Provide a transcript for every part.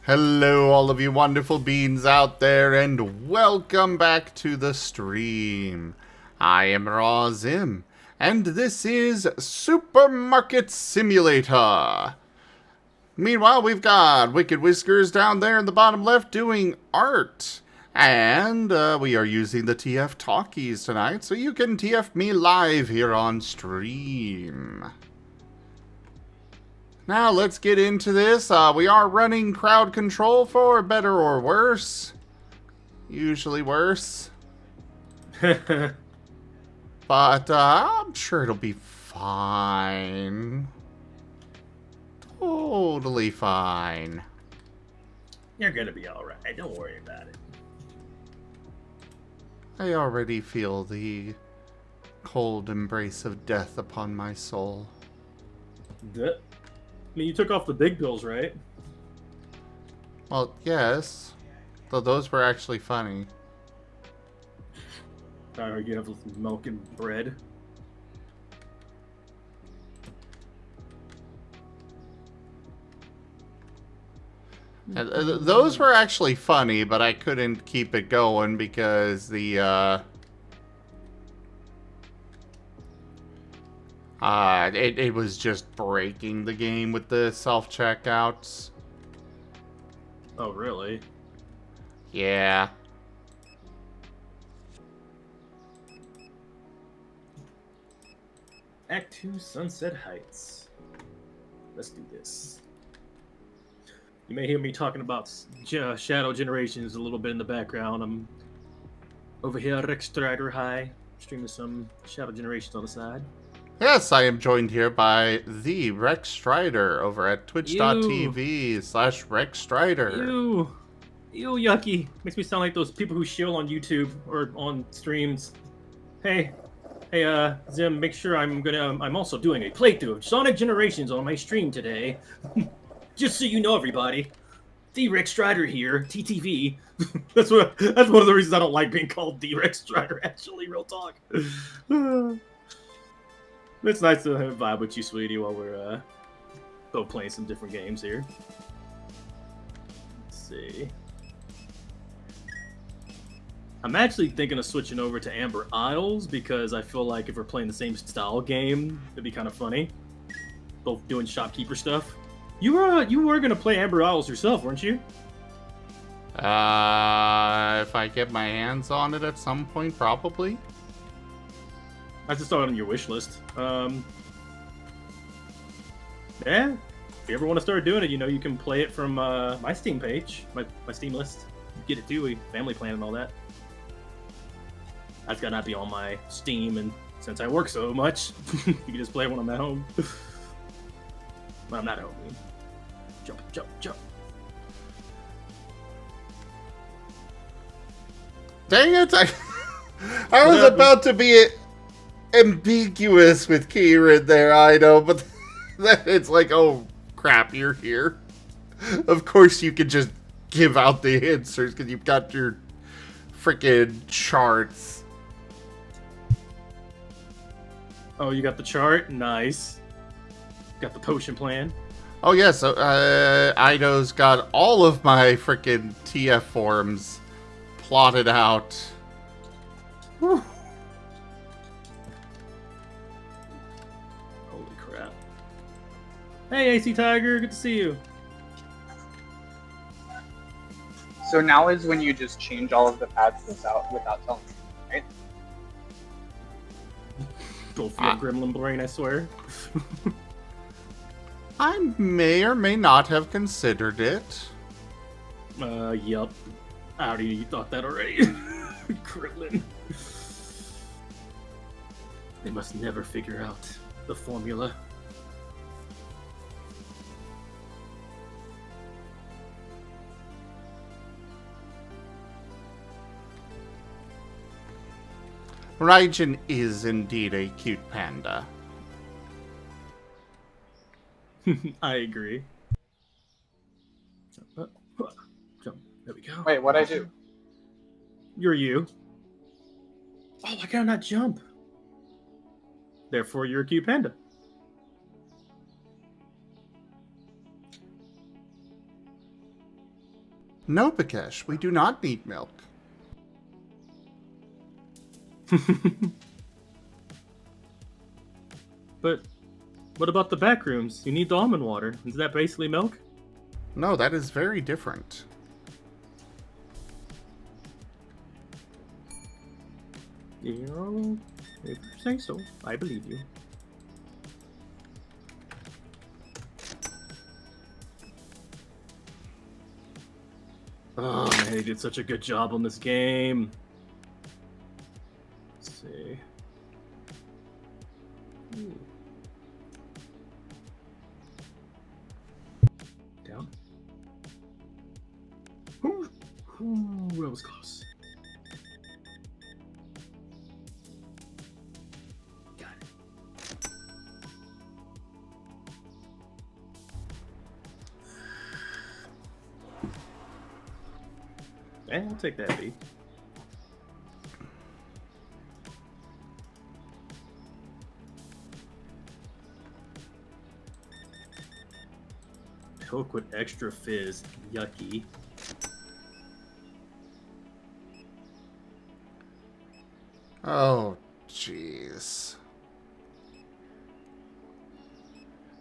Hello, all of you wonderful beings out there, and welcome back to the stream. I am Raw Zim, and this is Supermarket Simulator. Meanwhile, we've got Wicked Whiskers down there in the bottom left doing art. And we are using the TF Talkies tonight, so you can TF me live here on stream. Now let's get into this. We are running crowd control for better or worse. Usually worse. But I'm sure it'll be fine. Totally fine. You're gonna be alright, don't worry about it. I already feel the cold embrace of death upon my soul. I mean, you took off the big pills, right? Well, yes. Though those were actually funny. I heard you have milk and bread. Those were actually funny, but I couldn't keep it going because the, it was just breaking the game with the self-checkouts. Oh, really? Yeah. Act 2, Sunset Heights. Let's do this. You may hear me talking about Shadow Generations a little bit in the background. I'm over here at Rex Strider High, streaming some Shadow Generations on the side. Yes, I am joined here by the Rex Strider over at twitch.tv/Rex Strider. Ew, yucky. Makes me sound like those people who shill on YouTube or on streams. Hey, Zim, make sure I'm also doing a playthrough of Sonic Generations on my stream today. Just so you know, everybody. The Rex Strider here, TTV. that's one of the reasons I don't like being called the Rex Strider, actually, real talk. It's nice to have a vibe with you, sweetie, while we're both playing some different games here. Let's see. I'm actually thinking of switching over to Amber Isles because I feel like if we're playing the same style game, it'd be kind of funny. Both doing shopkeeper stuff. You were gonna play Amber Isles yourself, weren't you? If I get my hands on it at some point, probably. I just saw it on your wish list. Yeah. If you ever want to start doing it, you can play it from my Steam page, my Steam list. Get it too, family plan and all that. That's gotta not be on my Steam, and since I work so much, you can just play it when I'm at home. Well, I'm not at home. Jump, jump, jump. Dang it! I was about to be ambiguous with Kieran there, I know, but then it's like, oh crap, you're here. Of course you can just give out the answers because you've got your freaking charts. Oh, you got the chart? Nice. Got the potion plan. Oh yeah, so Ido's got all of my freaking TF forms plotted out. Whew. Holy crap. Hey, AC Tiger, good to see you. So now is when you just change all of the paths without telling me, right? Go for your gremlin brain, I swear. I may or may not have considered it. Yup. I already thought that already. Gremlin. They must never figure out the formula. Raijin is indeed a cute panda. I agree. Jump. There we go. Wait, what'd I do? You're you. Oh, why can I not jump? Therefore, you're a cute panda. No, Bakesh, we do not need milk. But what about the back rooms? You need the almond water. Is that basically milk? No, that is very different. You know, if you say so, I believe you. Oh, man, he did such a good job on this game. Let's see. Ooh. Down. Ooh, that was close. Got it. And I'll take that beat. Coke with extra fizz. Yucky. Oh, jeez.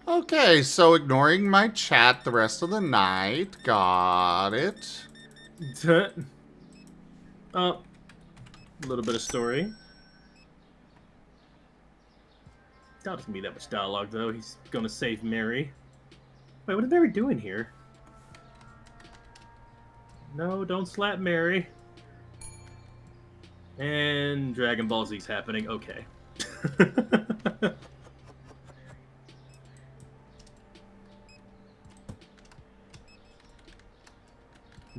Okay, so ignoring my chat the rest of the night. Got it. A little bit of story. Not gonna be that much dialogue though. He's gonna save Mary. Wait, what is Mary doing here? No, don't slap Mary. And Dragon Ball Z's happening. Okay.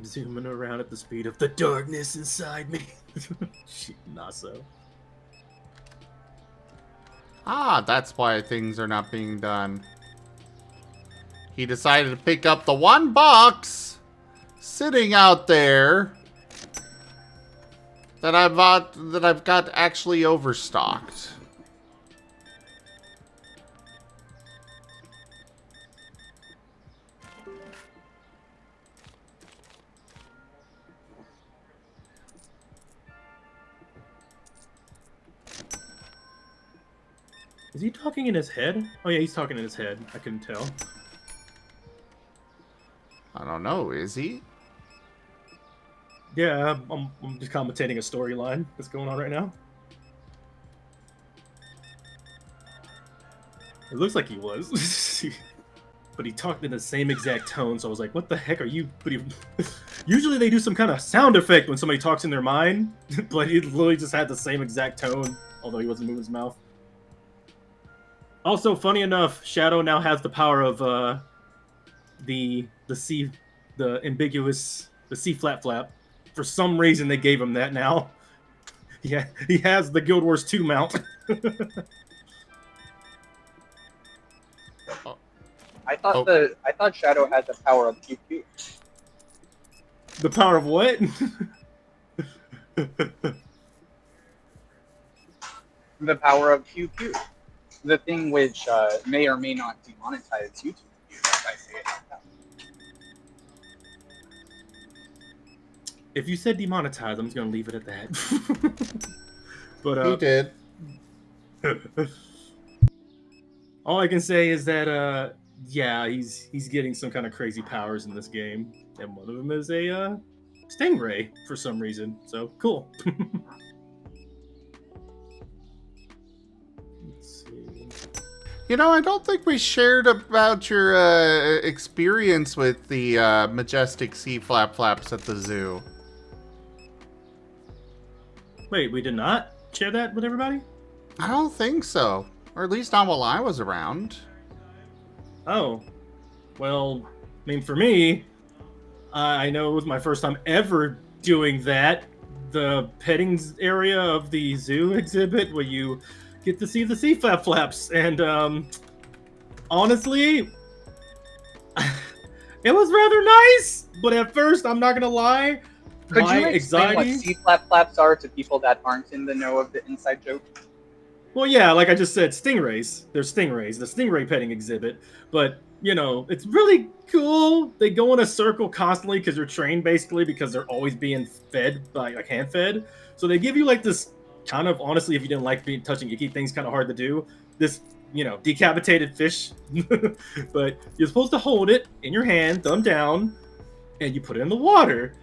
Zooming around at the speed of the darkness inside me. Not so. Ah, that's why things are not being done. He decided to pick up the one box sitting out there that I've got actually overstocked. Is he talking in his head? Oh yeah, he's talking in his head. I couldn't tell. I don't know, is he? Yeah, I'm just commentating a storyline that's going on right now. It looks like he was. But he talked in the same exact tone, so I was like, what the heck are you... Usually they do some kind of sound effect when somebody talks in their mind, but he literally just had the same exact tone, although he wasn't moving his mouth. Also, funny enough, Shadow now has the power of the C, the ambiguous, the C flap. For some reason, they gave him that now. Yeah, he has the Guild Wars 2 mount. I thought Shadow had the power of QQ. The power of what? The power of QQ. The thing which may or may not demonetize YouTube views, if I say it like that. If you said demonetize, I'm just gonna leave it at that. But He did. all I can say is that yeah, he's getting some kind of crazy powers in this game, and one of them is a stingray for some reason. So cool. Let's see. You know, I don't think we shared about your experience with the majestic sea flaps at the zoo. Wait, we did not share that with everybody? I don't think so. Or at least not while I was around. Oh, well, I mean, for me, I know it was my first time ever doing that. The petting area of the zoo exhibit where you get to see the sea flaps. And honestly, it was rather nice. But at first, I'm not going to lie, Could my you explain anxiety... what C flaps are to people that aren't in the know of the inside joke? Well, yeah, like I just said, stingrays. They're stingrays, the stingray petting exhibit. But, you know, it's really cool. They go in a circle constantly because they're trained basically because they're always being fed by, like, hand fed. So they give you, like, this kind of, honestly, if you didn't like being touching icky things, kind of hard to do. This, you know, decapitated fish. But you're supposed to hold it in your hand, thumb down, and you put it in the water.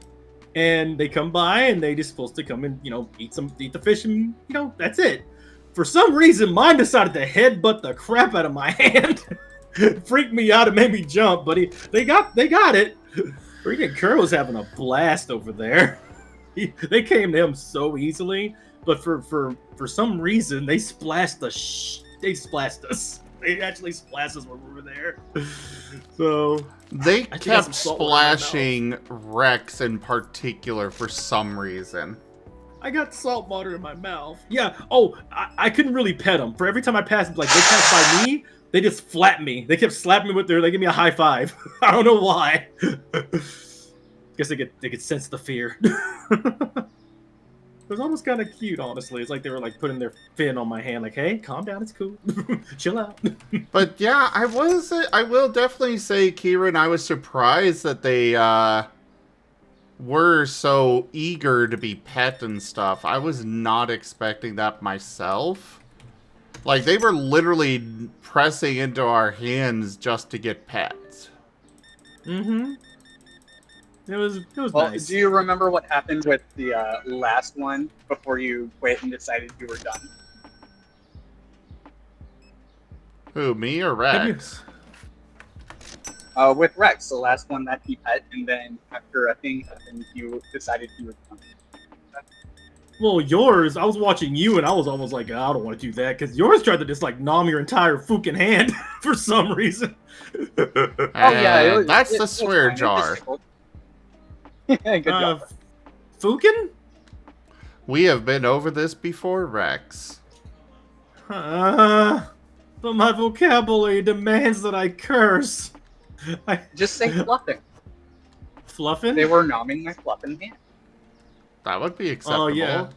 And they come by and they just supposed to come and, you know, eat the fish and, you know, that's it. For some reason, mine decided to headbutt the crap out of my hand. Freaked me out and made me jump, but they got it. Freaking Kerr was having a blast over there. They came to him so easily, but for some reason they splashed us. They actually splashed us when we were there. So they kept splashing Rex in particular for some reason. I got salt water in my mouth. Yeah. Oh, I couldn't really pet them. For every time I passed, like they passed by me, they just flapped me. They kept slapping me with they give me a high five. I don't know why. Guess they could sense the fear. It was almost kind of cute, honestly. It's like they were like putting their fin on my hand, like, "Hey, calm down, it's cool, chill out." But yeah, I will definitely say, Kieran, I was surprised that they were so eager to be pet and stuff. I was not expecting that myself. Like, they were literally pressing into our hands just to get pets. Mm-hmm. It was Well, nice. do you remember what happened with the last one before you quit and decided you were done? Who, me or Rex? With Rex, the last one that he pet, and then after a thing happened, you decided you were done. Well, yours, I was watching you, and I was almost like, I don't want to do that, because yours tried to just, like, nom your entire fucking hand for some reason. Oh, yeah. That's the swear jar. Good job. Fukin? We have been over this before, Rex. But my vocabulary demands that I curse. Just say fluffing. Fluffing? They were nomming my fluffing hand. That would be acceptable. Oh, yeah.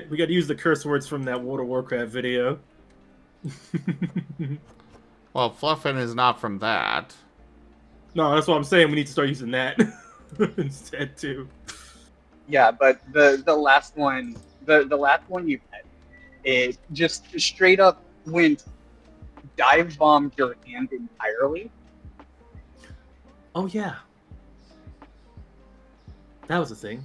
We got to use the curse words from that World of Warcraft video. Well, fluffing is not from that. No, that's what I'm saying. We need to start using that instead, too. Yeah, but the last one, the last one you pet, it just straight up went dive bombed your hand entirely. Oh, yeah. That was a thing.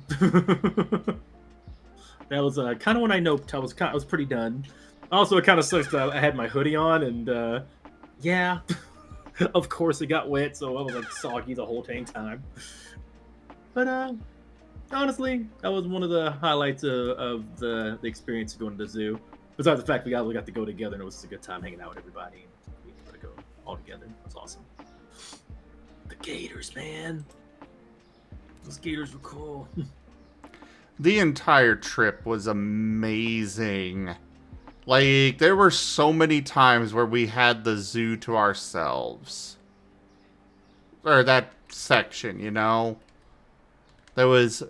That was kind of when I noped. I was pretty done. Also, it kind of sucks that I had my hoodie on, and yeah, of course it got wet, so I was like soggy the whole dang time. But honestly, that was one of the highlights of the experience of going to the zoo. Besides the fact we got to go together, and it was a good time hanging out with everybody. We got to go all together. It was awesome. The gators, man. Those gators were cool. The entire trip was amazing. Like, there were so many times where we had the zoo to ourselves. Or that section, you know? There was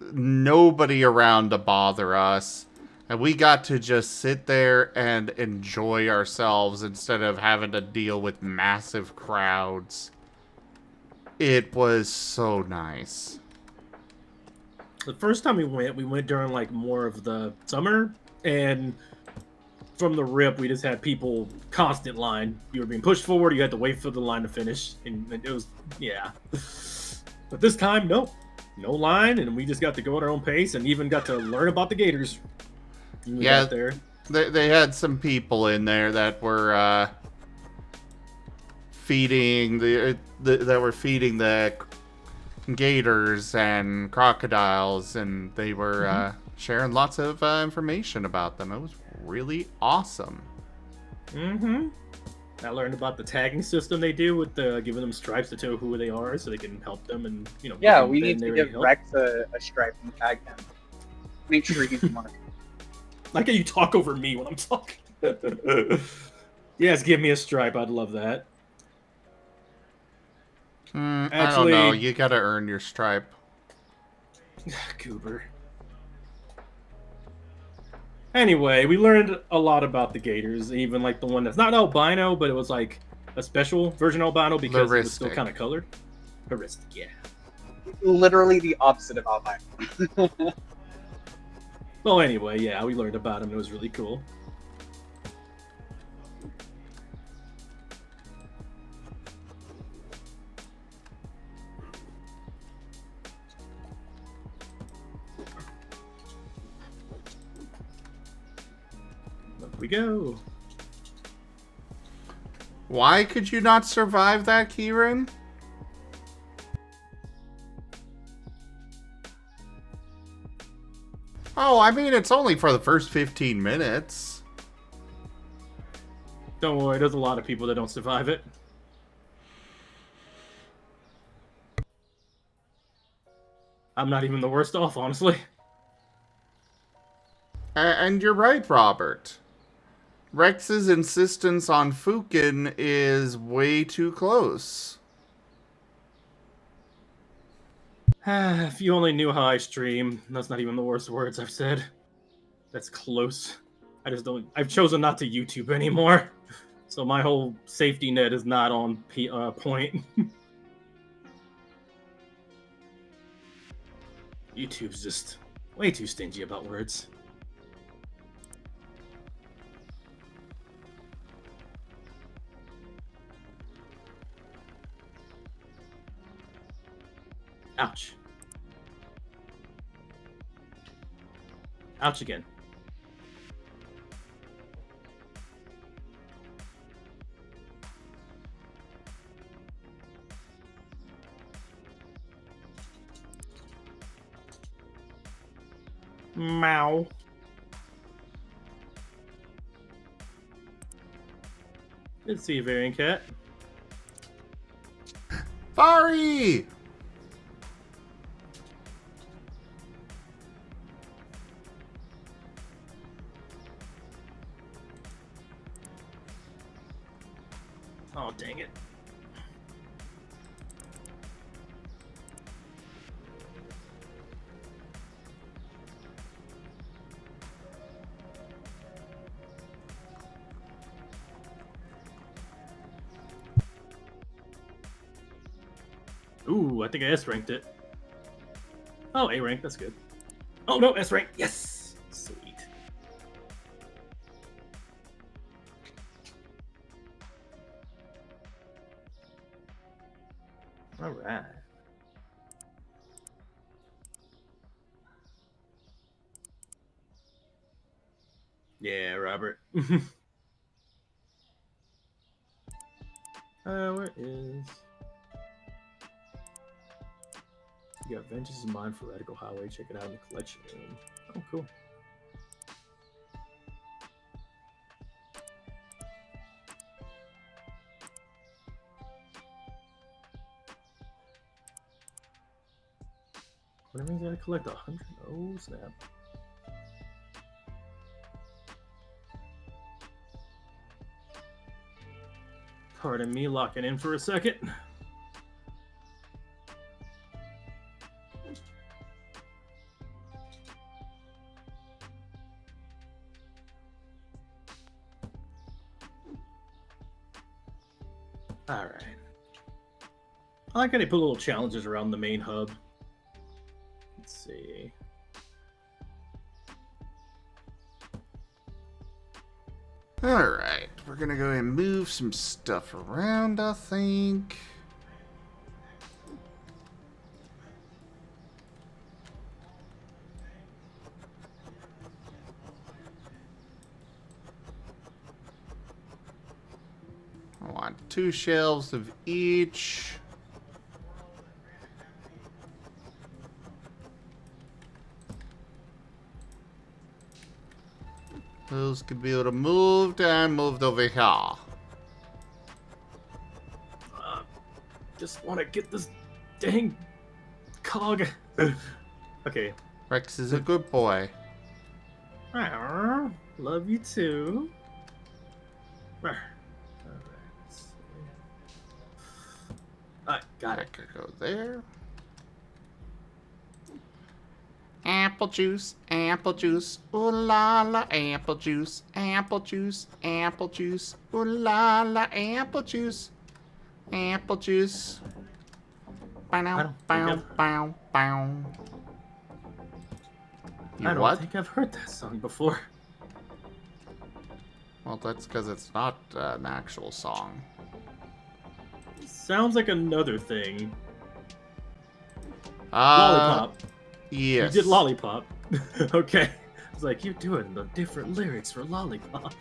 nobody around to bother us. And we got to just sit there and enjoy ourselves instead of having to deal with massive crowds. It was so nice. The first time we went during like more of the summer, and from the rip, we just had people constant line. You were being pushed forward, you had to wait for the line to finish, and it was, yeah. But this time, nope, no line, and we just got to go at our own pace, and even got to learn about the gators. Yeah, they had some people in there that were feeding that were feeding the gators and crocodiles, and they were sharing lots of information about them. It was really awesome. Mm-hmm. I learned about the tagging system they do with giving them stripes to tell who they are, so they can help them, and you know. Yeah, we need to give Rex a stripe and tag him. Make sure he's marked. Like how you talk over me when I'm talking. Yes, give me a stripe. I'd love that. Actually, I don't know. You gotta earn your stripe. Cooper. Anyway, we learned a lot about the gators, even like the one that's not albino, but it was like a special version albino because it was still Luristic. kind of colored. Heuristic, yeah. Literally the opposite of albino. Well, anyway, yeah, we learned about him. It was really cool. Up we go. Why could you not survive that, Kieran? Oh, I mean, it's only for the first 15 minutes. Don't worry, there's a lot of people that don't survive it. I'm not even the worst off, honestly. And you're right, Robert. Rex's insistence on Fukin is way too close. If you only knew how I stream, that's not even the worst words I've said. That's close. I've chosen not to YouTube anymore. So my whole safety net is not on point. YouTube's just way too stingy about words. Ouch. Ouch again. Meow. Good to see you, Variant Cat. Furry! Oh, dang it. Ooh, I think I S-ranked it. Oh, A rank, that's good. Oh no, S rank, yes! Sweet. Alright. Yeah, Robert. Where is... You got Vengeance in Mind for Radical Highway. Check it out in the collection room. Oh, cool. What do you mean you gotta collect 100? Oh, snap. Pardon me, locking in for a second. Alright. I like how they put little challenges around the main hub. Let's see. Alright, we're gonna go ahead and move some stuff around, I think. I want 2 shelves of each. Those could be removed and moved over here. Just want to get this dang cog. Okay. Rex is a good boy. Love you too. Alright, got it. That could go there. App. apple juice, ooh la la, apple juice, apple juice, apple juice, ooh la la, apple juice, apple juice. Bow, bow, bow, bow. I don't What? think I've heard that song before. Well, that's because it's not an actual song. Sounds like another thing. Uh, Lollipop. Yes. You did Lollipop. Okay. I was like, you're doing the different lyrics for Lollipop.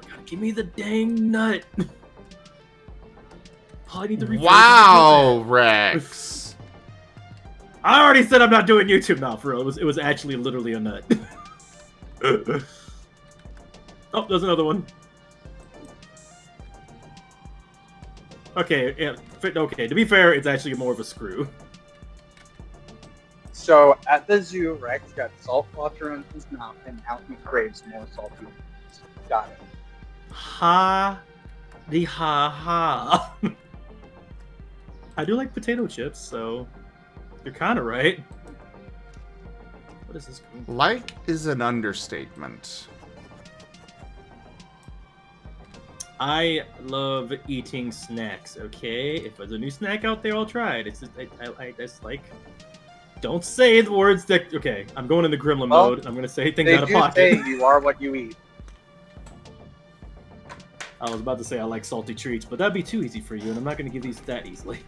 Gotta give me the dang nut. Oh, I need to rephrase Wow, Rex. I already said I'm not doing YouTube now, for real. It was actually literally a nut. Oh, there's another one. Okay, yeah, okay. To be fair, it's actually more of a screw. So at the zoo, Rex got salt water in his mouth, and now he craves more salty things. Got it. Ha ha. I do like potato chips, so you're kind of right. What is this? Like is an understatement. I love eating snacks. Okay, if there's a new snack out there, I'll try it. It's just, I just like. Don't say the words that. Okay, I'm going in the gremlin mode. I'm gonna say things out of pocket. They do say you are what you eat. I was about to say I like salty treats, but that'd be too easy for you, and I'm not gonna give these that easily.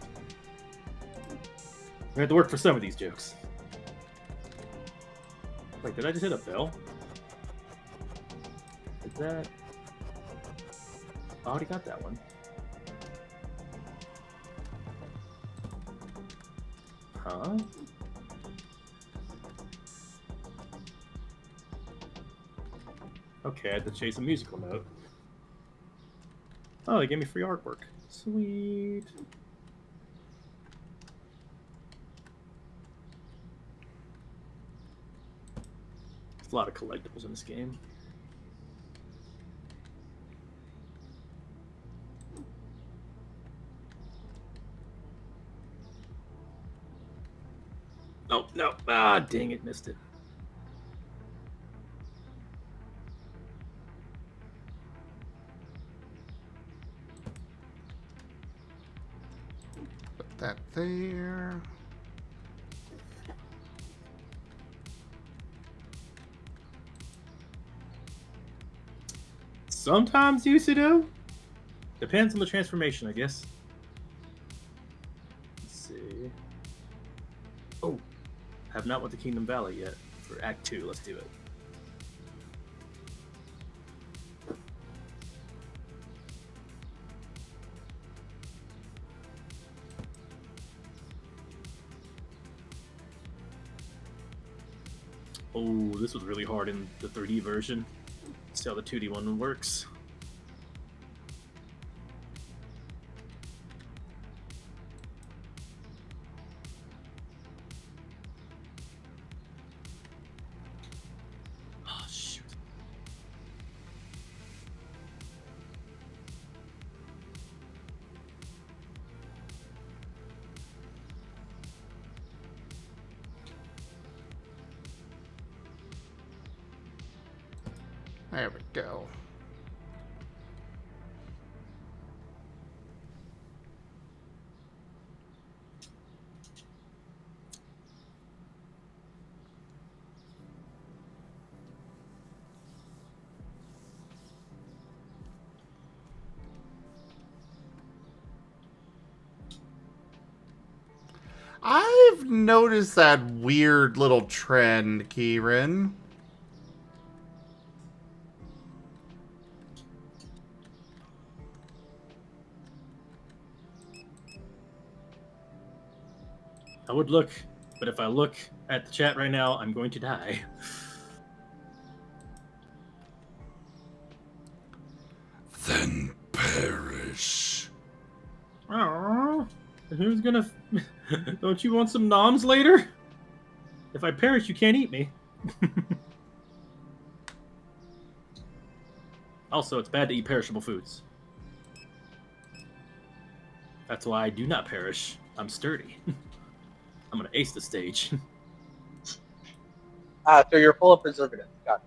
We have to work for some of these jokes. Wait, did I just hit a bell? Is that? I already got that one. Huh? Okay, I had to chase a musical note. Oh, they gave me free artwork. Sweet. There's a lot of collectibles in this game. Oh, no. Ah, dang it, missed it. Put that there. Sometimes used to do. Depends on the transformation, I guess. Let's see. Oh, have not went to Kingdom Valley yet for Act 2. Let's do it. Oh, this was really hard in the 3D version. Let's see how the 2D one works. Oh, shoot. There we go. I've noticed that weird little trend, Kieran. I would look, but if I look at the chat right now, I'm going to die. Then perish. Aww. Who's gonna... Don't you want some noms later? If I perish, you can't eat me. Also, it's bad to eat perishable foods. That's why I do not perish. I'm sturdy. I'm gonna ace the stage. So you're full of preservatives. Got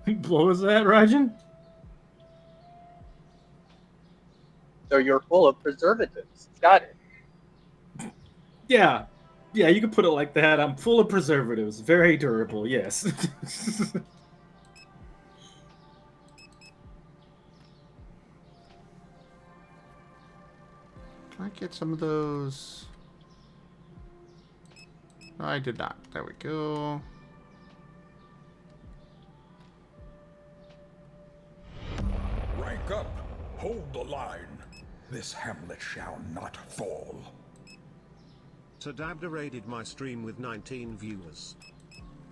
it. What was that, Rajan? So you're full of preservatives. Got it. Yeah. Yeah, you can put it like that. I'm full of preservatives. Very durable, yes. Can I get some of those? No, I did not. There we go. Rank up. Hold the line. This hamlet shall not fall. Sadabda raided my stream with 19 viewers.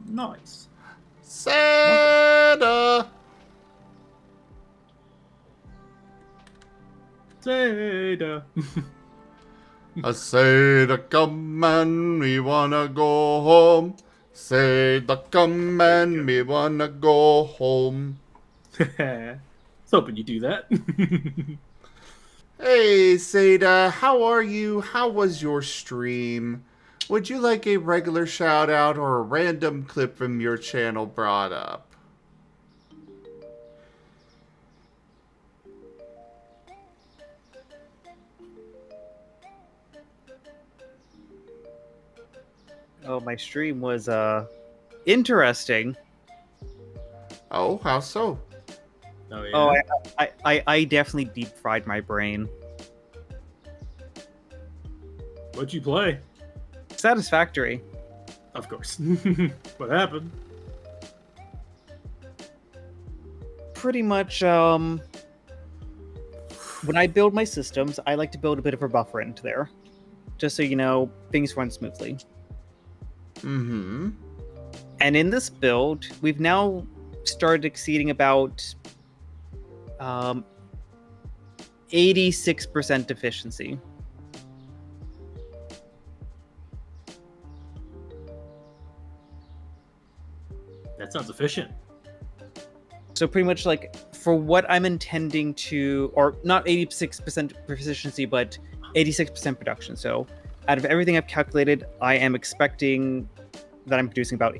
Nice. Seda! Zeta. I say to come and we wanna go home. Say to come and we wanna go home. I was hoping you do that. Hey, Seda, how are you? How was your stream? Would you like a regular shout out or a random clip from your channel brought up? Oh, my stream was interesting. Oh, how so? Oh, yeah. Oh, I definitely deep fried my brain. What'd you play? Satisfactory. Of course. What happened? Pretty much, when I build my systems, I like to build a bit of a buffer into there. Just so you know, things run smoothly. Mm-hmm. And in this build, we've now started exceeding about 86% efficiency. That sounds efficient. So pretty much like for what I'm intending to, or not 86% efficiency, but 86% production. So out of everything I've calculated, I am expecting that I'm producing about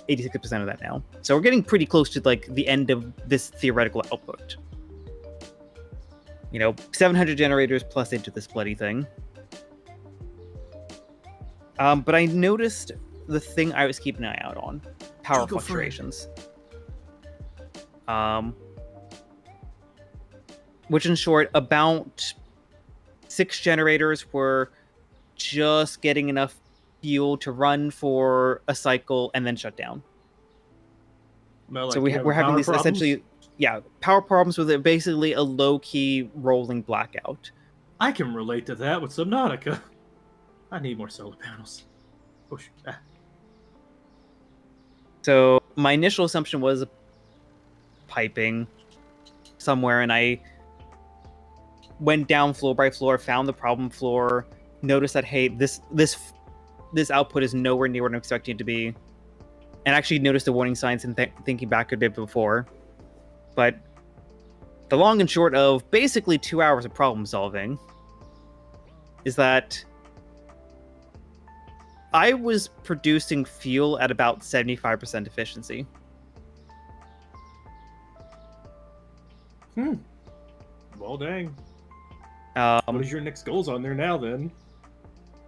86% of that now. So we're getting pretty close to like the end of this theoretical output. 700 generators plus into this bloody thing. But I noticed the thing I was keeping an eye out on. Power Go for it. fluctuations. Which in short, about 6 generators were just getting enough fuel to run for a cycle and then shut down. Well, So like, you we're having power these problems? essentially, power problems with basically a low-key rolling blackout. I can relate to that with Subnautica. I need more solar panels. Oh, shoot. Ah. So my initial assumption was piping somewhere, and I went down floor by floor, found the problem floor, noticed that hey, this output is nowhere near what I'm expecting it to be, and actually noticed the warning signs and thinking back a bit before. But the long and short of basically 2 hours of problem solving is that I was producing fuel at about 75% efficiency. Well, dang. Um, What is your next goals on there now, then?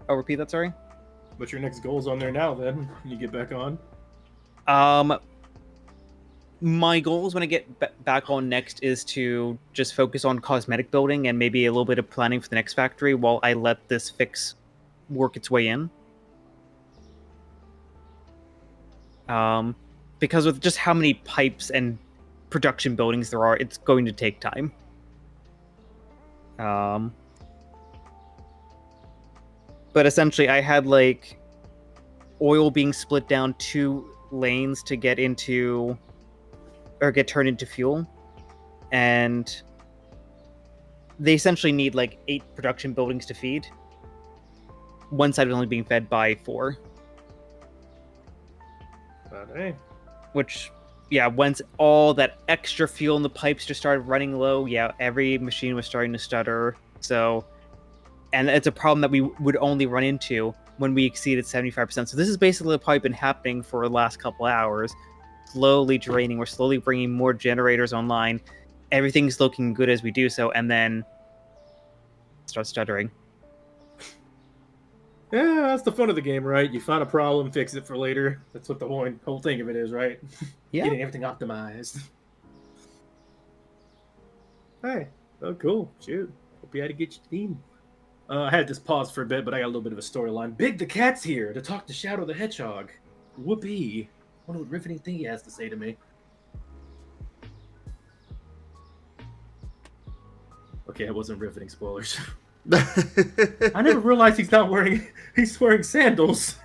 oh, repeat that, sorry? What's your next goals on there now, then, when you get back on? My goals when I get back on next is to just focus on cosmetic building and maybe a little bit of planning for the next factory while I let this fix work its way in. Because with just how many pipes and production buildings there are, it's going to take time. But essentially, I had like oil being split down 2 lanes to get into or get turned into fuel, and they essentially need like 8 production buildings to feed. One side was only being fed by 4. But hey. Which, once all that extra fuel in the pipes just started running low, every machine was starting to stutter. So, and it's a problem that we would only run into when we exceeded 75%. So this is basically probably been happening for the last couple hours, slowly draining. We're slowly bringing more generators online. Everything's looking good as we do so, and then start stuttering. Yeah, that's the fun of the game, right? You find a problem, fix it for later. That's what the whole thing of it is, right? Yeah. Getting everything optimized. Hey, oh cool. Shoot. Hope you had to get your team. I had this pause for a bit, but I got a little bit of a storyline. Big the Cat's here to talk to Shadow the Hedgehog. Whoopee. What a riveting thing he has to say to me. Okay, it wasn't riveting, spoilers. I never realized he's wearing sandals.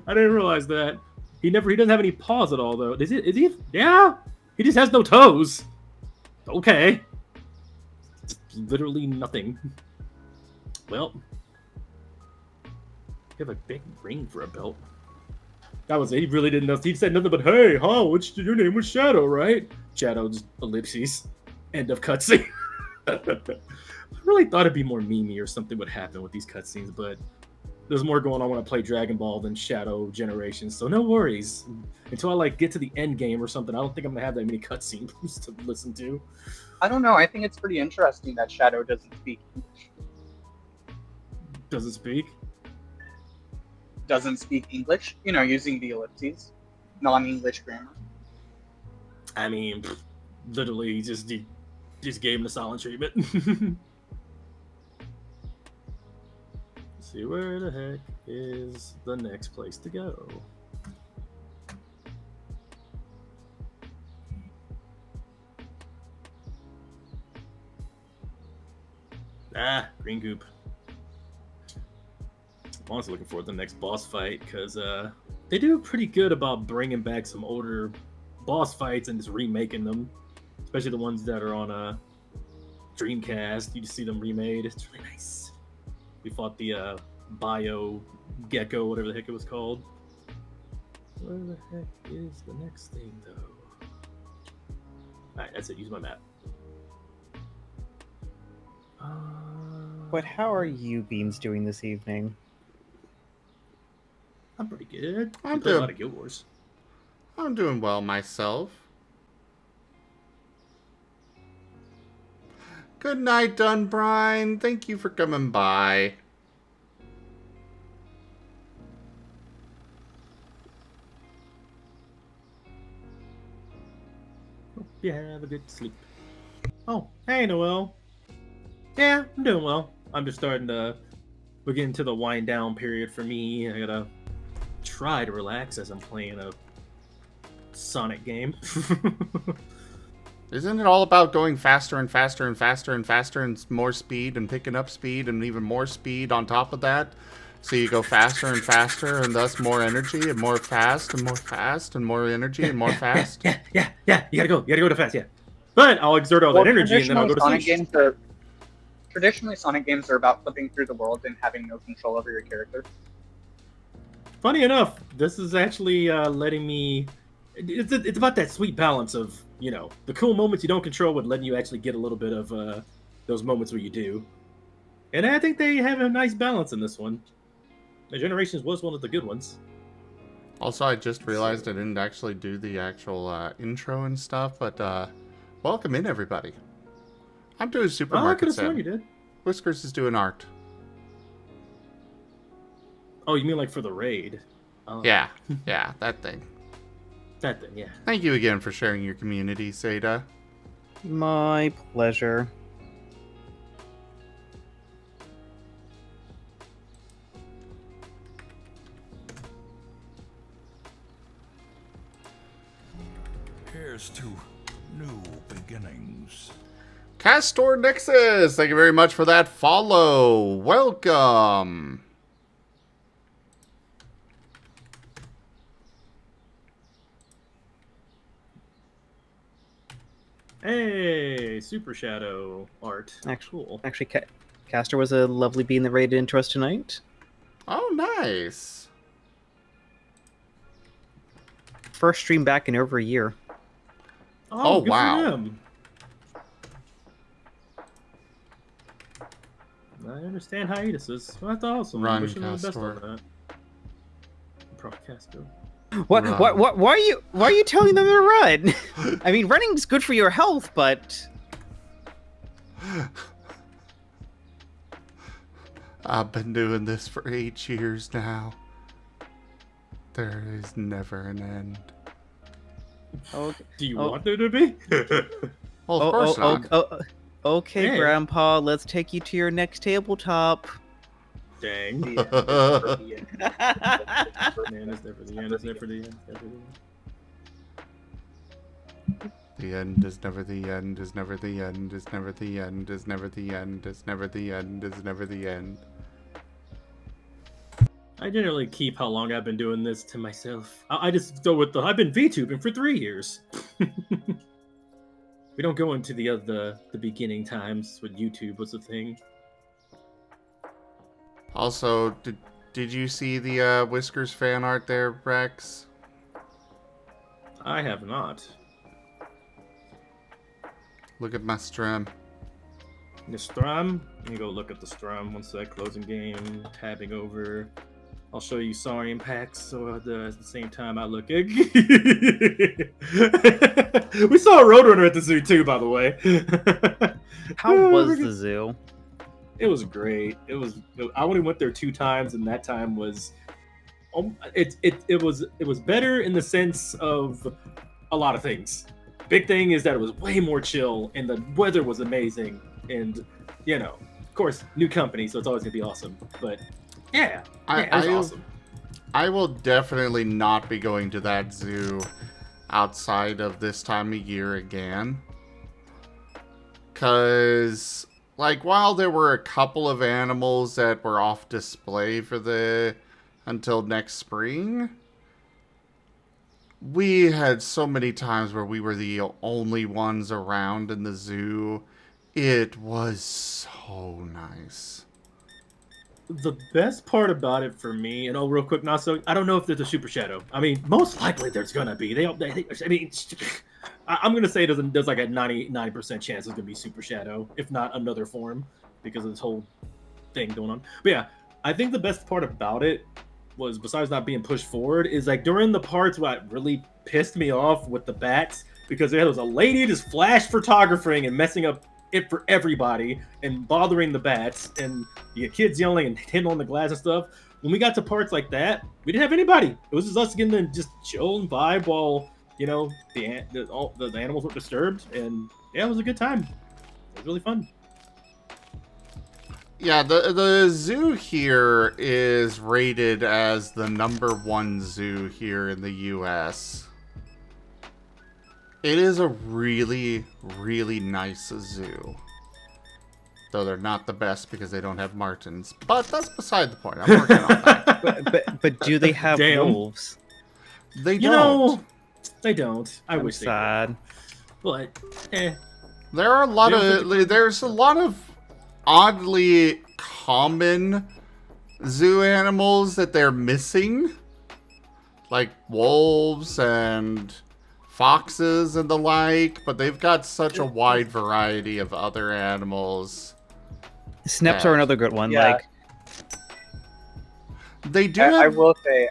I didn't realize that. He doesn't have any paws at all, though. Is he? Yeah? He just has no toes. Okay. It's literally nothing. Well. You have a big ring for a belt. That was it. He really didn't know. He said nothing but, hey, your name was Shadow, right? Shadow, just ellipses. End of cutscene. I really thought it'd be more memey or something would happen with these cutscenes, but there's more going on when I play Dragon Ball than Shadow Generations, so no worries. Until I get to the end game or something, I don't think I'm gonna have that many cutscenes to listen to. I don't know. I think it's pretty interesting that Shadow doesn't speak English. Does it speak? Doesn't speak English. Using the ellipses, non-English grammar. I mean, literally, just gave him the silent treatment. See where the heck is the next place to go. Ah, green goop. I'm honestly looking forward to the next boss fight because they do pretty good about bringing back some older boss fights and just remaking them, especially the ones that are on Dreamcast. You just see them remade. It's really nice. We fought the Bio Gecko, whatever the heck it was called. Where the heck is the next thing, though? Alright, that's it. Use my map. But how are you, Beans, doing this evening? I'm pretty good. I'm I play a good. lot of Guild Wars. I'm doing well myself. Good night, Dunbrine. Thank you for coming by. Hope you have a good sleep. Oh, hey, Noel. Yeah, I'm doing well. I'm just starting to... We're getting to the wind down period for me. I gotta try to relax as I'm playing a Sonic game. Isn't it all about going faster and faster and faster and faster and more speed and picking up speed and even more speed on top of that? So you go faster and faster and thus more energy and more fast and more fast and more energy and more fast? Yeah. You gotta go to fast, yeah. But I'll exert all that energy and then I'll go to sleep. Traditionally, Sonic games are about flipping through the world and having no control over your character. Funny enough, this is actually letting me... It's about that sweet balance of, the cool moments you don't control, but letting you actually get a little bit of those moments where you do. And I think they have a nice balance in this one. The Generations was one of the good ones. Also, I just realized I didn't actually do the actual intro and stuff, but welcome in, everybody. I'm doing I Supermarket could have Sim. sworn you did. Whiskers is doing art. Oh, you mean like for the raid? Yeah, that thing. That thing, yeah. Thank you again for sharing your community, Seda. My pleasure. Here's to new beginnings. Castor Nexus, thank you very much for that follow. Welcome. Hey, Super Shadow art. Actually, Castor was a lovely bean that raided into us tonight. Oh, nice. First stream back in over a year. Oh, good wow. For him. I understand hiatuses. Well, that's awesome. Run, Wishing them the best on Castor. that. Broadcaster. Why are you telling them to run? I mean, running's good for your health, but I've been doing this for 8 years now. There is never an end. okay. Do you Oh. want there to be? Well, of course not. Okay, Hey. Grandpa, let's take you to your next tabletop. Dang. The end. Man, it's never the end. It's never the end. Never the end. The end is never the end, is never the end, is never the end, is never the end, is never the end, is never the end. I generally keep how long I've been doing this to myself. I just go with I've been VTubing for 3 years. We don't go into the beginning times with YouTube was the thing. Also, did you see the Whiskers fan art there, Rex? I have not. Look at my stream. The Strum. Let me go look at the Strum. One sec. Closing game. Tabbing over. I'll show you Saurian packs. So at the same time, I look at. We saw a Roadrunner at the zoo too, by the way. How was the zoo? It was great. I only went there 2 times, and that time was. It was better in the sense of a lot of things. Big thing is that it was way more chill, and the weather was amazing, and of course, new company, so it's always gonna be awesome. But yeah, it was awesome. I will definitely not be going to that zoo outside of this time of year again. Because, like, while there were a couple of animals that were off display for until next spring, we had so many times where we were the only ones around in the zoo. It was so nice. The best part about it for me, and real quick, Naso, I don't know if there's a Super Shadow. I mean, most likely there's gonna be. I mean, I'm gonna say there's like a 90% chance it's gonna be Super Shadow, if not another form, because of this whole thing going on. But yeah, I think the best part about it was, besides not being pushed forward, is like during the parts what really pissed me off with the bats, because there was a lady just flash photographing and messing up it for everybody and bothering the bats, and you get kids yelling and hitting on the glass and stuff. When we got to parts like that, we didn't have anybody. It was just us getting to just chill and vibe while the animals were disturbed, and yeah, it was a good time. It was really fun. Yeah, the zoo here is rated as the #1 zoo here in the US. It is a really, really nice zoo. Though they're not the best because they don't have Martens. But that's beside the point. I'm working on that. But do they have Damn. wolves? They don't. They don't. I I'm wish sad. they did. But, There are a lot there's a lot of oddly common zoo animals that they're missing. Like wolves and foxes and the like, but they've got such a wide variety of other animals. Snips are another good one. Yeah. Like, They do I have, will say,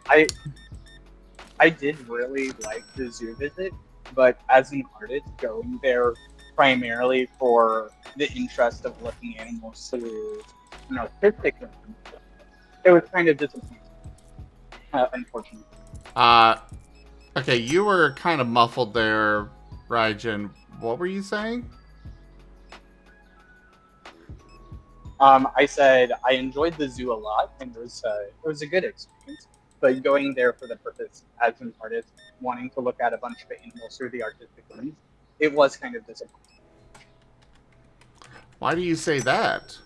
I did really like the zoo visit, but as an artist, going there primarily for the interest of looking animals through an artistic lens, it was kind of disappointing, unfortunately. okay, you were kind of muffled there, Raijin. What were you saying? I said I enjoyed the zoo a lot, and it was a good experience. But going there for the purpose as an artist, wanting to look at a bunch of animals through the artistic lens, it was kind of disappointing. Why do you say that?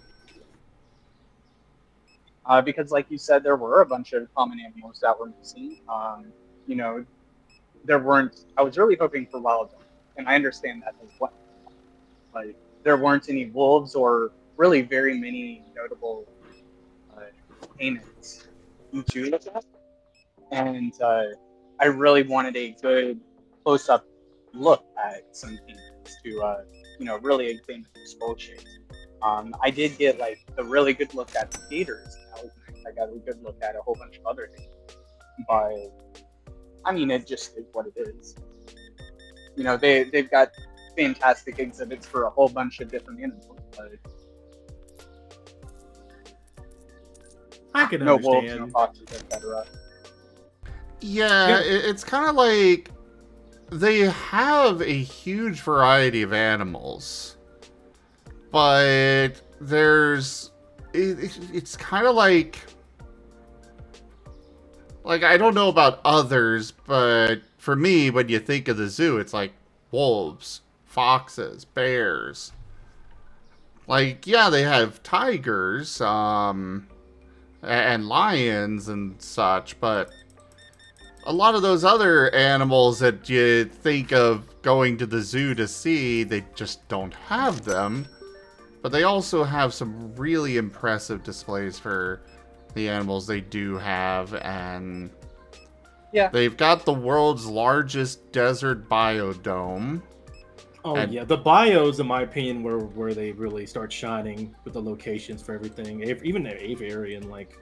Because, like you said, there were a bunch of common animals that were missing. There weren't. I was really hoping for wild dogs, and I understand that as well. Like, there weren't any wolves or really very many notable caimans to look at. And I really wanted a good close-up look at some caimans to, really examine the skull shapes. I did get like a really good look at the gators. That was nice. I got a good look at a whole bunch of other things. But I mean, it just is what it is. You know, they've got fantastic exhibits for a whole bunch of different animals, but I can no wolves, no understand. foxes, etc. Yeah, it's kind of like they have a huge variety of animals, but it's kind of like I don't know about others, but for me, when you think of the zoo, it's like wolves, foxes, bears. Like, yeah, they have tigers, and lions and such, but a lot of those other animals that you think of going to the zoo to see, they just don't have them. But they also have some really impressive displays for the animals they do have, and Yeah. they've got the world's largest desert biodome. Oh And- yeah, the bios, in my opinion, where they really start shining with the locations for everything. Even the aviary and like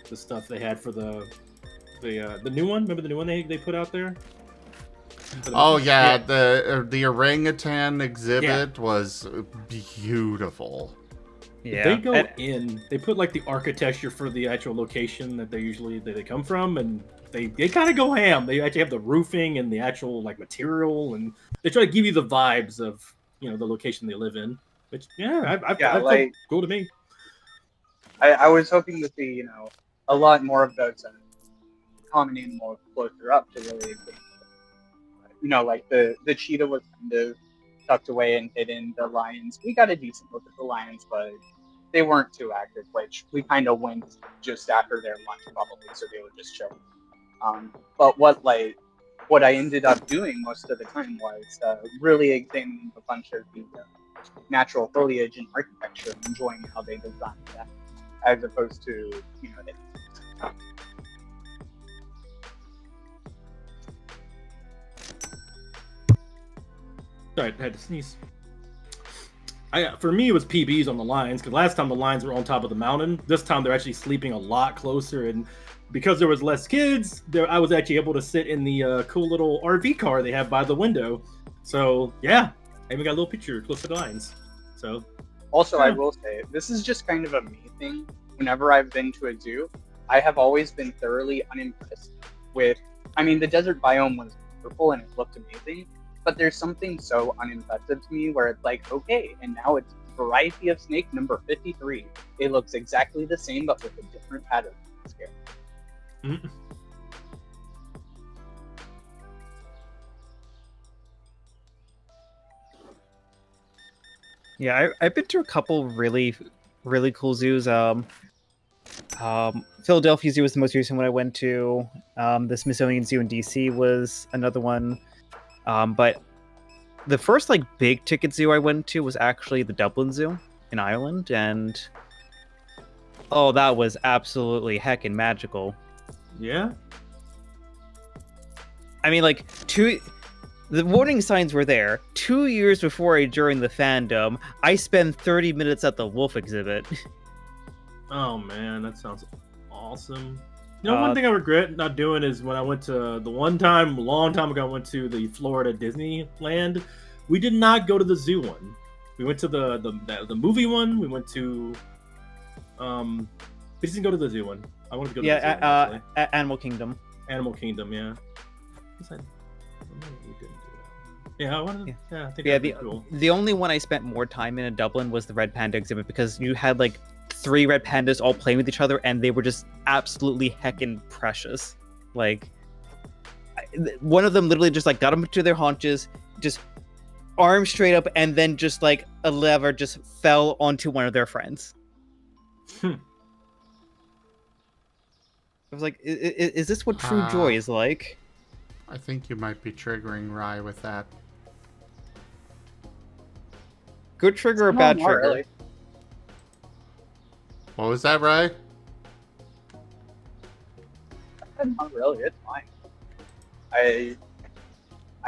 the stuff they had for the new one. Remember the new one they put out there? Oh yeah, the orangutan exhibit was beautiful. Yeah. They go And- in. They put like the architecture for the actual location that they come from, and they kind of go ham. They actually have the roofing and the actual like material, and they try to give you the vibes of the location they live in. Which I felt cool to me. I was hoping to see a lot more of those common animals closer up to really. Like the cheetah was kind of tucked away and hidden. The lions, we got a decent look at the lions, but they weren't too active, which we kind of went just after their lunch probably, so they were just chilling. But what I ended up doing most of the time was really examining a bunch of the natural foliage and architecture and enjoying how they designed that, as opposed to Sorry, I had to sneeze. For me, it was PBs on the lions, because last time the lions were on top of the mountain. This time they're actually sleeping a lot closer, and because there was less kids, I was actually able to sit in the cool little RV car they have by the window. So yeah, I even got a little picture close to the lions. So also, I will say, this is just kind of a me thing. Whenever I've been to a zoo, I have always been thoroughly unimpressed with. I mean, the desert biome was wonderful and it looked amazing. But there's something so unimpressive to me where it's like, okay, and now it's variety of snake number 53. It looks exactly the same, but with a different pattern. It's scary. mm-hmm. Yeah, I've been to a couple really cool zoos. Philadelphia Zoo was the most recent one I went to. The Smithsonian Zoo in DC was another one. But the first big ticket zoo I went to was actually the Dublin Zoo in Ireland, and that was absolutely heckin' magical. Yeah. I mean, the warning signs were there. 2 years before I joined the fandom, I spent 30 minutes at the wolf exhibit. Oh man, that sounds awesome. One thing I regret not doing is when I went to the one time, a long time ago, I went to the Florida Disneyland. We did not go to the zoo one. We went to the movie one. We went to, we just didn't go to the zoo one. I wanted to go to the zoo one, actually. Animal Kingdom. Animal Kingdom, yeah. We didn't do that. Yeah, I wanted to, yeah, I think that'd be cool. The only one I spent more time in Dublin was the Red Panda exhibit, because you had 3 red pandas all playing with each other, and they were just absolutely heckin' precious. One of them literally just got them to their haunches, just arms straight up, and then just a lever just fell onto one of their friends. I was like, is this what true joy is like? I think you might be triggering Rye with that. Good trigger or bad not trigger? really. What was that, Rye? Not really. It's fine. I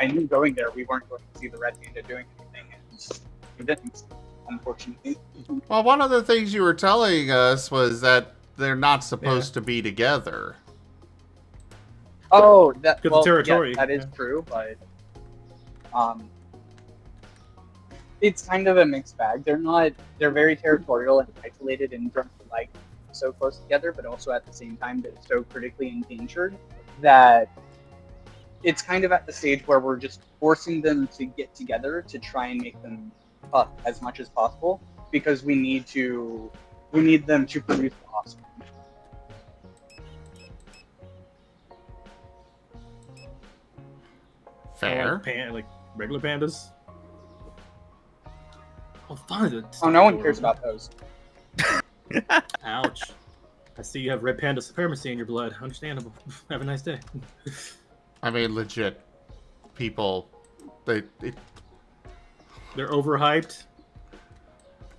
knew going there we weren't going to see the red panda doing anything, and we didn't. unfortunately. Well, one of the things you were telling us was that they're not supposed to be together. Oh, that Good well, territory, yeah, that is yeah. true, but it's kind of a mixed bag. They're very territorial and isolated and don't like so close together, but also at the same time they're so critically endangered that it's kind of at the stage where we're just forcing them to get together to try and make them tough as much as possible because we need them to produce the offspring. Fair. Like regular pandas. Oh, fun. Oh, no one cares about those. Ouch. I see you have red panda supremacy in your blood. Understandable. Have a nice day. I mean, legit. People, they're overhyped.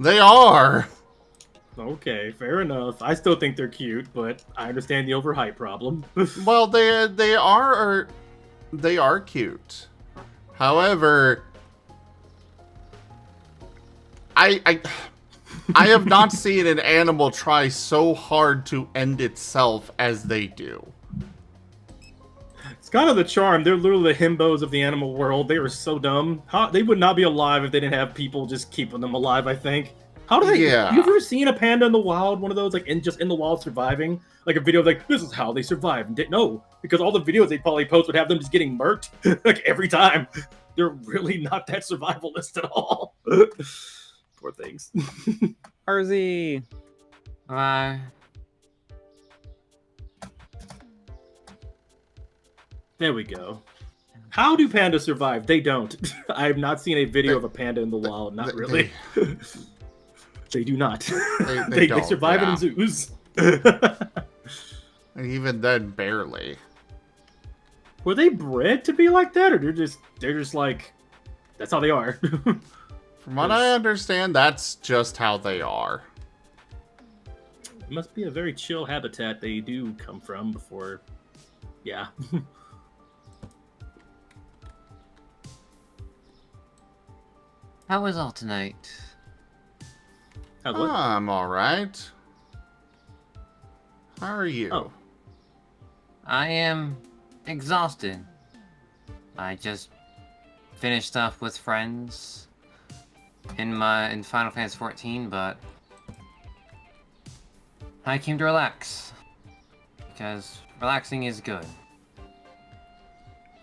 They are. Okay, fair enough. I still think they're cute, but I understand the overhype problem. Well, they are cute. However, I have not seen an animal try so hard to end itself as they do. It's kind of the charm. They're literally the himbos of the animal world. They are so dumb. They would not be alive if they didn't have people just keeping them alive, I think. How do they... Yeah. You ever seen a panda in the wild? One of those, like, just in the wild surviving? Like a video of, like, this is how they survived. No, because all the videos they probably post would have them just getting murked, like, every time. They're really not that survivalist at all. Poor things. RZ. There we go. How do pandas survive? They don't. I have not seen a video of a panda in the wild. Not really. They do not. They don't, survive yeah. in zoos. And even then, barely. Were they bred to be like that, or they're just like, that's how they are? From what I understand, that's just how they are. It must be a very chill habitat they do come from before. Yeah. How was all tonight? How's what? I'm alright. How are you? Oh. I am exhausted. I just finished up with friends in Final Fantasy 14, but I came to relax because relaxing is good.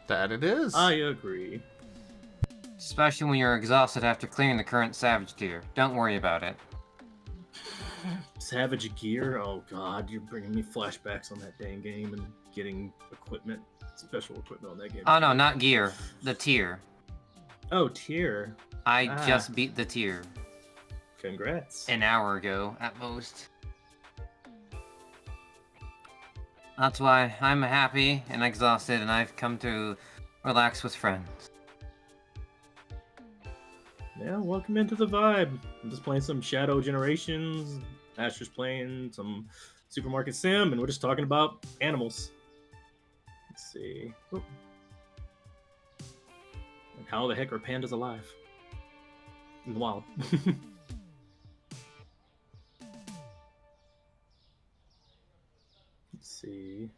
That it is. I agree. Especially when you're exhausted after clearing the current Savage tier. Don't worry about it. Savage gear? Oh god, you're bringing me flashbacks on that dang game and getting equipment, special equipment on that game. Oh no, not gear. The tier. Oh, tier. I just beat the tier. Congrats. An hour ago, at most. That's why I'm happy and exhausted and I've come to relax with friends. Yeah, welcome into the vibe. I'm just playing some Shadow Generations. Asher's playing some Supermarket Sim, and we're just talking about animals. Let's see. Oh. And how the heck are pandas alive? In the wild. Let's see.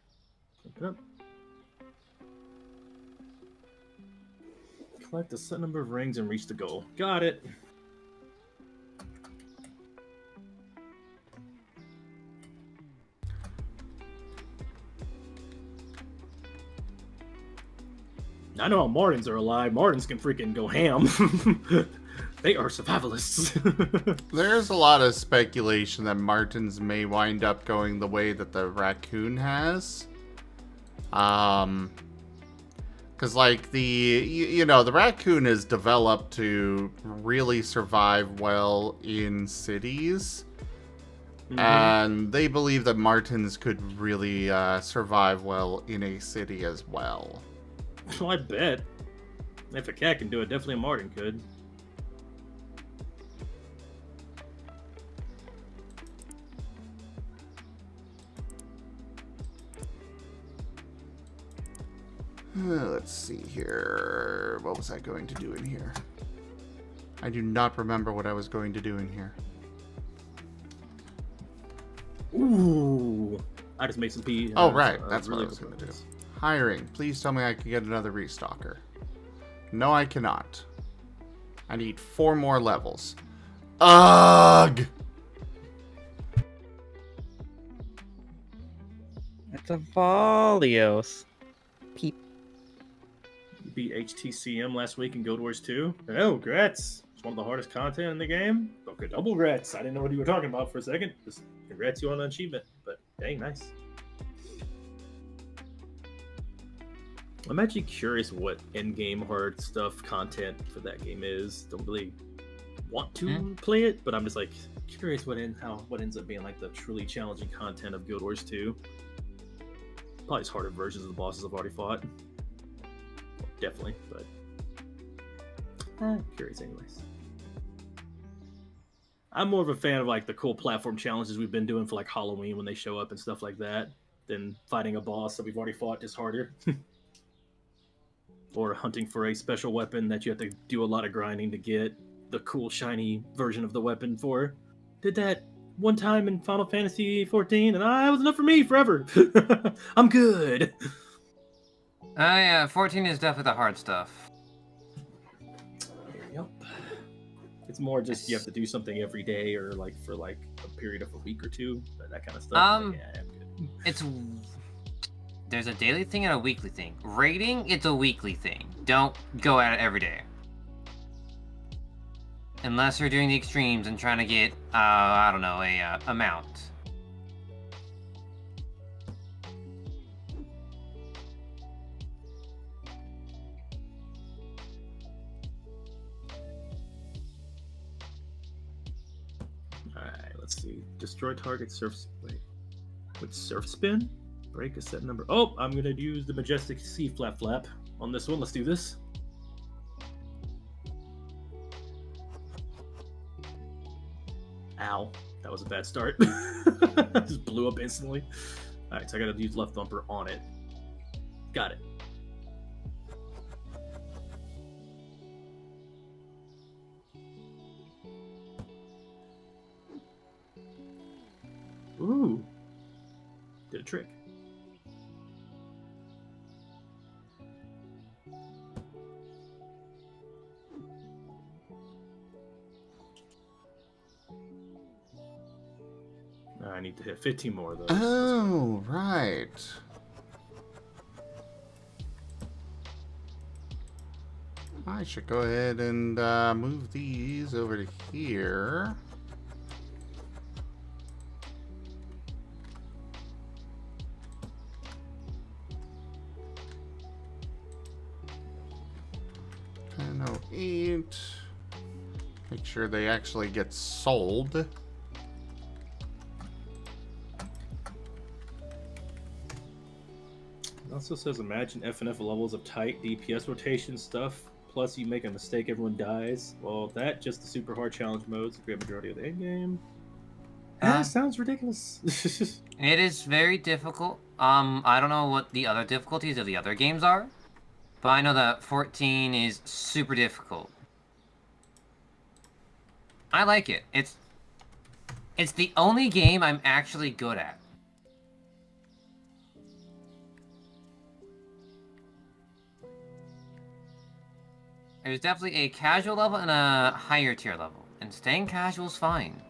Open up. Collect a set number of rings and reach the goal. Got it. I know how Martens are alive. Martens can freaking go ham. They are survivalists. There's a lot of speculation that Martens may wind up going the way that the raccoon has. Because, like, the raccoon is developed to really survive well in cities. Mm-hmm. And they believe that Martens could really survive well in a city as well. Well, I bet. If a cat can do it, definitely a Marten could. Let's see here. What was I going to do in here? I do not remember what I was going to do in here. Ooh. I just made some pee. Oh, right. That's what I really was good going to do. purpose. Hiring. Please tell me I can get another restocker. No, I cannot. I need 4 more levels. Ugh! It's a Valios. You beat HTCM last week in Guild Wars 2. Oh, congrats. It's one of the hardest content in the game. Okay, double congrats. I didn't know what you were talking about for a second. Just congrats you on an achievement. But dang, nice. I'm actually curious what in-game hard stuff content for that game is. Don't really want to play it, but I'm just like curious what ends up being like the truly challenging content of Guild Wars 2. Probably just harder versions of the bosses I've already fought. Definitely, but curious anyways. I'm more of a fan of like the cool platform challenges we've been doing for like Halloween when they show up and stuff like that than fighting a boss that we've already fought just harder. Or hunting for a special weapon that you have to do a lot of grinding to get the cool shiny version of the weapon for. Did that one time in Final Fantasy 14 and it was enough for me forever. I'm good. Yeah, 14 is definitely the hard stuff. Yep. It's more just you have to do something every day or like for like a period of a week or two, that kind of stuff. Like, yeah, I'm good. There's a daily thing and a weekly thing. Raiding, it's a weekly thing. Don't go at it every day. Unless you're doing the extremes and trying to get, I don't know, a mount. Alright, let's see. Destroy target surf... Wait. With surf spin? Break a set number... Oh! I'm gonna use the Majestic Sea Flap Flap on this one. Let's do this. Ow. That was a bad start. Just blew up instantly. Alright, so I gotta use left bumper on it. Got it. Ooh. Did a trick. I need to hit 15 more of those. Oh, right. I should go ahead and move these over to here. $10.08. Make sure they actually get sold. It also says imagine FNF levels of tight DPS rotation stuff, plus you make a mistake, everyone dies. Well, that just the super hard challenge modes, the great majority of the end game. That sounds ridiculous. It is very difficult. I don't know what the other difficulties of the other games are, but I know that 14 is super difficult. I like it. It's the only game I'm actually good at. There's definitely a casual level and a higher tier level, and staying casual is fine.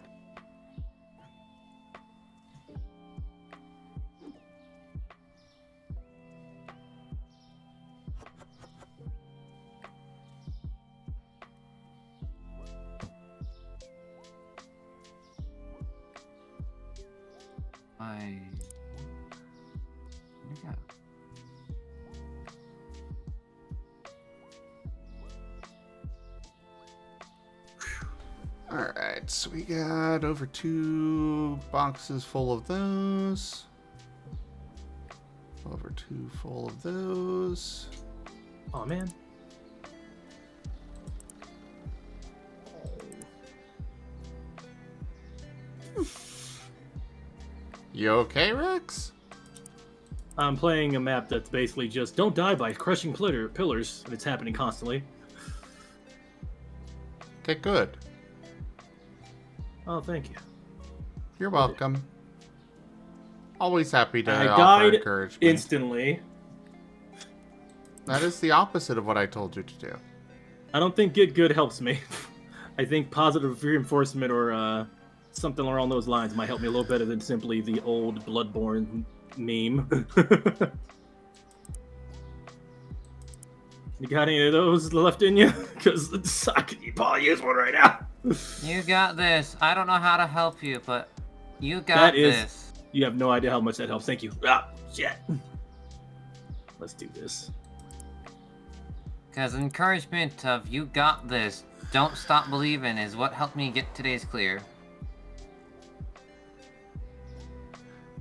Alright, so we got over 2 boxes full of those. Over 2 full of those. Oh man. You okay, Rex? I'm playing a map that's basically just don't die by crushing pillars, and it's happening constantly. Okay, good. Oh, thank you. You're welcome. Always happy to I offer died encouragement. instantly. That is the opposite of what I told you to do. I don't think get good helps me. I think positive reinforcement or something along those lines might help me a little better than simply the old Bloodborne meme. You got any of those left in you? Because I could probably use one right now. You got this. I don't know how to help you, but you got That is- this. You have no idea how much that helps. Thank you. Ah, shit. Let's do this. Because encouragement of you got this, don't stop believing is what helped me get today's clear.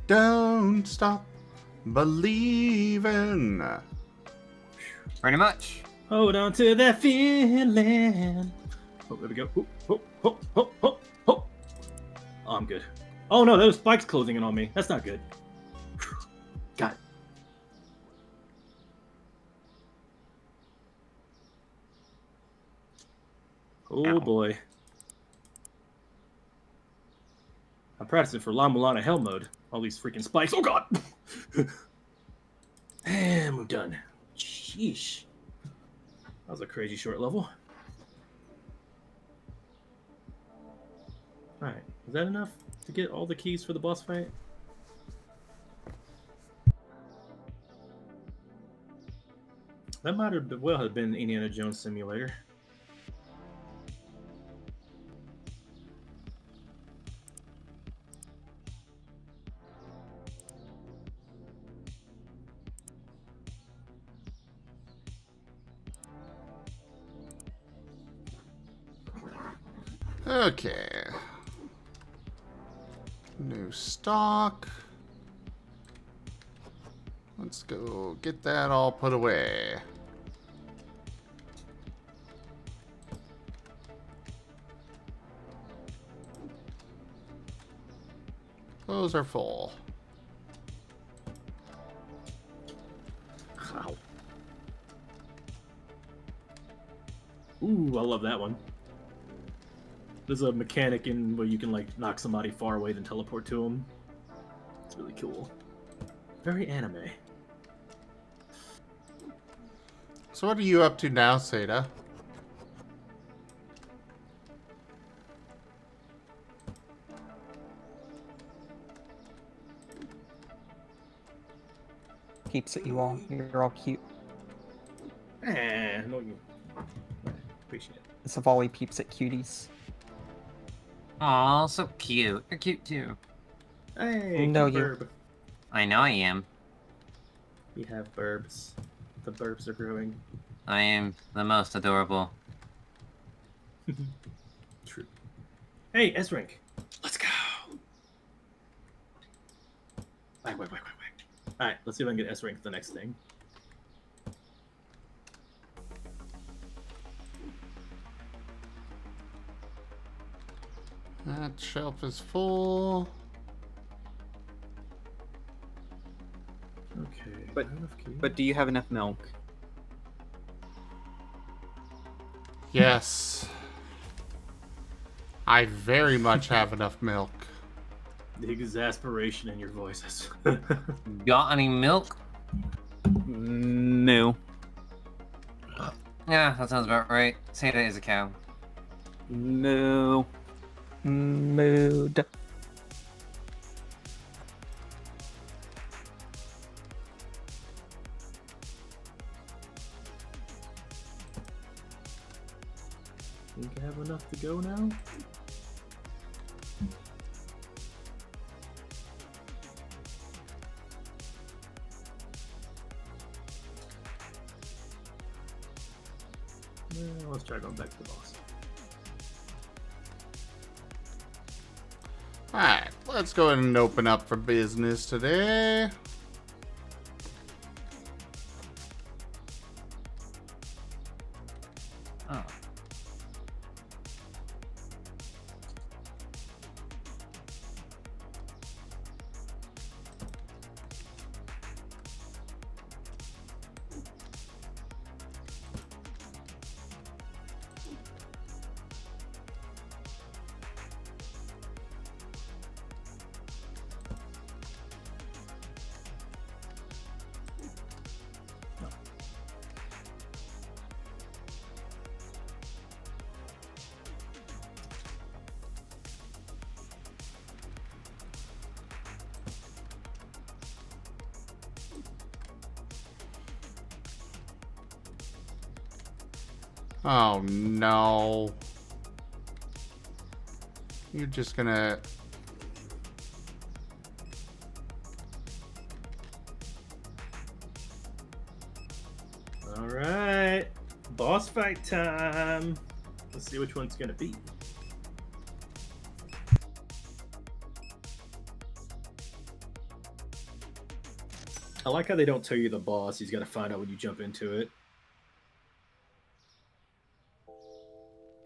Don't stop believing. Pretty much. Hold on to that feeling. Oh, there we go. Oh, I'm good. Oh no, those spikes closing in on me. That's not good. Got it. Oh Ow. boy. I'm practicing for La Mulana Hell mode. All these freaking spikes. Oh god! And we're done. Sheesh. That was a crazy short level. Alright, is that enough to get all the keys for the boss fight? That might have well have been Indiana Jones Simulator. Okay. New stock. Let's go get that all put away. Those are full. Ow. Ooh, I love that one. There's a mechanic in where you can like knock somebody far away then teleport to them. It's really cool. Very anime. So what are you up to now, Seda? Keeps at you all. You're all cute. No, you appreciate it. The Savali peeps at cuties. Aw, so cute. You're cute too. Hey, No, cute you- burb. I know I am. We have burbs. The burbs are growing. I am the most adorable. True. Hey, S-Rank. Let's go. Wait. Alright, let's see if I can get S-Rank the next thing. That shelf is full. Okay. But- not enough keys. But do you have enough milk? Yes. I very much have enough milk. The exasperation in your voices. Got any milk? No. Yeah, that sounds about right. Santa is a cow. No. Mood. Think I have enough to go now? Let's try going back to the boss. Alright, let's go ahead and open up for business today. Oh. Oh no. You're just gonna... Alright. Boss fight time. Let's see which one's gonna be. I like how they don't tell you the boss. He's got to find out when you jump into it.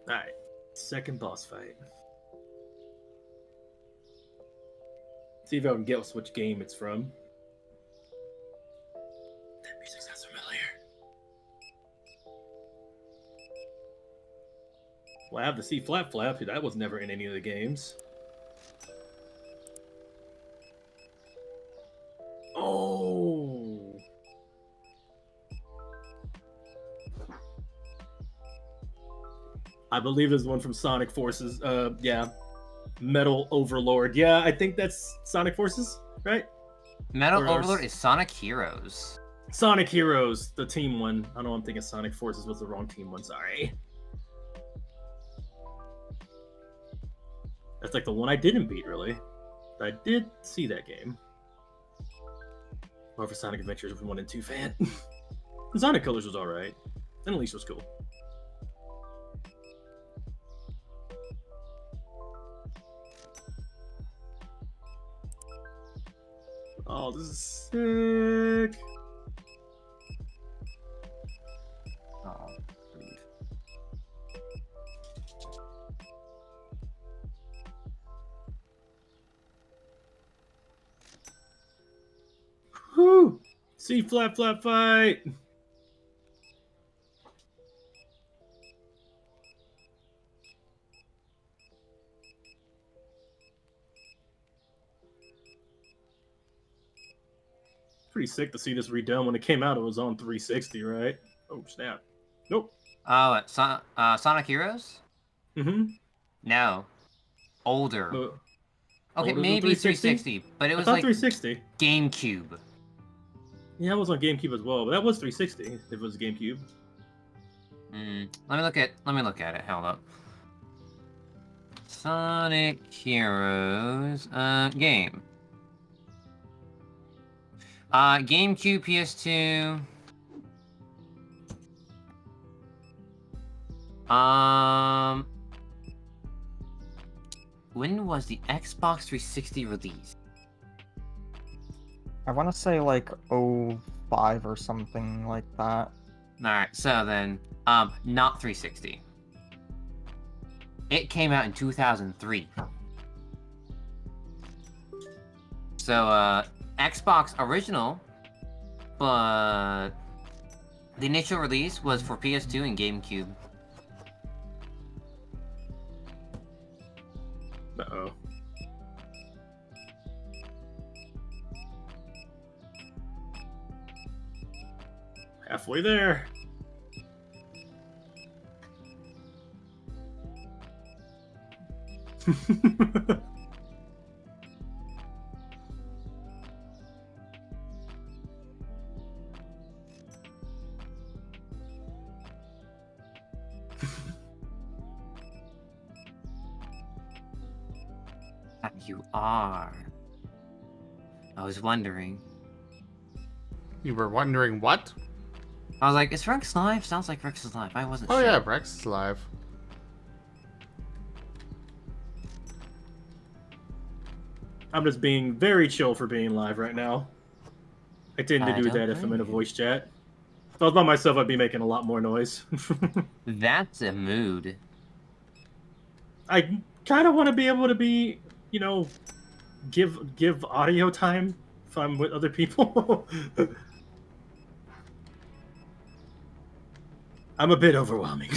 Alright. Second boss fight. See if I can guess which game it's from. That music sounds familiar. Well, I have the C flap flap. That was never in any of the games. Oh. I believe there's one from Sonic Forces. Yeah. Metal Overlord. Yeah, I think that's Sonic Forces, right? Metal Or- Overlord is Sonic Heroes. Sonic Heroes, the team one. I know I'm thinking Sonic Forces was the wrong team one. Sorry. That's like the one I didn't beat, really. But I did see that game. More of a Sonic Adventures 1 and 2 fan. The Sonic Colors was alright. And Elise was cool. Oh, this is sick. Oh, Whew! C flap flap fight! Pretty sick to see this redone. When it came out, it was on 360, right? Oh, snap. Nope. Oh, Sonic Heroes? Mm-hmm. No. Older. Okay, older than maybe 360? 360, but it I was thought like 360. GameCube. Yeah, it was on GameCube as well, but that was 360 if it was GameCube. Let me look at it. Hold up. Sonic Heroes game. GameCube, PS2. When was the Xbox 360 released? I want to say like 05 or something like that. Alright, so then, not 360. It came out in 2003. So, Xbox original, but the initial release was for PS2 and GameCube. Uh-oh. Halfway there. You are. I was wondering. You were wondering what? I was like, is Rex live? Sounds like Rex is live. I wasn't Oh sure. yeah, Rex is live. I'm just being very chill for being live right now. I tend to I do don't that if I'm in a blame you. voice chat. If I was by myself, I'd be making a lot more noise. That's a mood. I kind of want to be able to be, you know, give audio time if I'm with other people. I'm a bit overwhelming.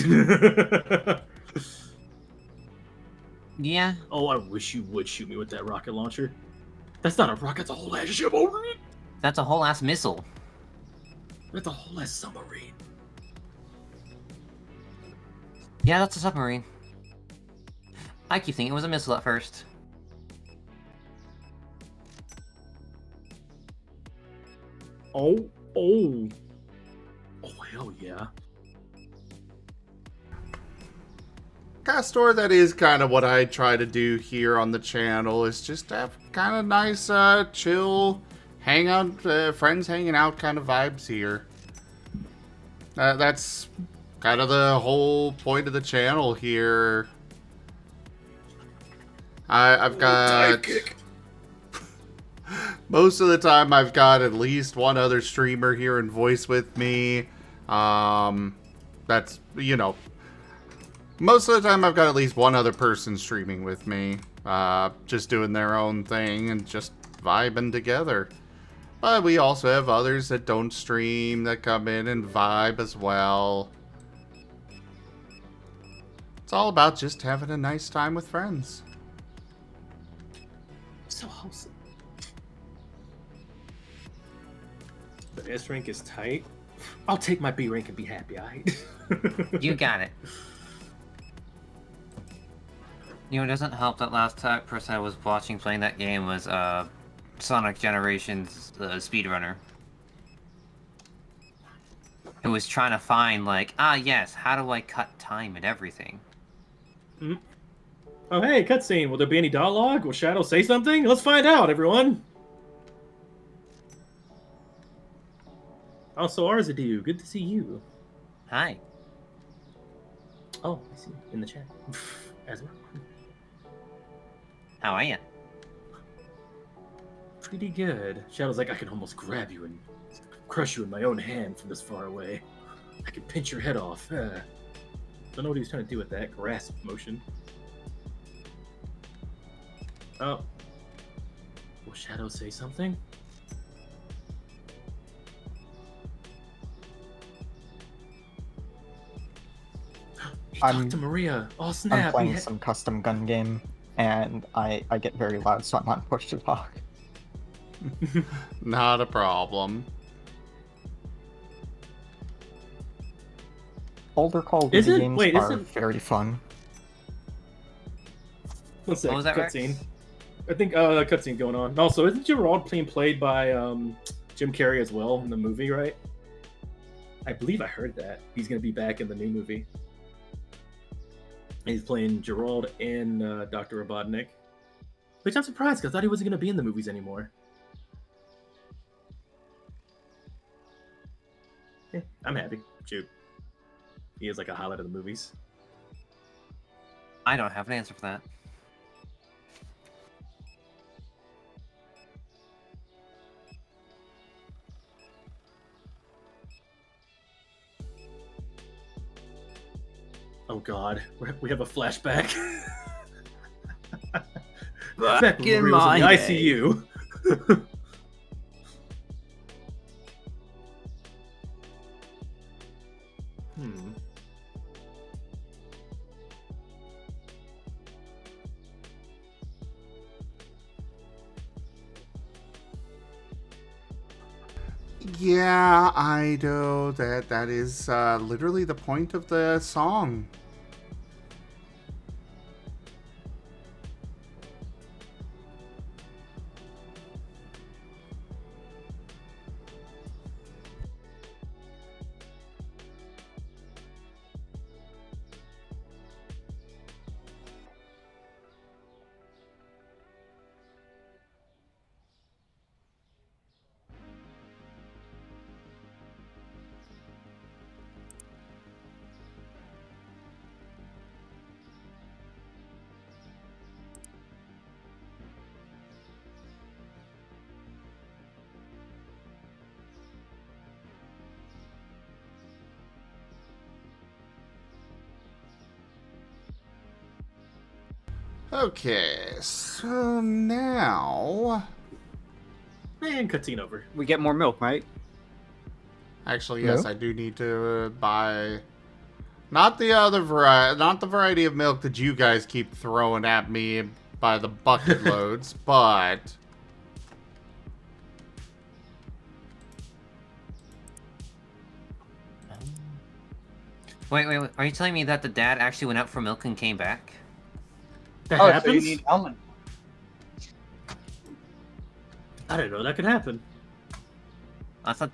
Yeah. Oh, I wish you would shoot me with that rocket launcher. That's not a rocket, that's a whole ass ship over it. That's a whole ass missile. That's a whole ass submarine. Yeah, that's a submarine. I keep thinking it was a missile at first. Oh, hell yeah. Castor, that is kind of what I try to do here on the channel, is just have kind of nice, chill, friends hanging out kind of vibes here. That's kind of the whole point of the channel here. I've got... Most of the time, I've got at least one other streamer here in voice with me. That's, you know... Most of the time, I've got at least one other person streaming with me. Just doing their own thing and just vibing together. But we also have others that don't stream that come in and vibe as well. It's all about just having a nice time with friends. So wholesome. The S rank is tight. I'll take my B rank and be happy, alright? You got it. You know, it doesn't help that last person I was watching playing that game was Sonic Generations speedrunner. Who was trying to find, like, yes, how do I cut time and everything? Mm-hmm. Oh, hey, cutscene. Will there be any dialogue? Will Shadow say something? Let's find out, everyone. Also, Arzadu, good to see you. Hi. Oh, I see. In the chat. As well. How are you? Pretty good. Shadow's like, I can almost grab you and crush you in my own hand from this far away. I can pinch your head off. Don't know what he was trying to do with that grasp motion. Oh. Will Shadow say something? He talked to Maria. Oh, snap. I'm playing some custom gun game, and I get very loud, so I'm not pushed to talk. Not a problem. Older Call of Duty games are isn't... very fun. One sec, What was that, cutscene. I think cutscene going on. Also, isn't Gerald being played by Jim Carrey as well in the movie, right? I believe I heard that. He's going to be back in the new movie. He's playing Gerald and Dr. Robotnik. Which I'm surprised, because I thought he wasn't going to be in the movies anymore. Yeah, I'm happy. Shoot. He is like a highlight of the movies. I don't have an answer for that. Oh god, we have a flashback. Back when in Maria was my in the day. ICU. Yeah, I know that is literally the point of the song. Okay, so now... And cutscene over. We get more milk, right? Actually, yes, I do need to buy... Not the other variety, not the variety of milk that you guys keep throwing at me by the bucket loads, but... Wait, are you telling me that the dad actually went out for milk and came back? That So happens? you need almond. I didn't know that could happen. I thought...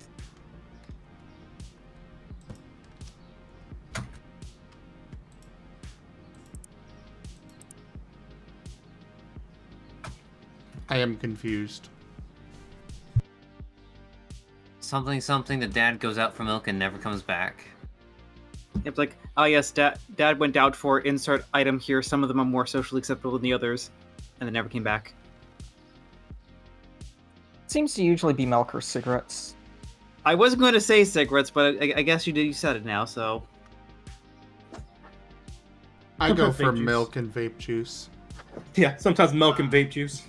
I am confused. Something, something, the dad goes out for milk and never comes back. It's like, oh yes, dad went out for insert item here. Some of them are more socially acceptable than the others, and then never came back. Seems to usually be milk or cigarettes. I wasn't going to say cigarettes, but I guess you did. You said it now, so. I go Vape for juice. milk and vape juice. Yeah, sometimes milk and vape juice.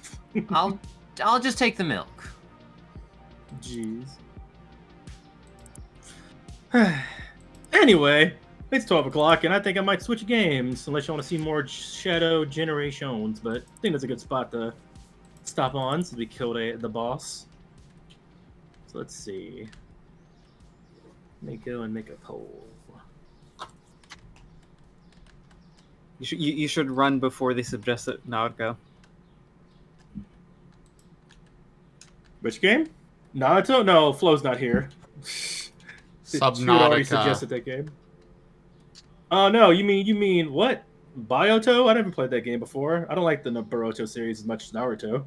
I'll just take the milk. Jeez. Anyway, it's 12 o'clock, and I think I might switch games, unless you want to see more Shadow Generations, but I think that's a good spot to stop on, since we killed the boss. So let's see. Let me go and make a poll. You should run before they suggest it. Naruto. Which game? Naruto? No, Flo's not here. She had already suggested that game. Oh no, you mean what? Byoto? I never played that game before. I don't like the Boruto series as much as Naruto.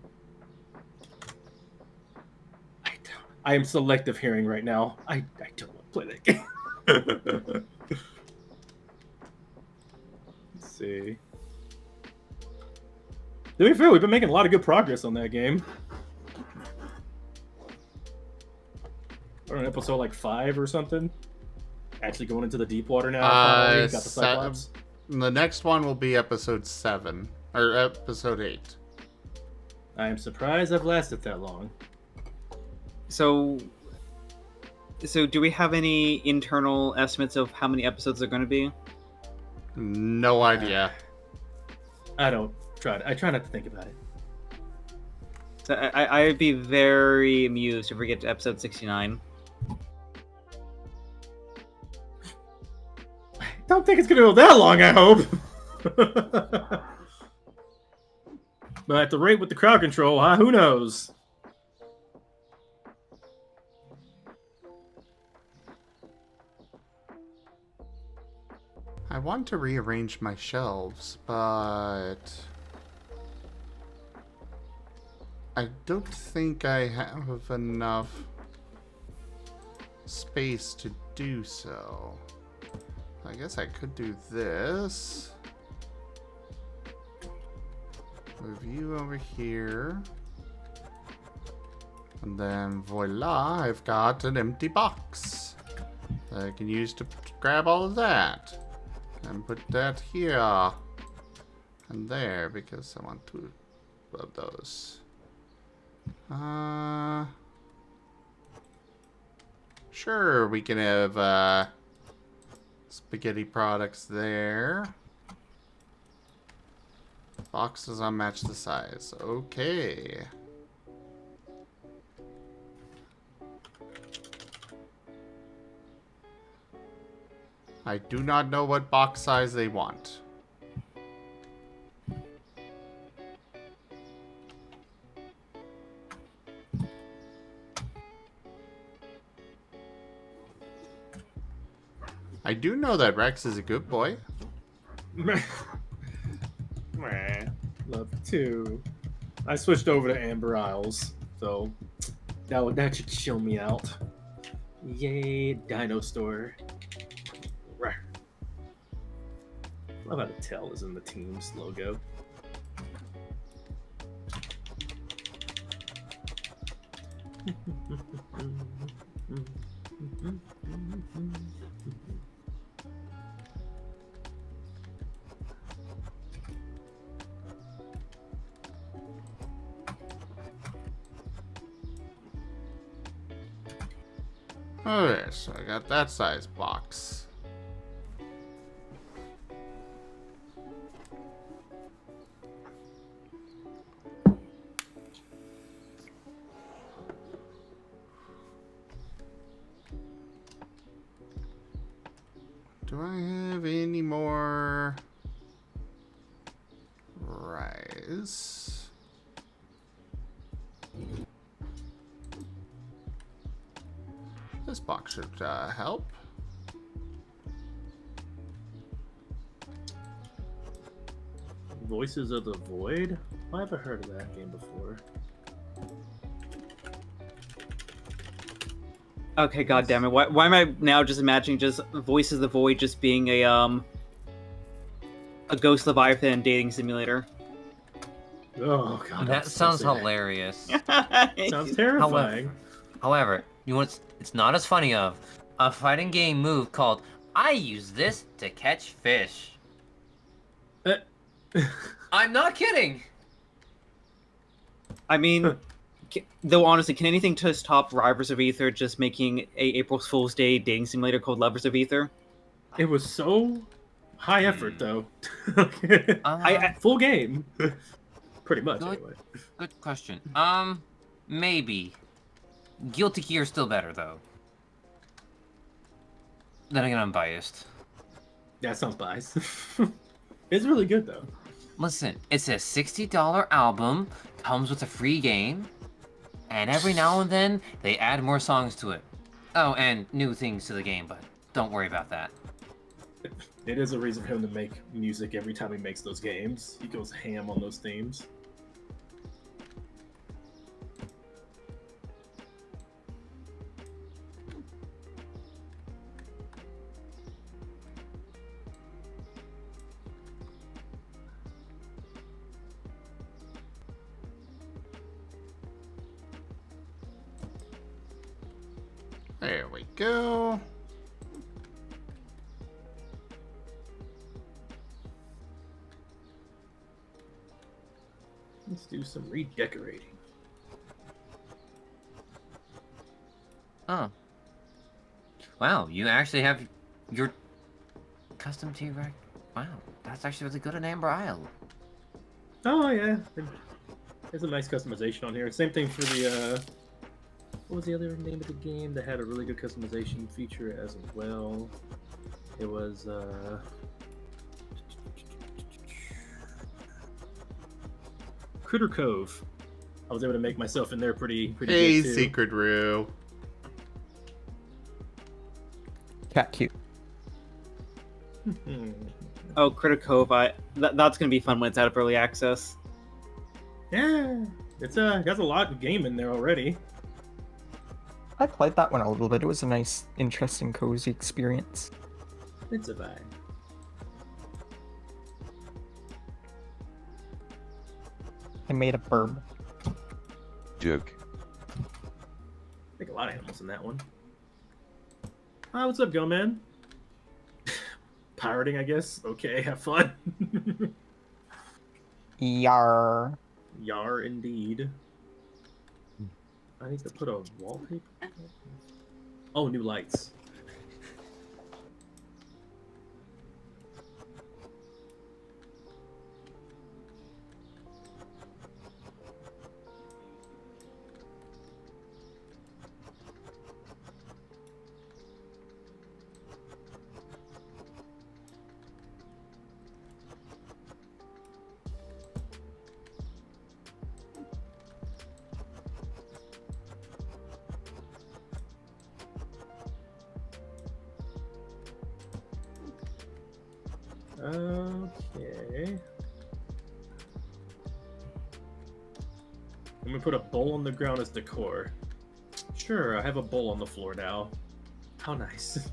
I am selective hearing right now. I don't want to play that game. Let's see. To be fair, we've been making a lot of good progress on that game. We're on episode like 5 or something. Actually going into the deep water now. Finally. Got the Cyclops. The next one will be episode 7 or episode 8. I am surprised I've lasted that long. So do we have any internal estimates of how many episodes are going to be? No idea. I try not to think about it. So I'd be very amused if we get to episode 69. Don't think it's gonna go that long, I hope. But at the rate with the crowd control, who knows? I want to rearrange my shelves, but I don't think I have enough space to do so. I guess I could do this. Move you over here. And then voila, I've got an empty box that I can use to grab all of that. And put that here. And there, because I want 2 of those. Sure, we can have spaghetti products there. Boxes unmatch the size. Okay. I do not know what box size they want. I do know that Rex is a good boy. Love to. I switched over to Amber Isles, so that should chill me out. Yay, Dino Store. Rawr. Love how the tail is in the team's logo. Okay, so I got that size box. Do I have any more rice? This box should help. Voices of the Void? I haven't heard of that game before. Okay, god damn it. Why am I now just imagining just Voices of the Void just being a Ghost Leviathan dating simulator? Oh god. That don't sounds say that. hilarious. Sounds terrifying. However, you know what's it's not as funny of a fighting game move called I use this to catch fish. I'm not kidding. I mean, though honestly, can anything to stop Rivers of Ether just making a April Fool's Day dating simulator called Lovers of Ether? It was so high effort though. Full game. Pretty much Good. anyway. Good question. Maybe. Guilty Gear's still better though. Then again, I'm biased. That sounds biased. It's really good though. Listen, it's a $60 album, comes with a free game, and every now and then they add more songs to it. Oh, and new things to the game, but don't worry about that. It is a reason for him to make music every time he makes those games. He goes ham on those themes. There we go. Let's do some redecorating. Oh. Wow, you actually have your custom T-Rex. Wow, that's actually really good in Amber Isle. Oh yeah, there's a nice customization on here. Same thing for the what was the other name of the game that had a really good customization feature as well? It was Critter Cove. I was able to make myself in there pretty Hey, good too. Secret Roo. Cat cute. Oh, Critter Cove, that's gonna be fun when it's out of early access. Yeah, it's got a lot of game in there already. I played that one a little bit. It was a nice, interesting, cozy experience. It's a vibe. I made a burb. Joke. I think a lot of animals in that one. Hi, what's up, Go Man? Pirating, I guess. Okay, have fun. Yar. Yar, indeed. I need to put a wallpaper. Oh, new lights. Okay. I'm gonna put a bowl on the ground as decor. Sure, I have a bowl on the floor now. How nice.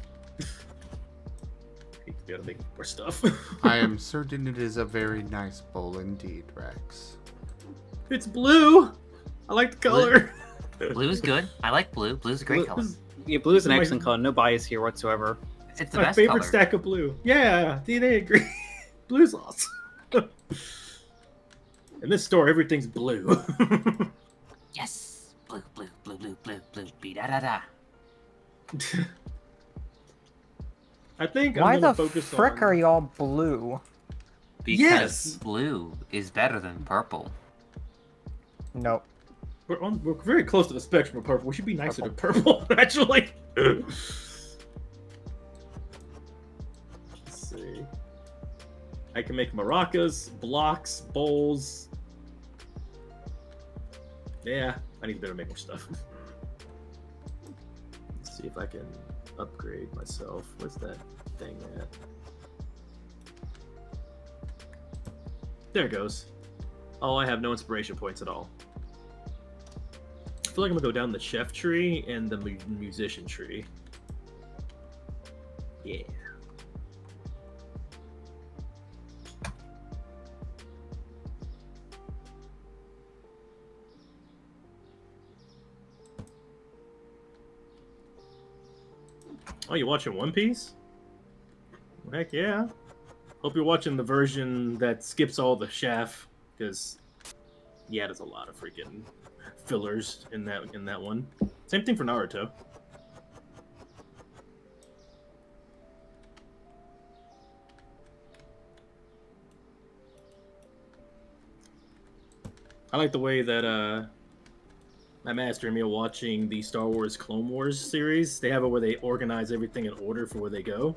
Hate to be able to make more stuff. I am certain it is a very nice bowl indeed, Rex. It's blue! I like the color! Blue's good. I like blue. Blue's a great color. Yeah, blue is an My- excellent color. No bias here whatsoever. It's the My best favorite color. stack of blue. Yeah, they agree. Blue's awesome. In this store, everything's blue. Yes. Blue, blue, blue, blue, blue, blue. Be da da da. I think Why I'm gonna the focus frick on... are y'all blue? Because Yes! blue is better than purple. Nope. We're very close to the spectrum of purple. We should be nicer to purple, actually. Let's see. I can make maracas, blocks, bowls. Yeah, I need to better make more stuff. Let's see if I can upgrade myself. Where's that thing at? There it goes. Oh, I have no inspiration points at all. feel like I'm gonna go down the chef tree and the musician tree. Yeah. Oh, you watching One Piece? Heck yeah. Hope you're watching the version that skips all the chaff, because yeah, there's a lot of freaking fillers in that one. Same thing for Naruto. I like the way that my master and me are watching the Star Wars Clone Wars series. They have it where they organize everything in order for where they go.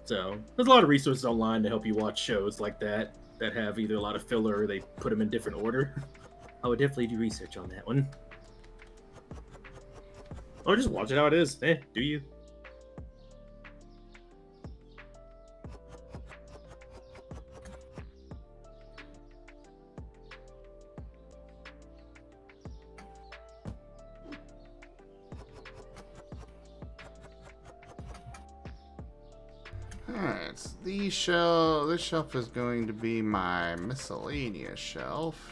So there's a lot of resources online to help you watch shows like that have either a lot of filler or they put them in different order. I would definitely do research on that one. Or just watch it how it is. Do you? Alright, so this shelf is going to be my miscellaneous shelf.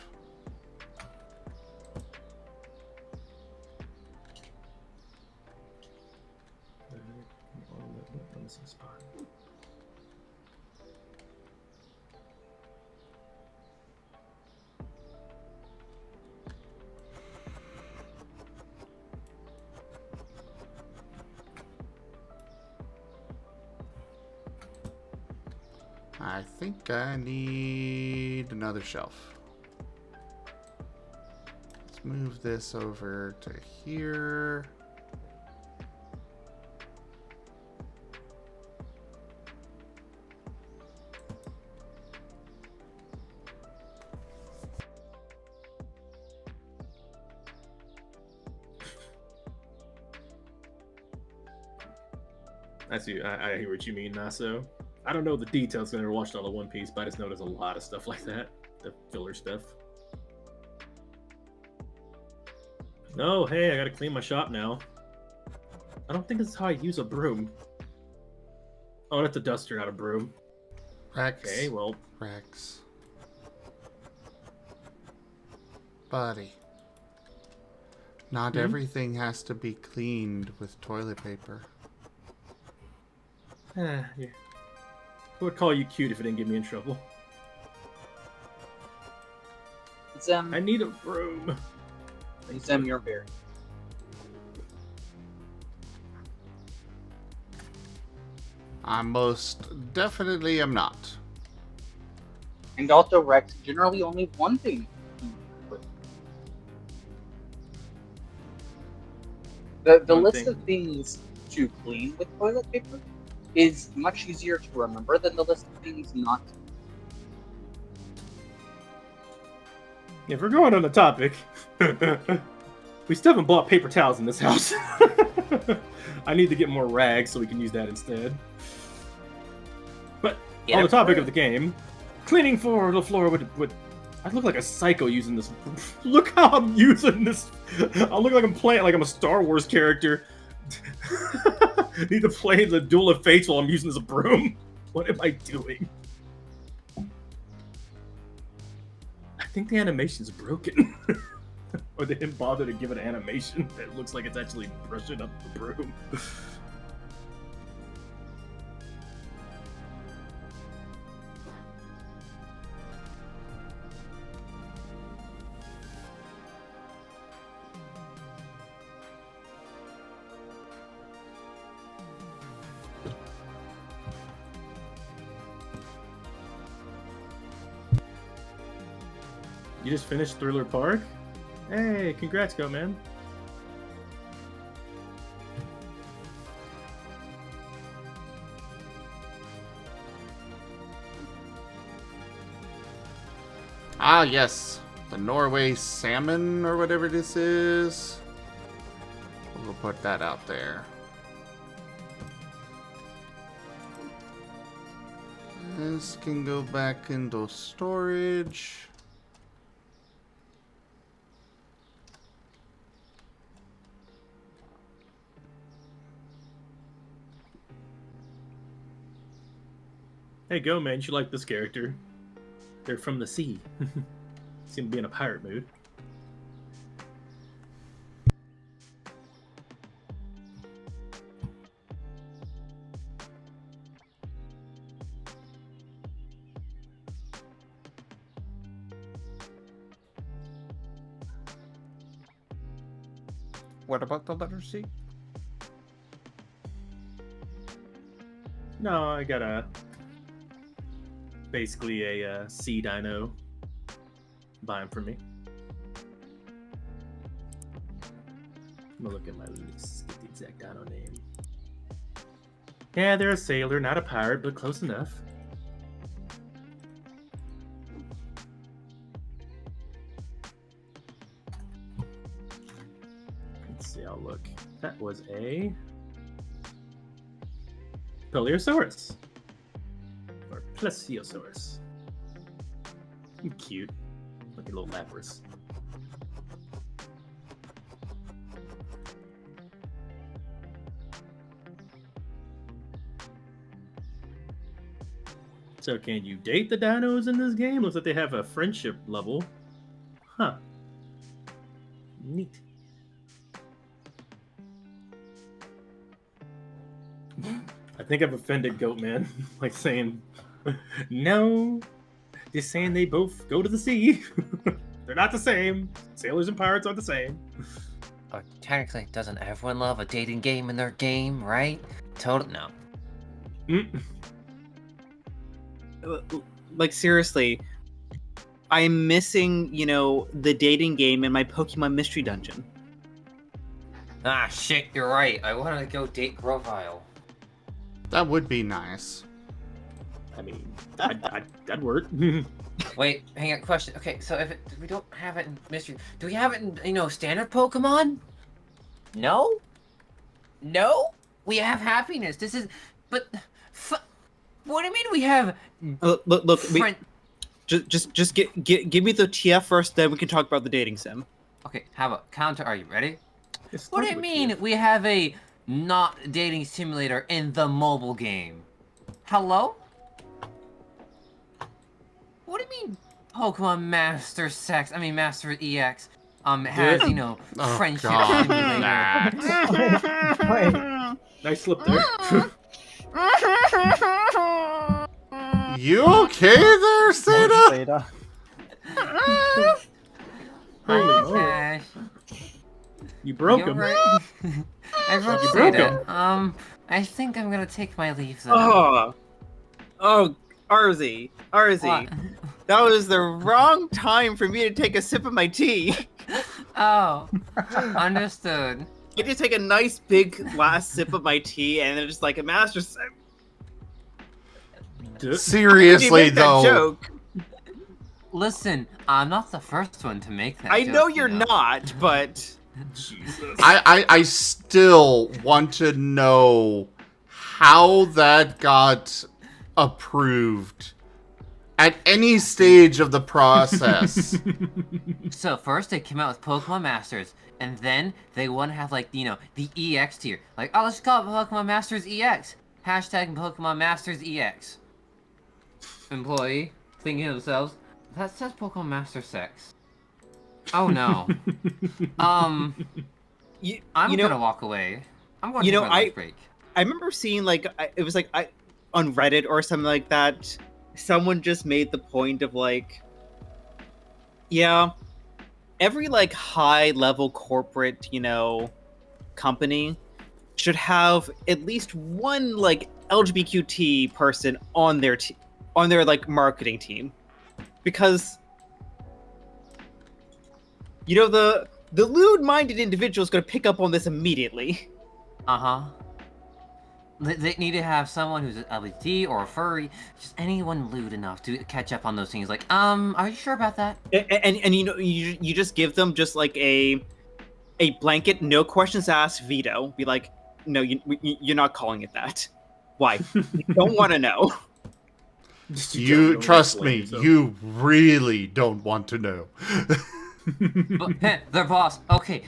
I think I need another shelf. Let's move this over to here. I see. I hear what you mean, Naso. I don't know the details because I never watched all the One Piece, but I just know there's a lot of stuff like that. The filler stuff. No, hey, I gotta clean my shop now. I don't think this is how I use a broom. Oh, that's a duster, not a broom. Rex. Okay, well. Rex. Buddy. Not everything has to be cleaned with toilet paper. Yeah. I would call you cute if it didn't get me in trouble. Zem, I need a broom. Zem, you're very. I most definitely am not. And also, Rex, generally only one thing. The One list thing. of things to clean with toilet paper is much easier to remember than the list of things not to. If we're going on the topic, we still haven't bought paper towels in this house. I need to get more rags so we can use that instead. But Yeah, on the topic of the game, cleaning for the floor would I look like a psycho using this. Look how I'm using this. I look like I'm playing like I'm a Star Wars character. Need to play the Duel of Fates while I'm using this broom. What am I doing? I think the animation's broken. Or they didn't bother to give it an animation that looks like it's actually brushing up the broom. You just finished Thriller Park? Hey, congrats, Go Man. Ah, yes. The Norway salmon, or whatever this is. We'll put that out there. This can go back into storage. Hey, Go Man, you should like this character. They're from the sea. Seem to be in a pirate mood. What about the letter C? No, I got basically a sea dino. Buy him for me. I'm gonna look at my list, get the exact dino name. Yeah, they're a sailor, not a pirate, but close enough. Let's see, I'll look. That was a Paleosaurus. Or Plesiosaurus. Cute. Like a little Lapras. So can you date the dinos in this game? Looks like they have a friendship level. Huh. Neat. I think I've offended Goatman. Like saying, no. Just saying they both go to the sea. They're not the same. Sailors and pirates aren't the same. Oh, technically, doesn't everyone love a dating game in their game, right? Total no. Like, seriously, I'm missing, the dating game in my Pokemon Mystery Dungeon. Ah, shit, you're right. I want to go date Grovile. That would be nice. I mean, that'd work. Wait, hang on, question. Okay, so if we don't have it in Mystery, do we have it in, standard Pokemon? No? No? We have happiness. This is, but, what do you mean we have? Look, just give me the TF first, then we can talk about the dating sim. Okay, how about counter? Are you ready? Just What do start you with mean TF. we have a not dating simulator in the mobile game? Hello? What do you mean Pokemon Master EX has, Oh, friendship God, simulator? Matt. Nice slip there. You okay there, Seda? Theta. Holy Hi, moly. Cash. You broke You him. alright? I broke You broke Seda. I think I'm gonna take my leave though. Oh, Arzi, What? that was the wrong time for me to take a sip of my tea. Oh, understood. I just take a nice big last sip of my tea, and then just like a master. Seriously, That though. joke. Listen, I'm not the first one to make that I joke, know you you're not, but Jesus. I still want to know how that got approved at any stage of the process. So first they came out with Pokemon Masters, and then they want to have the EX tier. Like, oh, let's call it Pokemon Masters EX. Hashtag Pokemon Masters EX. Employee thinking to themselves, that says Pokemon Master Sex. Oh no. I'm gonna walk away. I'm going to take my lunch break. I remember seeing it was on Reddit or something like that. Someone just made the point of every high level corporate company should have at least one LGBTQ person on their marketing team, because the lewd-minded individual is going to pick up on this immediately. Uh-huh. They need to have someone who's an LGBT or a furry, just anyone lewd enough to catch up on those things. Like, are you sure about that? And you just give them just a blanket, no questions asked veto. Be like, no, you're not calling it that. Why? You don't want to know. You trust me, you really don't want to know. Their boss. Okay,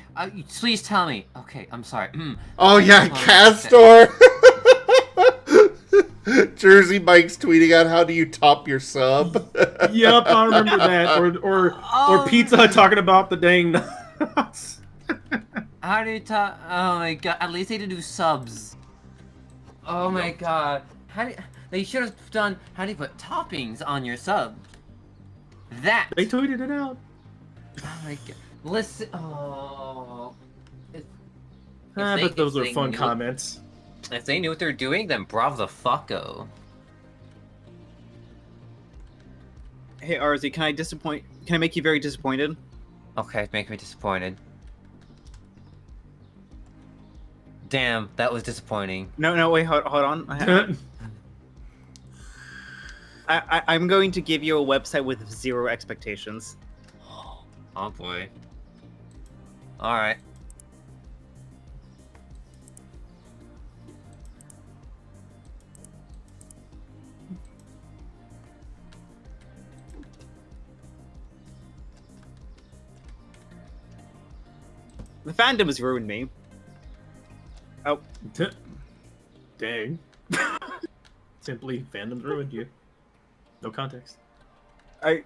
please tell me. Okay, I'm sorry. Oh yeah, Castor. Jersey Mike's tweeting out, how do you top your sub? Yep, I remember that. Or Pizza Hut talking about the dang nuts. How do you talk? Oh my god! At least they did do subs. Oh my god! They should have done? How do you put toppings on your sub? That. They tweeted it out. Oh my god! Listen. Oh. But those are fun knew- comments. If they knew what they're doing, then bravo the fucko. Hey, RZ, can I make you very disappointed? Okay, make me disappointed. Damn, that was disappointing. No, wait, hold on. I'm going to give you a website with 0 expectations. Oh boy. Alright. The fandom has ruined me. Oh. Dang. Simply, fandom's ruined you. No context. I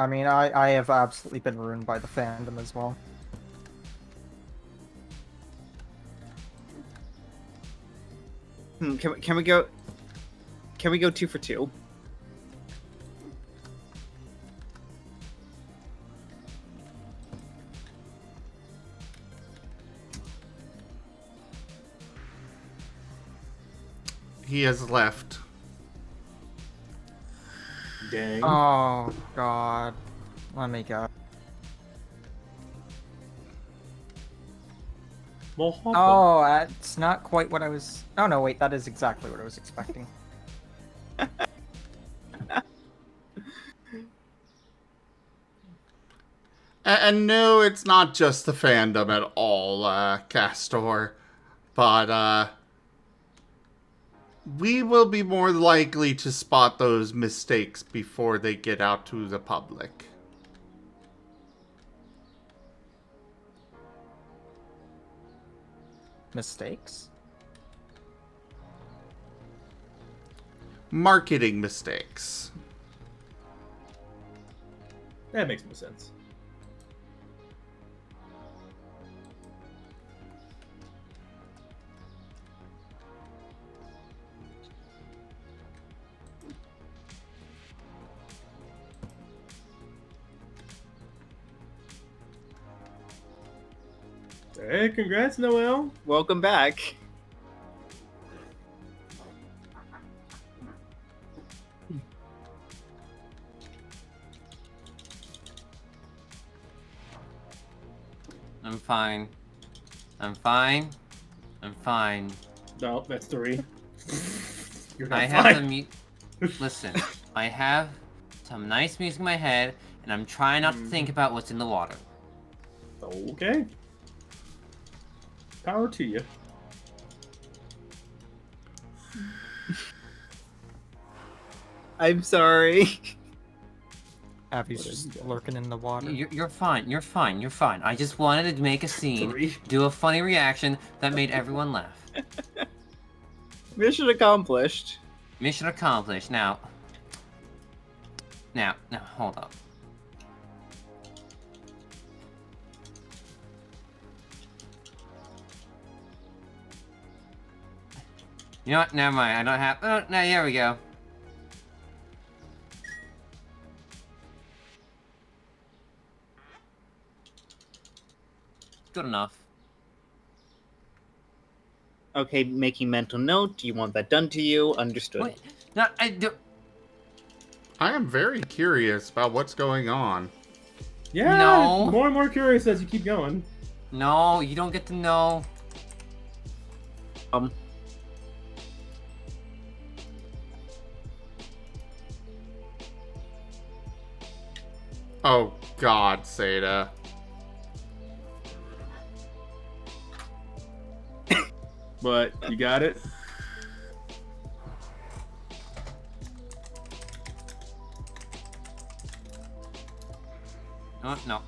mean, I have absolutely been ruined by the fandom as well. Can we go 2 for 2? He has left. Dang. Oh god. Let me go. Well, Oh, that's not quite what I was... Oh no, wait, that is exactly what I was expecting. And no, it's not just the fandom at all, Castor. But, we will be more likely to spot those mistakes before they get out to the public. Mistakes? Marketing mistakes. that makes no sense. Hey, congrats, Noel. Welcome back. I'm fine. I'm fine. I'm fine. No, that's 3. You're not I have fine. some Listen, I have some nice music in my head, and I'm trying not to think about what's in the water. Okay. Power to you. I'm sorry. Abby's just lurking in the water. You're fine. You're fine. You're fine. I just wanted to make a scene, 3. do a funny reaction that made everyone laugh. Mission accomplished. Mission accomplished. Now, hold up. You know what? Never mind. I don't have. Oh, no, here we go. Good enough. Okay, making mental note. Do you want that done to you? Understood. Wait, no, I do. I am very curious about what's going on. Yeah. No. More and more curious as you keep going. No, you don't get to know. Oh God, Seda. But you got it. No,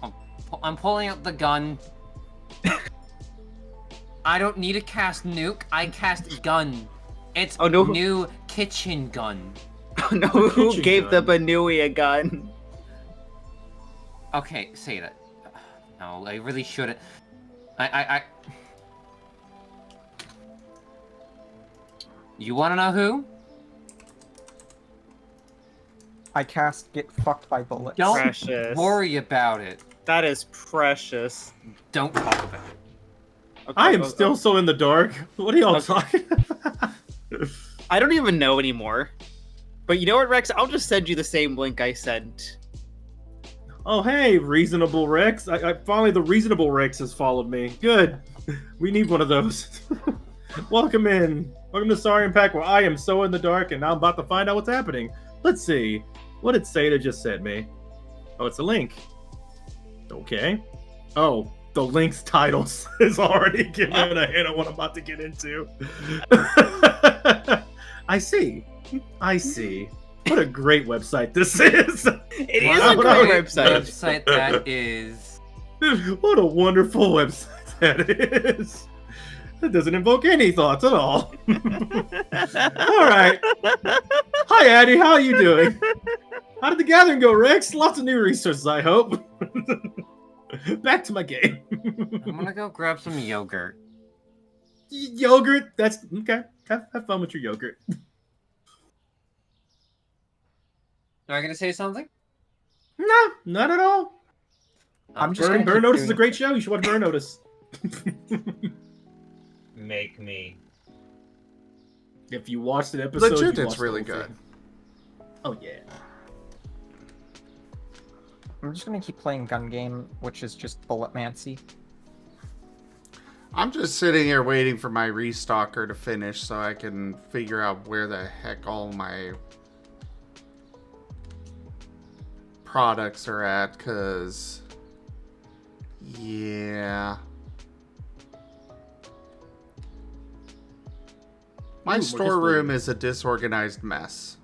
I'm pulling out the gun. I don't need to cast nuke. I cast gun. It's Oh, no. new kitchen gun. No, who kitchen gave the gun. Banui a gun? Okay, say that. No, I really shouldn't. I. You wanna know who? I cast Get Fucked by Bullets. Don't Precious. worry about it. That is precious. Don't talk about it. Okay, I am still so in the dark. What are y'all Okay. talking about? I don't even know anymore. But you know what, Rex? I'll just send you the same link I sent. Oh, hey, Reasonable Rex. I finally, the Reasonable Rex has followed me. Good. We need one of those. Welcome in. Welcome to Sorry Impact, where I am so in the dark, and now I'm about to find out what's happening. Let's see. What did Seda just send me? Oh, it's a link. Okay. Oh, the link's title is already giving a hint of what I'm about to get into. I see. I see. What a great website this is. It is What a great great website. website that is. What a wonderful website that is. It doesn't invoke any thoughts at all. All right. Hi, Addie. How are you doing? How did the gathering go, Rex? Lots of new resources, I hope. Back to my game. I'm gonna go grab some yogurt. Yogurt? That's okay. Have fun with your yogurt. Are you gonna say something? No, not at all. I'm just Burn, gonna Burn keep Notice is a doing- great show. You should watch Burn Notice. Make me. If you watched an episode, Legit, you it's watched the really whole good. thing. Oh yeah. I'm just gonna keep playing gun game, which is just bulletmancy. I'm just sitting here waiting for my restocker to finish so I can figure out where the heck all my products are at, because yeah, my Ooh, more storeroom display. is a disorganized mess.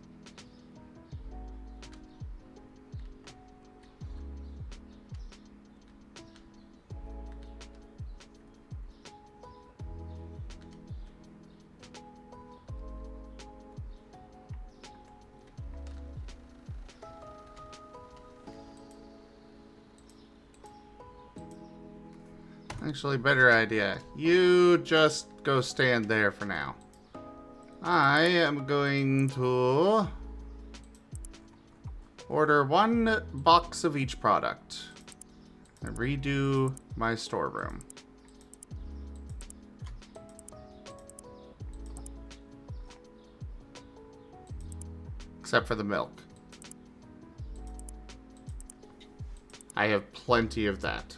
Actually, better idea. You just go stand there for now. I am going to order 1 box of each product and redo my storeroom. Except for the milk. I have plenty of that.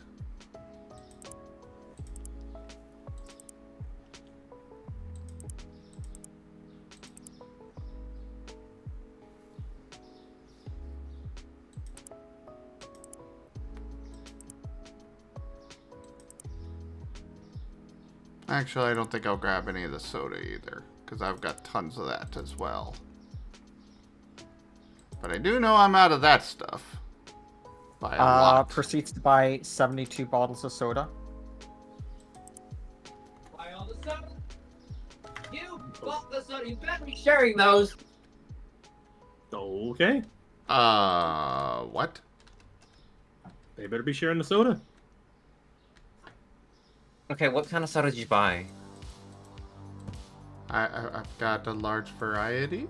Actually, I don't think I'll grab any of the soda either, because I've got tons of that as well. But I do know I'm out of that stuff. By a lot. Proceeds to buy 72 bottles of soda. Buy all the soda. You bought the soda. You better be sharing those. Okay. What? They better be sharing the soda. Okay, what kind of soda did you buy? I've got a large variety.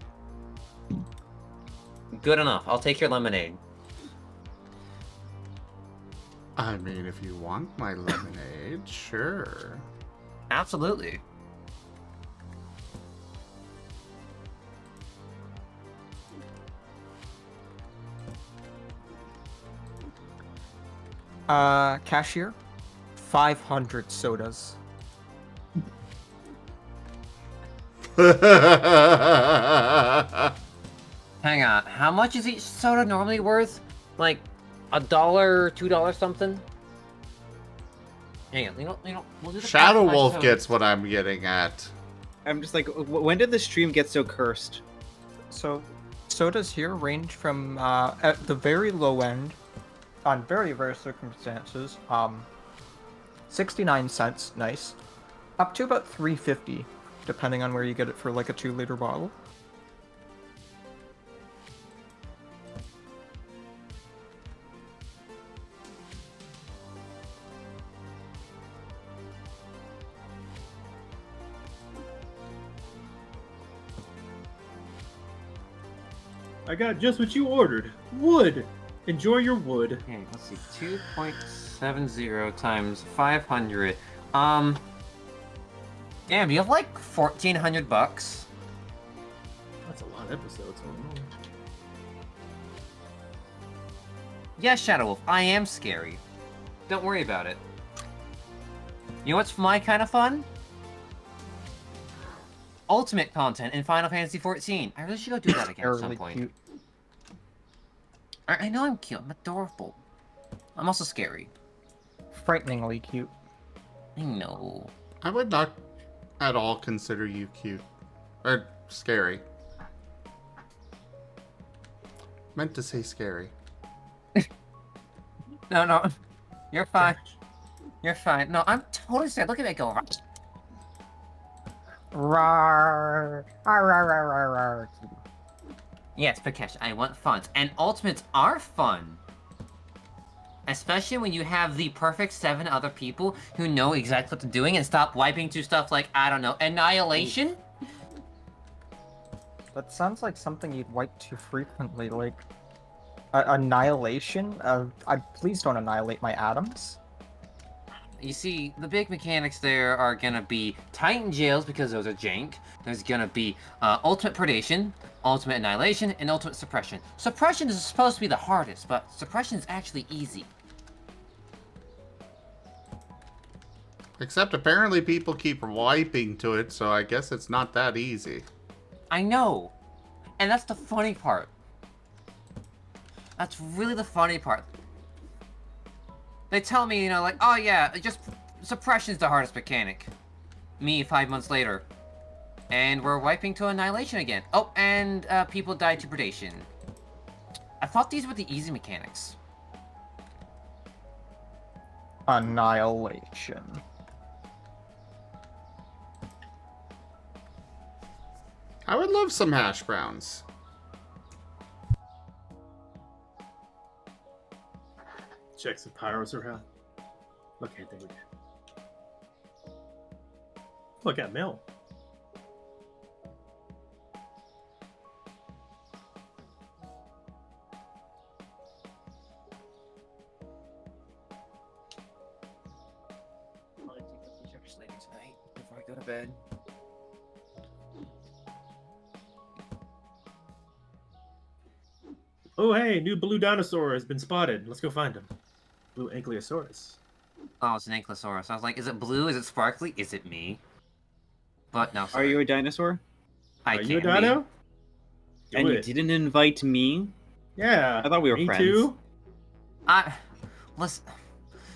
Good enough. I'll take your lemonade. I mean, if you want my lemonade, sure. Absolutely. Cashier, 500 sodas. Hang on. How much is each soda normally worth? Like $1, $2 something? Hang on. We'll do the Shadow price Wolf sodas. gets what I'm getting at. I'm just like, when did the stream get so cursed? So, sodas here range from, at the very low end, on very rare circumstances, 69 cents, nice, up to about 3.50. depending on where you get it for like a 2-liter bottle. I got just what you ordered. Wood. Enjoy your wood. Okay, let's see. 2.70 times 500. Damn, you have like 1,400 bucks. That's a lot of episodes. Oh, no. Yeah, Shadow Wolf, I am scary. Don't worry about it. You know what's my kind of fun? Ultimate content in Final Fantasy XIV. I really should go do that again at some Really point. cute. I know I'm cute. I'm adorable. I'm also scary. Frighteningly cute. I know. I would not at all consider you cute. Or scary. Meant to say scary. No. You're fine. You're fine. No, I'm totally sad. Look at me go. Rawr. Rawr. Yes, Pakesh, I want funds. And ultimates are fun. Especially when you have the perfect 7 other people who know exactly what they're doing and stop wiping to stuff like, I don't know, Annihilation? That sounds like something you'd wipe too frequently, like annihilation. Please don't annihilate my atoms. You see, the big mechanics there are gonna be Titan Jails, because those are jank. There's gonna be Ultimate Predation, Ultimate Annihilation, and Ultimate Suppression. Suppression is supposed to be the hardest, but Suppression is actually easy. Except apparently people keep wiping to it, so I guess it's not that easy. I know! And that's the funny part. That's really the funny part. They tell me, you know, like, oh yeah, just Suppression's the hardest mechanic. Me, 5 months later. And we're wiping to Annihilation again. Oh, and people died to Predation. I thought these were the easy mechanics. Annihilation. I would love some hash browns. Checks if pyros are out. Okay, there we go. Look at Mel. I'll take the pictures later tonight before I go to bed. Oh, hey, new blue dinosaur has been spotted. Let's go find him. Blue Ankylosaurus. Oh, it's an Ankylosaurus. I was like, is it blue? Is it sparkly? Is it me? But no, Are sorry. you a dinosaur? I Are you a can be. dino? And Do you it. didn't invite me? Yeah. I thought we were me friends. too. Listen.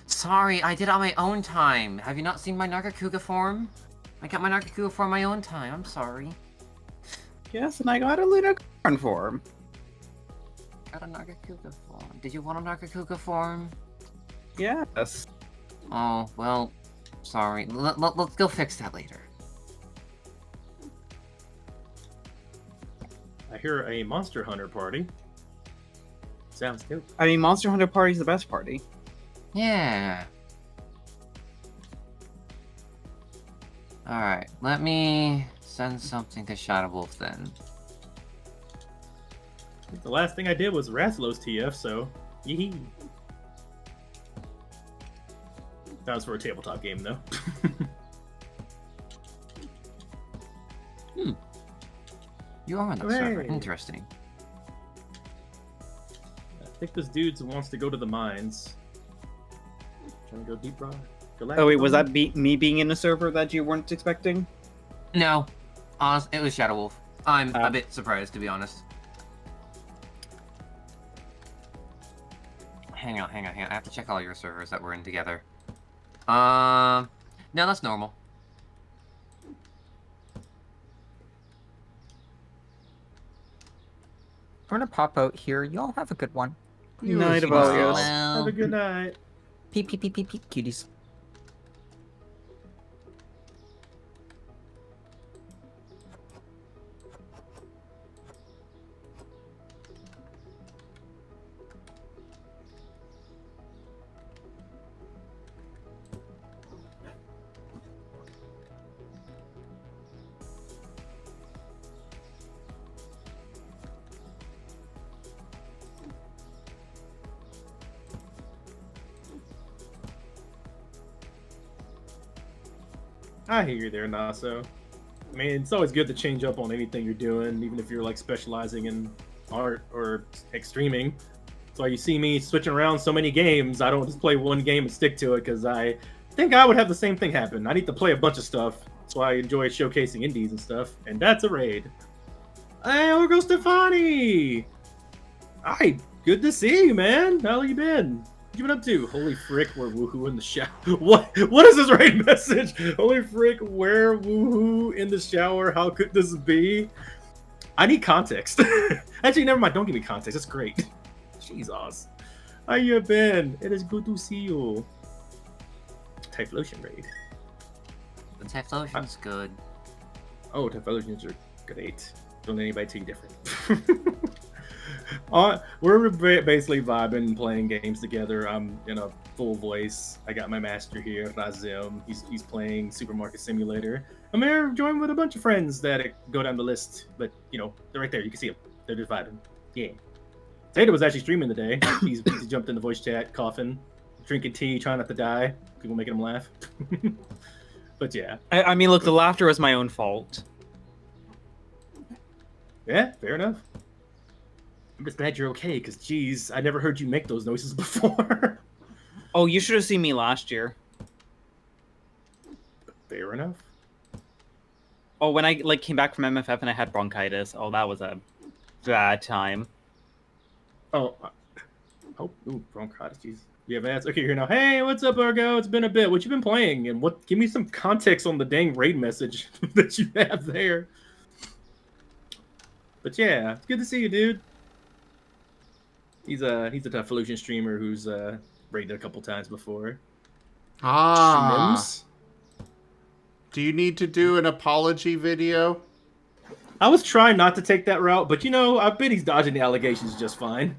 Sorry, I did it on my own time. Have you not seen my Nargacuga form? I got my Nargacuga form on my own time. I'm sorry. Yes, and I got a Lunacorn form. Got a Nargacuga form. Did you want a Nargacuga form? Yes. Oh, well, sorry. Let's go fix that later. I hear a monster hunter party. Sounds good. I mean, Monster Hunter Party's the best party. Yeah. Alright, let me send something to Shadow Wolf then. The last thing I did was Rathlow's TF, so yee. That was for a tabletop game, though. You are on that server. Interesting. I think this dude wants to go to the mines. Trying to go deep rock. Oh wait, was that me being in a server that you weren't expecting? No. Honest, it was Shadow Wolf. I'm a bit surprised, to be honest. Hang on. I have to check all your servers that we're in together. No, that's normal. I'm gonna pop out here. Y'all have a good one. Night of well. August. Have a good night. Peep, peep, peep, peep, peep, cuties. I hear you there, Naso. I mean, it's always good to change up on anything you're doing, even if you're like specializing in art or streaming. That's why you see me switching around so many games. I don't just play one game and stick to it because I think I would have the same thing happen. I need to play a bunch of stuff. That's why I enjoy showcasing indies and stuff. And that's a raid. Hey, over goes Stefani! Hi, good to see you, man. How you been? What you been up to? Holy frick, we're woohoo in the shower. What is this raid message? Holy frick, where woohoo in the shower? How could this be? I need context. Actually, never mind. Don't give me context. That's great. Jesus. How you been? It is good to see you. Typhlosion raid. The Typhlosion's good. Oh, Typhlosions are great. Don't let anybody tell you different. We're basically vibing, playing games together. I'm in a full voice. I got my master here, Razim. He's playing Supermarket Simulator. I'm here joined with a bunch of friends that go down the list, but you know they're right there. You can see them. They're just vibing. Yeah. Tato was actually streaming today. He jumped in the voice chat, coughing, drinking tea, trying not to die. People making him laugh. But yeah. I mean, look, the laughter was my own fault. Yeah, fair enough. I'm just glad you're okay, because, geez, I never heard you make those noises before. Oh, you should have seen me last year. Fair enough. Oh, when I came back from MFF and I had bronchitis. Oh, that was a bad time. Oh, ooh, bronchitis, jeez. You have ads? Okay, here now. Hey, what's up, Argo? It's been a bit. What you been playing? And what? Give me some context on the dang raid message that you have there. But yeah, it's good to see you, dude. He's a Typhlosion streamer who's raided a couple times before. Shmims. Do you need to do an apology video? I was trying not to take that route, but you know, I bet he's dodging the allegations just fine.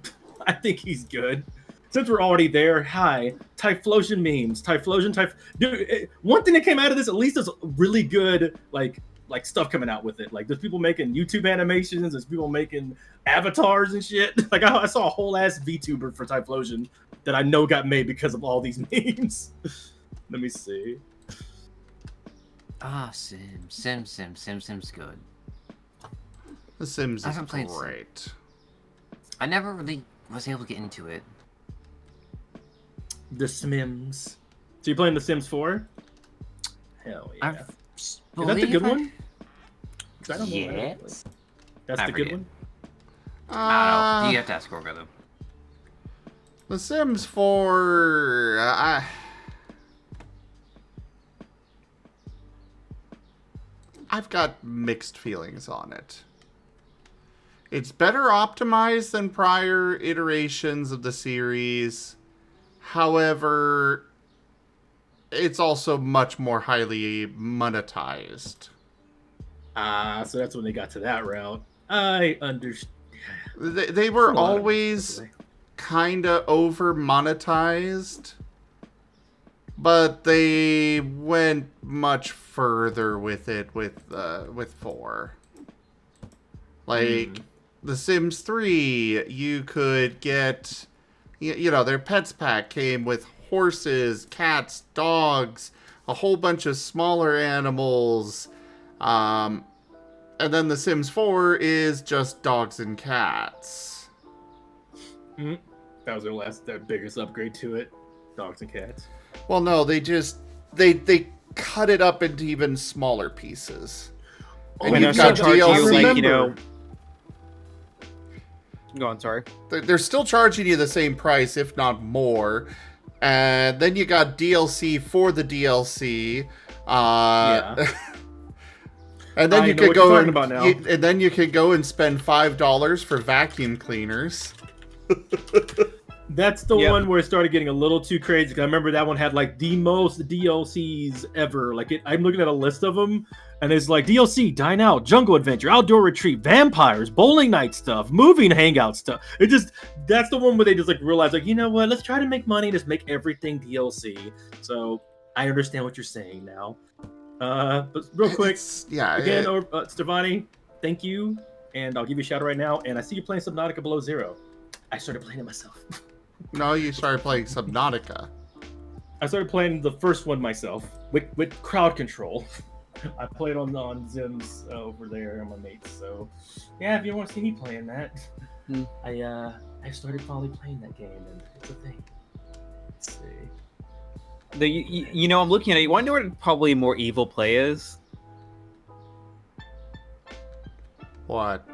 I think he's good. Since we're already there, hi, Typhlosion memes, dude. One thing that came out of this, at least, is really good, like stuff coming out with it. Like, there's people making YouTube animations, there's people making avatars and shit. Like, I saw a whole ass VTuber for Typhlosion that I know got made because of all these memes. Let me see. Ah, Sim's good. The Sims I is haven't played great. I never really was able to get into it. The Smims. So you're playing The Sims 4? Hell yeah. Is that the good one? 'Cause I don't know. Yes. That's the good one? I don't know. You have to ask Gorgo, though. The Sims 4... I've got mixed feelings on it. It's better optimized than prior iterations of the series. However, it's also much more highly monetized. So that's when they got to that route. I understand. They were always kind of over monetized, but they went much further with it with 4. Like The Sims 3, you could get, you know, their pets pack came with horses, cats, dogs, a whole bunch of smaller animals. And then The Sims 4 is just dogs and cats. That was their biggest upgrade to it. Dogs and cats. Well, no, they cut it up into even smaller pieces. And you've got DLC, like, you know. Go on, sorry. They're still charging you the same price, if not more. And then you got DLC for the DLC. Yeah. And then you could go and then you could go and spend $5 for vacuum cleaners. That's the one where it started getting a little too crazy. I remember that one had like the most DLCs ever. Like, I'm looking at a list of them, and it's like DLC, Dine Out, Jungle Adventure, Outdoor Retreat, Vampires, Bowling Night stuff, Moving Hangout stuff. That's the one where they just like realized, like, you know what? Let's try to make money and just make everything DLC. So I understand what you're saying now. But real quick, again, Stefani, thank you, and I'll give you a shout out right now. And I see you playing Subnautica Below Zero. I started playing it myself. No, you started playing Subnautica. I started playing the first one myself with crowd control. I played on Zim's over there on my mates. So yeah, if you want to see me playing that, I started finally playing that game, and it's a thing. Let's see. I'm looking at it. You want to know what probably more evil play is? What?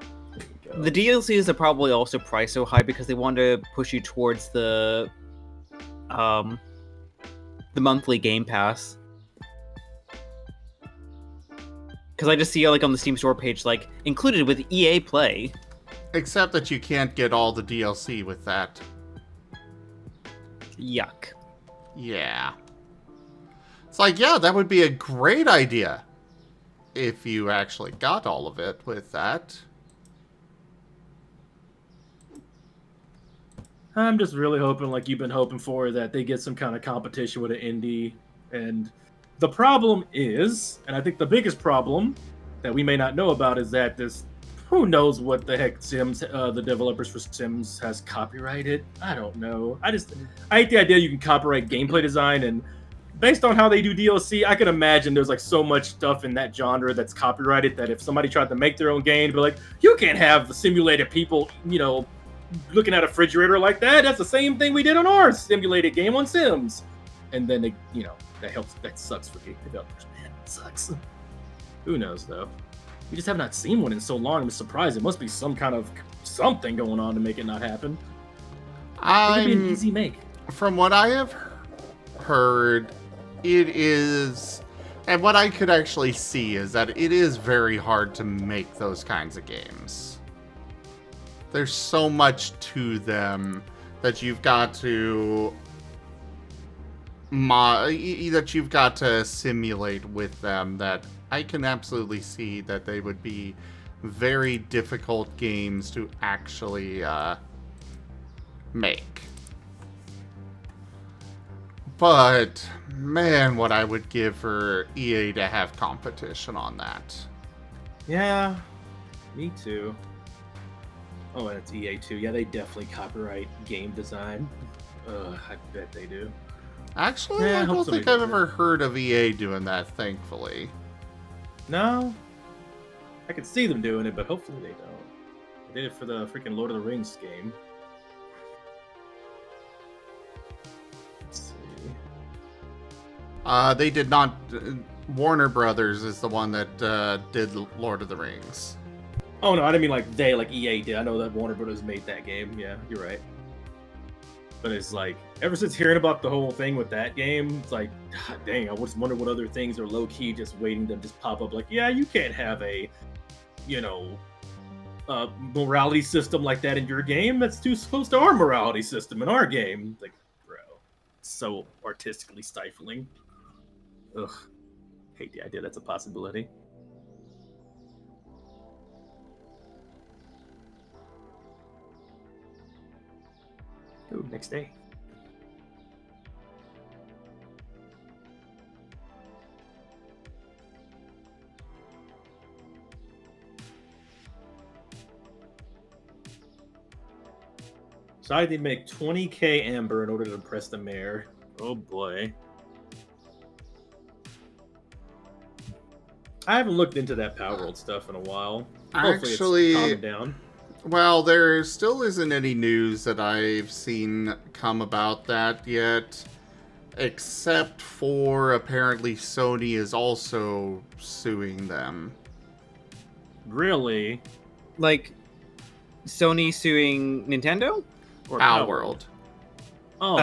The DLCs are probably also priced so high because they want to push you towards the monthly Game Pass. Because I just see like on the Steam store page, like included with EA Play. Except that you can't get all the DLC with that. Yuck. Yeah. It's like, yeah, that would be a great idea if you actually got all of it with that. I'm just really hoping, like you've been hoping for, that they get some kind of competition with an indie. And the problem is, and I think the biggest problem that we may not know about is that who knows what the heck Sims, the developers for Sims has copyrighted. I don't know. I hate the idea you can copyright gameplay design, and based on how they do DLC, I can imagine there's like so much stuff in that genre that's copyrighted that if somebody tried to make their own game, they'd be like, you can't have simulated people, looking at a refrigerator like that. That's the same thing we did on our simulated game on Sims. And then that sucks for game developers, man. It sucks. Who knows though? We just have not seen one in so long. I'm surprised. It must be some kind of something going on to make it not happen. It could be an easy make. From what I have heard, it is, and what I could actually see is that it is very hard to make those kinds of games. There's so much to them that you've got to simulate with them, that I can absolutely see that they would be very difficult games to actually make. But man, what I would give for EA to have competition on that. Yeah, me too. Oh, and it's EA too. Yeah, they definitely copyright game design. I bet they do. Actually, Yeah, I don't somebody think I've does ever heard of EA doing that, thankfully. No, I could see them doing it, but hopefully they don't. They did it for the freaking Lord of the Rings game. Let's see. They did not. Warner Brothers is the one that did Lord of the Rings. Oh no, I didn't mean like EA did. I know that Warner Brothers made that game. Yeah, you're right. But it's like, ever since hearing about the whole thing with that game, it's like, God dang, I just wonder what other things are low-key just waiting to just pop up. Like, yeah, you can't have a, morality system like that in your game. That's too close to our morality system in our game. Like, bro, so artistically stifling. Ugh, hate the idea that's a possibility. Ooh, next day. So I did make 20k amber in order to impress the mayor. Oh boy. I haven't looked into that Power World stuff in a while. Hopefully Actually, it's calmed down. Well, there still isn't any news that I've seen come about that yet, except for apparently Sony is also suing them. Really? Like, Sony suing Nintendo? Or Power World. Oh,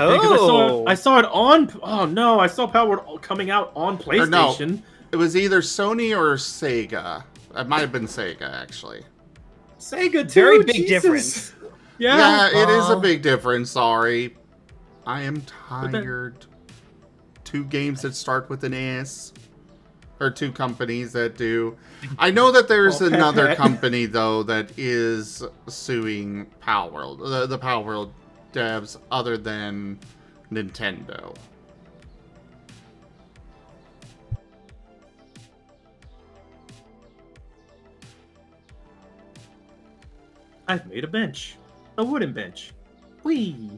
because I saw it on. Oh no, I saw Power World coming out on PlayStation. No, it was either Sony or Sega. It might have been Sega, actually. Sega too. Very big Jesus. difference. Yeah, it is a big difference. Sorry, I am tired. Two games that start with an S, or two companies that do. I know that there's another company though that is suing Power World, the Power World devs, other than Nintendo. I've made a bench. A wooden bench. Whee!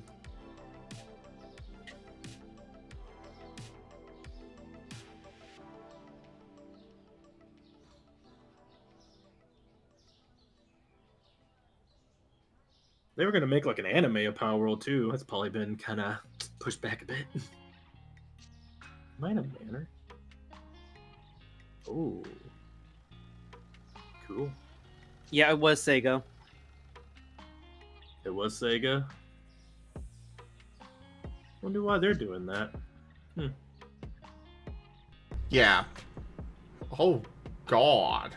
They were gonna make like an anime of Power World too. That's probably been kind of pushed back a bit. Am I in a manor? Oh, cool. Yeah, it was Sega. It was Sega. Wonder why they're doing that. Yeah. Oh, God.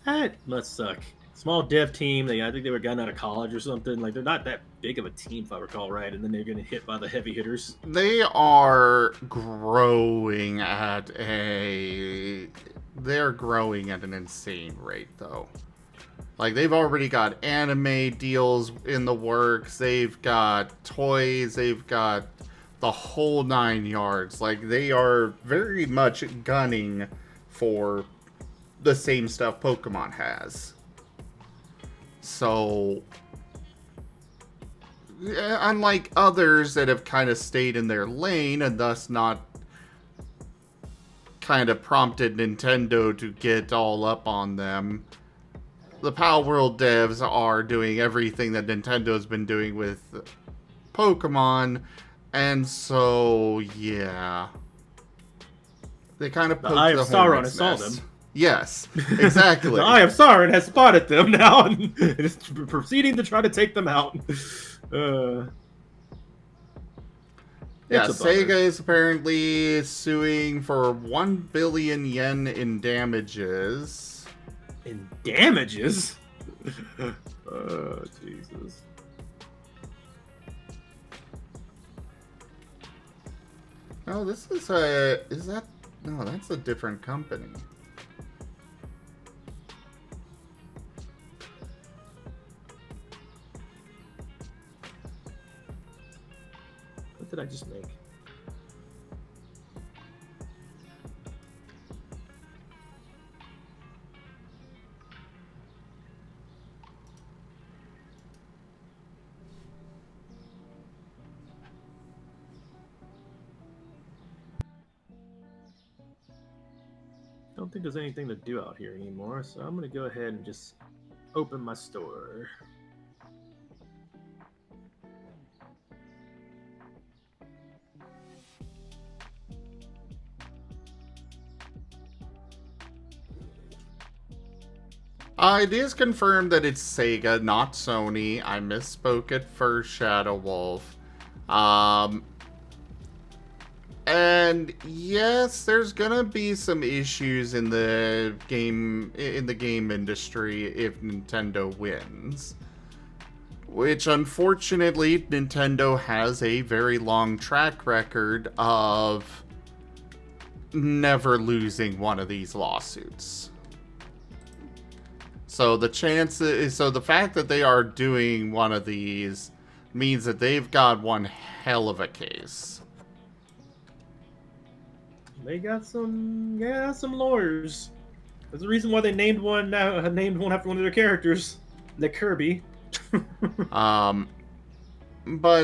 That must suck. Small dev team. I think they were gotten out of college or something. Like they're not that big of a team, if I recall right. And then they're getting hit by the heavy hitters. They are growing at a... They're growing at an insane rate, though. Like, they've already got anime deals in the works. They've got toys. They've got the whole 9 yards. Like, they are very much gunning for the same stuff Pokemon has. So, unlike others that have kind of stayed in their lane and thus not kind of prompted Nintendo to get all up on them, the Power World devs are doing everything that Nintendo's been doing with Pokemon, and so, yeah. They kind of poked Eye of the Sauron hornet's has saw nest. them. Yes, exactly. The Eye of Sauron has spotted them now and is proceeding to try to take them out. Yeah, It's a bummer. Sega is apparently suing for 1 billion yen in damages. In damages? Jesus. Oh, this is a... Is that... No, that's a different company. What did I just make? Don't think there's anything to do out here anymore, so I'm gonna go ahead and just open my store. It is confirmed that it's Sega, not Sony. I misspoke at first, Shadow Wolf. And yes, there's gonna be some issues in the game industry if Nintendo wins. Which, unfortunately, Nintendo has a very long track record of never losing one of these lawsuits. So the fact that they are doing one of these means that they've got one hell of a case. They got some lawyers. There's a reason why they named one after one of their characters, the Kirby. But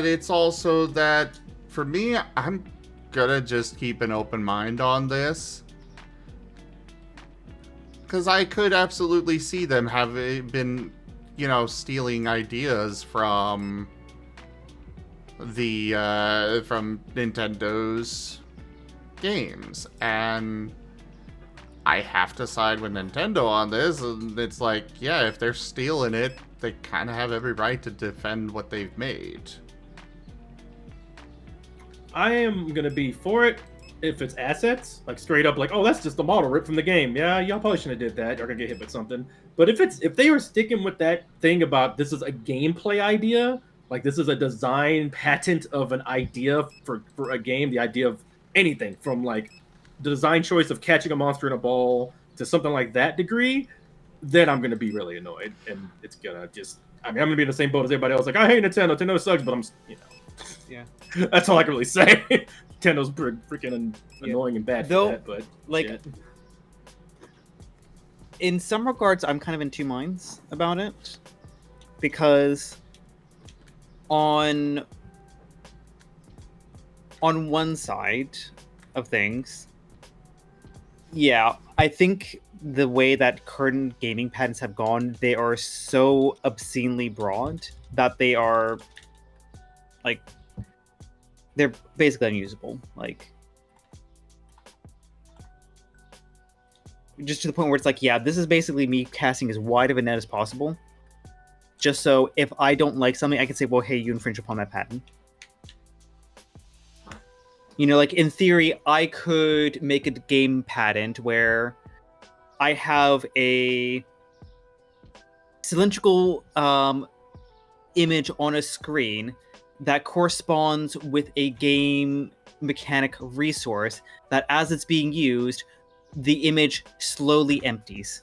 it's also that, for me, I'm gonna just keep an open mind on this. Because I could absolutely see them having been, stealing ideas from from Nintendo's games. And I have to side with Nintendo on this. And it's like, yeah, if they're stealing it, they kind of have every right to defend what they've made. I am gonna be for it if it's assets, like straight up, like, oh, that's just the model ripped from the game. Yeah, y'all probably shouldn't have did that. You're gonna get hit with something. But if they were sticking with that thing about this is a gameplay idea, like this is a design patent of an idea for a game, the idea of anything from like the design choice of catching a monster in a ball to something like that degree, then I'm gonna be really annoyed, and it's gonna just. I'm gonna be in the same boat as everybody else. Like, I hate Nintendo. Nintendo sucks, but Yeah. That's all I can really say. Nintendo's freaking annoying and bad for that, but like, shit. In some regards, I'm kind of in two minds about it, because on one side of things, yeah, I think the way that current gaming patents have gone, they are so obscenely broad that they are like they're basically unusable. Like just to the point where it's like, yeah, this is basically me casting as wide of a net as possible. Just so if I don't like something, I can say, well, hey, you infringe upon that patent. You know, like in theory, I could make a game patent where I have a cylindrical image on a screen that corresponds with a game mechanic resource that as it's being used, the image slowly empties.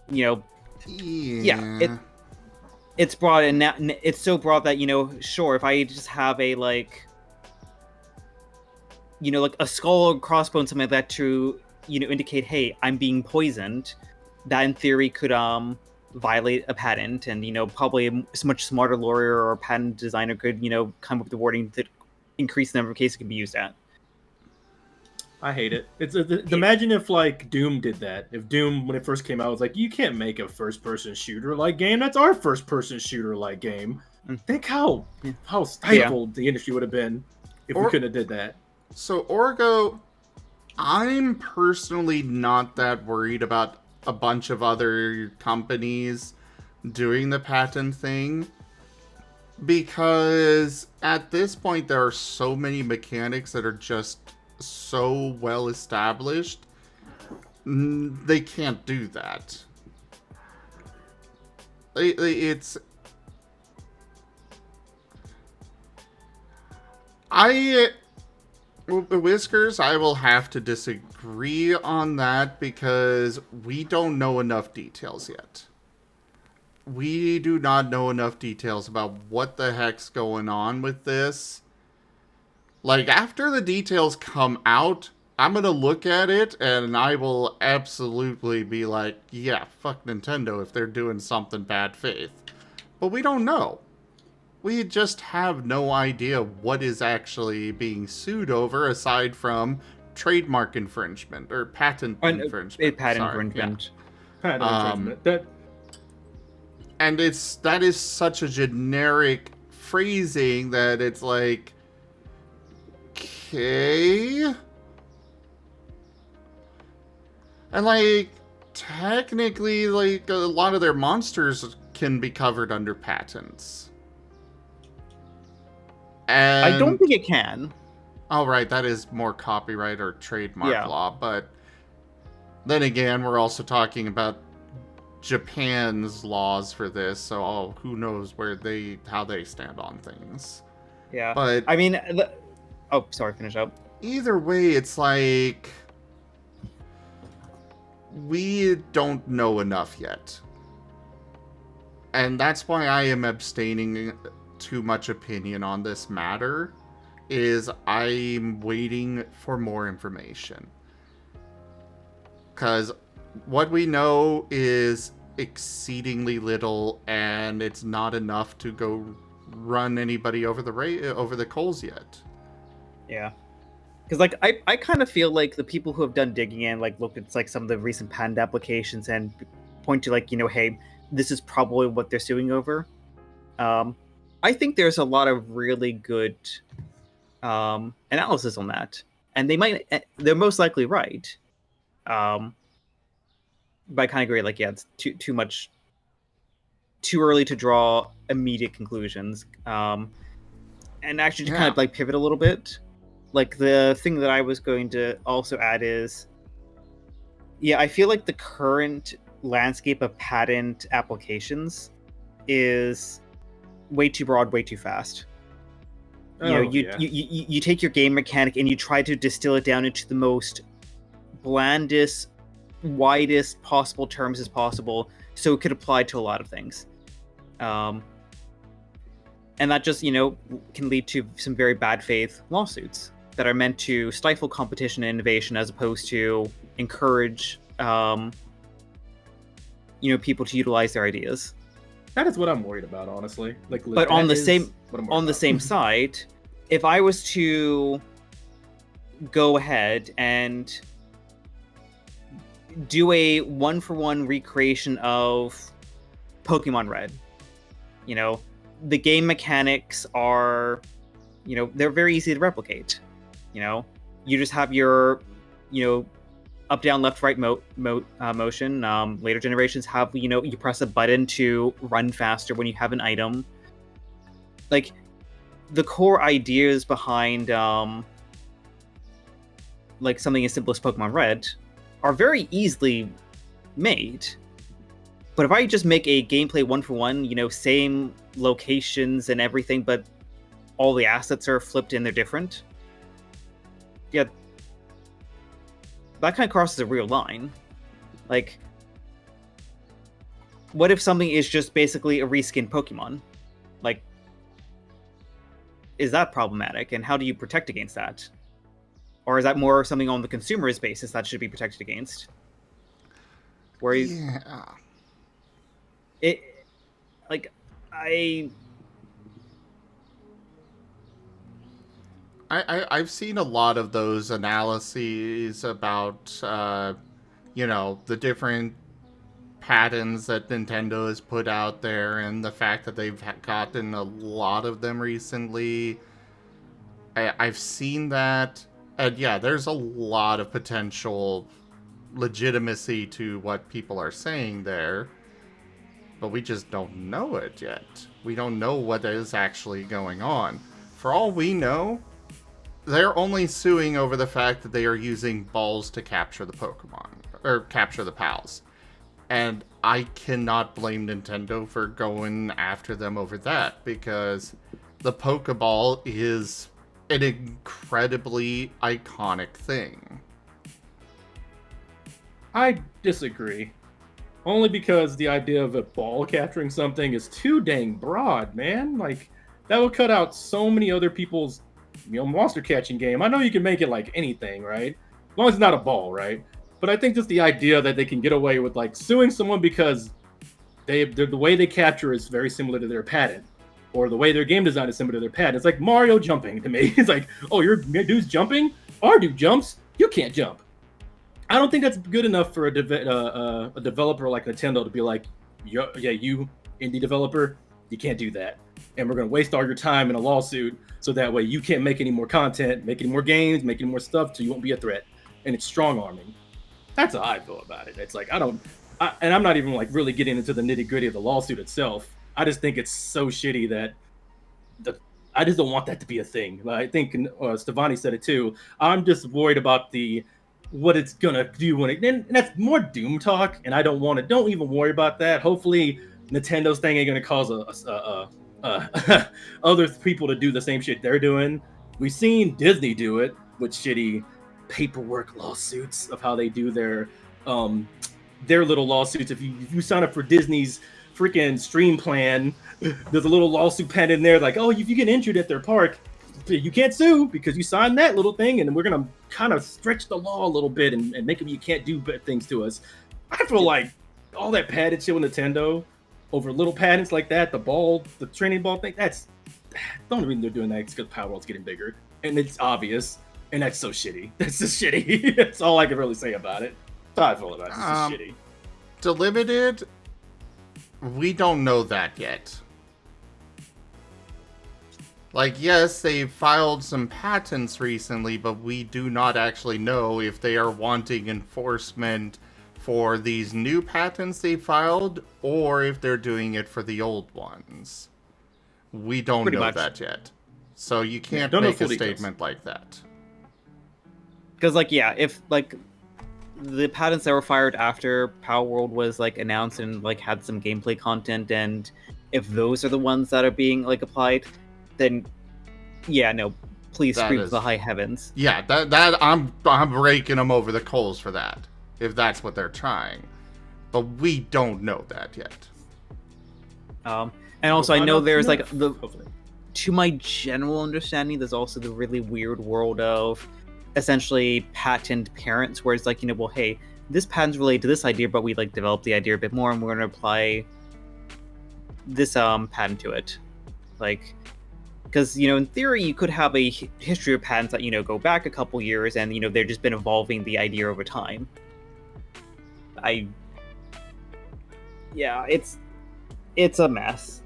You know, yeah, it's broad, and it's so broad that, you know, sure, if I just have a like, you know, like a skull or crossbone, something like that to, you know, indicate, hey, I'm being poisoned, that in theory could violate a patent, and, you know, probably a much smarter lawyer or patent designer could, you know, come up with the wording that increase the number of cases it can be used at. I hate it. Imagine if like Doom did that. If Doom, when it first came out, was like, you can't make a first-person shooter-like game. That's our first-person shooter-like game. Think how stifled the industry would have been if we couldn't have did that. So Orgo, I'm personally not that worried about a bunch of other companies doing the patent thing, because at this point there are so many mechanics that are just so well established, they can't do that. It's Whiskers, I will have to disagree on that because we don't know enough details yet. We do not know enough details about what the heck's going on with this. Like, after the details come out, I'm gonna look at it and I will absolutely be like, yeah, fuck Nintendo if they're doing something bad faith. But we don't know. We just have no idea what is actually being sued over aside from trademark infringement or patent infringement. Infringement. Patent infringement. And that is such a generic phrasing that it's like, okay. And like, technically, like, a lot of their monsters can be covered under patents. And I don't think it can. Oh, right, that is more copyright or trademark law, but then again, we're also talking about Japan's laws for this, so who knows how they stand on things. Yeah. But I mean, oh, sorry, finish up. Either way, it's like we don't know enough yet. And that's why I am abstaining too much opinion on this matter, is I'm waiting for more information. Because what we know is exceedingly little, and it's not enough to go run anybody over the coals yet. Yeah. Because, like, I kind of feel like the people who have done digging and, like, looked at, like, some of the recent patent applications and point to, like, you know, hey, this is probably what they're suing over. I think there's a lot of really good analysis on that. And they're most likely right. But I kind of agree, like, yeah, it's too early to draw immediate conclusions. And actually to kind of, like, pivot a little bit, like, the thing that I was going to also add is, yeah, I feel like the current landscape of patent applications is way too broad, way too fast. You take your game mechanic and you try to distill it down into the most blandest, widest possible terms as possible, so it could apply to a lot of things. And that just, you know, can lead to some very bad faith lawsuits that are meant to stifle competition and innovation as opposed to encourage, people to utilize their ideas. That is what I'm worried about, honestly. But on the same side, if I was to go ahead and do a 1-for-1 recreation of Pokemon Red. You know, the game mechanics are, you know, they're very easy to replicate. You know, you just have your, you know, up, down, left, right motion. Later generations have, you know, you press a button to run faster when you have an item. Like, the core ideas behind, like, something as simple as Pokemon Red are very easily made. But if I just make a gameplay 1-for-1, you know, same locations and everything, but all the assets are flipped and they're different, yeah, that kind of crosses a real line. Like, what if something is just basically a reskinned Pokemon? Like, is that problematic? And how do you protect against that? Or is that more something on the consumer's basis that should be protected against? Where it, like, I've seen a lot of those analyses about, you know, the different patents that Nintendo has put out there and the fact that they've gotten a lot of them recently. I've seen that, and yeah, there's a lot of potential legitimacy to what people are saying there, but we just don't know it yet. We don't know what is actually going on. For all we know, they're only suing over the fact that they are using balls to capture the Pokemon, or capture the pals. And I cannot blame Nintendo for going after them over that, because the Pokeball is an incredibly iconic thing. I disagree. Only because the idea of a ball capturing something is too dang broad, man. Like, that would cut out so many other people's, you know, monster catching game. I know you can make it like anything, right? As long as it's not a ball, right? But I think just the idea that they can get away with like suing someone because the way they capture is very similar to their patent, or the way their game design is similar to their patent. It's like Mario jumping to me. It's like, oh, your dude's jumping? Our dude jumps. You can't jump. I don't think that's good enough for a developer like Nintendo to be like, yeah, you indie developer, you can't do that, and we're going to waste all your time in a lawsuit so that way you can't make any more content, make any more games, make any more stuff, so you won't be a threat. And it's strong arming. That's how I feel about it. It's like, and I'm not even like really getting into the nitty gritty of the lawsuit itself. I just think it's so shitty that I just don't want that to be a thing. I think Stevani said it too. I'm just worried about what it's gonna do when and that's more Doom talk, and I don't even worry about that. Hopefully Nintendo's thing ain't gonna cause other people to do the same shit they're doing. We've seen Disney do it with shitty paperwork lawsuits of how they do their little lawsuits. If you sign up for Disney's freaking stream plan, there's a little lawsuit pen in there like, oh, if you get injured at their park, you can't sue because you signed that little thing, and we're gonna kind of stretch the law a little bit and make them you can't do bad things to us. I feel like all that padded shit with Nintendo over little patents like that, the training ball thing, that's the only reason they're doing that is because Power World's getting bigger, and it's obvious, and that's so shitty. That's just shitty. That's all I can really say about it. That's how I feel about it. It's just shitty. Delimited, we don't know that yet. Like, yes, they filed some patents recently, but we do not actually know if they are wanting enforcement for these new patents they filed, or if they're doing it for the old ones. We don't know that yet. So you can't make a statement like that. Because, like, yeah, if, like, the patents that were fired after Power World was, like, announced and, like, had some gameplay content, and if those are the ones that are being, like, applied, then, yeah, no, please scream to the high heavens. Yeah, that I'm raking them over the coals for that, if that's what they're trying. But we don't know that yet. And also, I know there's, like, to my general understanding, there's also the really weird world of essentially patent parents, where it's like, you know, well, hey, this patent's related to this idea, but we, like, developed the idea a bit more, and we're going to apply this patent to it. Like, Because, in theory, you could have a history of patents that, go back a couple years, and, they've just been evolving the idea over time. Yeah, it's a mess.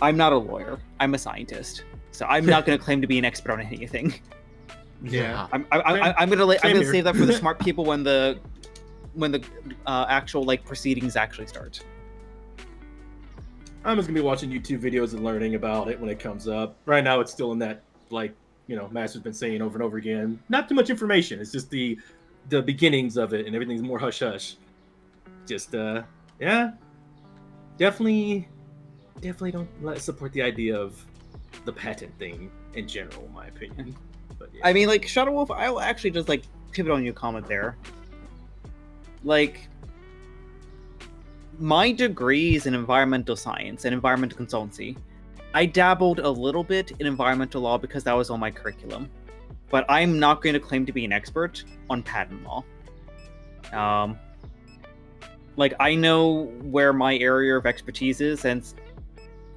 I'm not a lawyer. I'm a scientist. So I'm not going to claim to be an expert on anything. Yeah. I'm gonna here. save that for the smart people when the actual proceedings actually start. I'm just gonna be watching YouTube videos and learning about it when it comes up. Right now, it's still in that Master's been saying over and over again. Not too much information. It's just the beginnings of it, and everything's more hush hush. Just yeah, definitely don't support the idea of the patent thing in general, in my opinion. But yeah. I mean, Shadow Wolf, I'll actually just pivot on your comment there. My degree is in environmental science and environmental consultancy. I dabbled a little bit in environmental law because that was on my curriculum, but I'm not going to claim to be an expert on patent law. I know where my area of expertise is and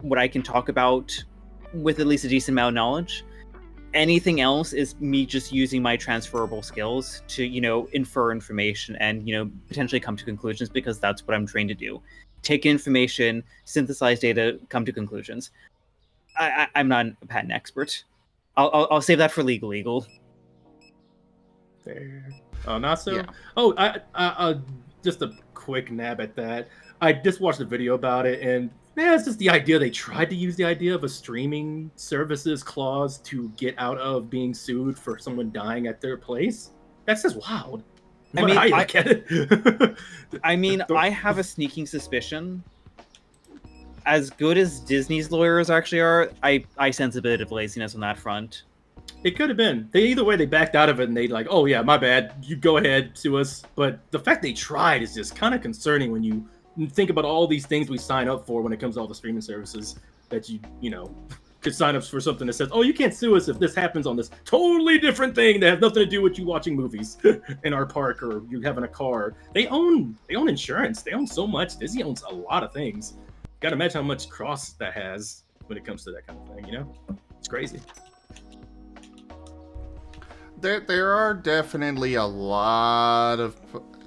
what I can talk about with at least a decent amount of knowledge. Anything else is me just using my transferable skills to, infer information and, potentially come to conclusions, because that's what I'm trained to do. Take information, synthesize data, come to conclusions. I'm not a patent expert. I'll save that for legal. Fair. Not so. Yeah. Oh, I just a quick nab at that. I just watched a video about it, and it's just the idea. They tried to use the idea of a streaming services clause to get out of being sued for someone dying at their place. That's just wild. I mean, how you look at it. I mean, I have a sneaking suspicion. As good as Disney's lawyers actually are, I sense a bit of laziness on that front. It could have been. Either way, they backed out of it, and they oh yeah, my bad. You go ahead, sue us. But the fact they tried is just kind of concerning when you think about all these things we sign up for when it comes to all the streaming services that you could sign up for something that says, oh, you can't sue us if this happens on this totally different thing that has nothing to do with you watching movies in our park or you having a car. They own insurance. They own so much. Disney owns a lot of things. Gotta imagine how much cross that has when it comes to that kind of thing, It's crazy. There are definitely a lot of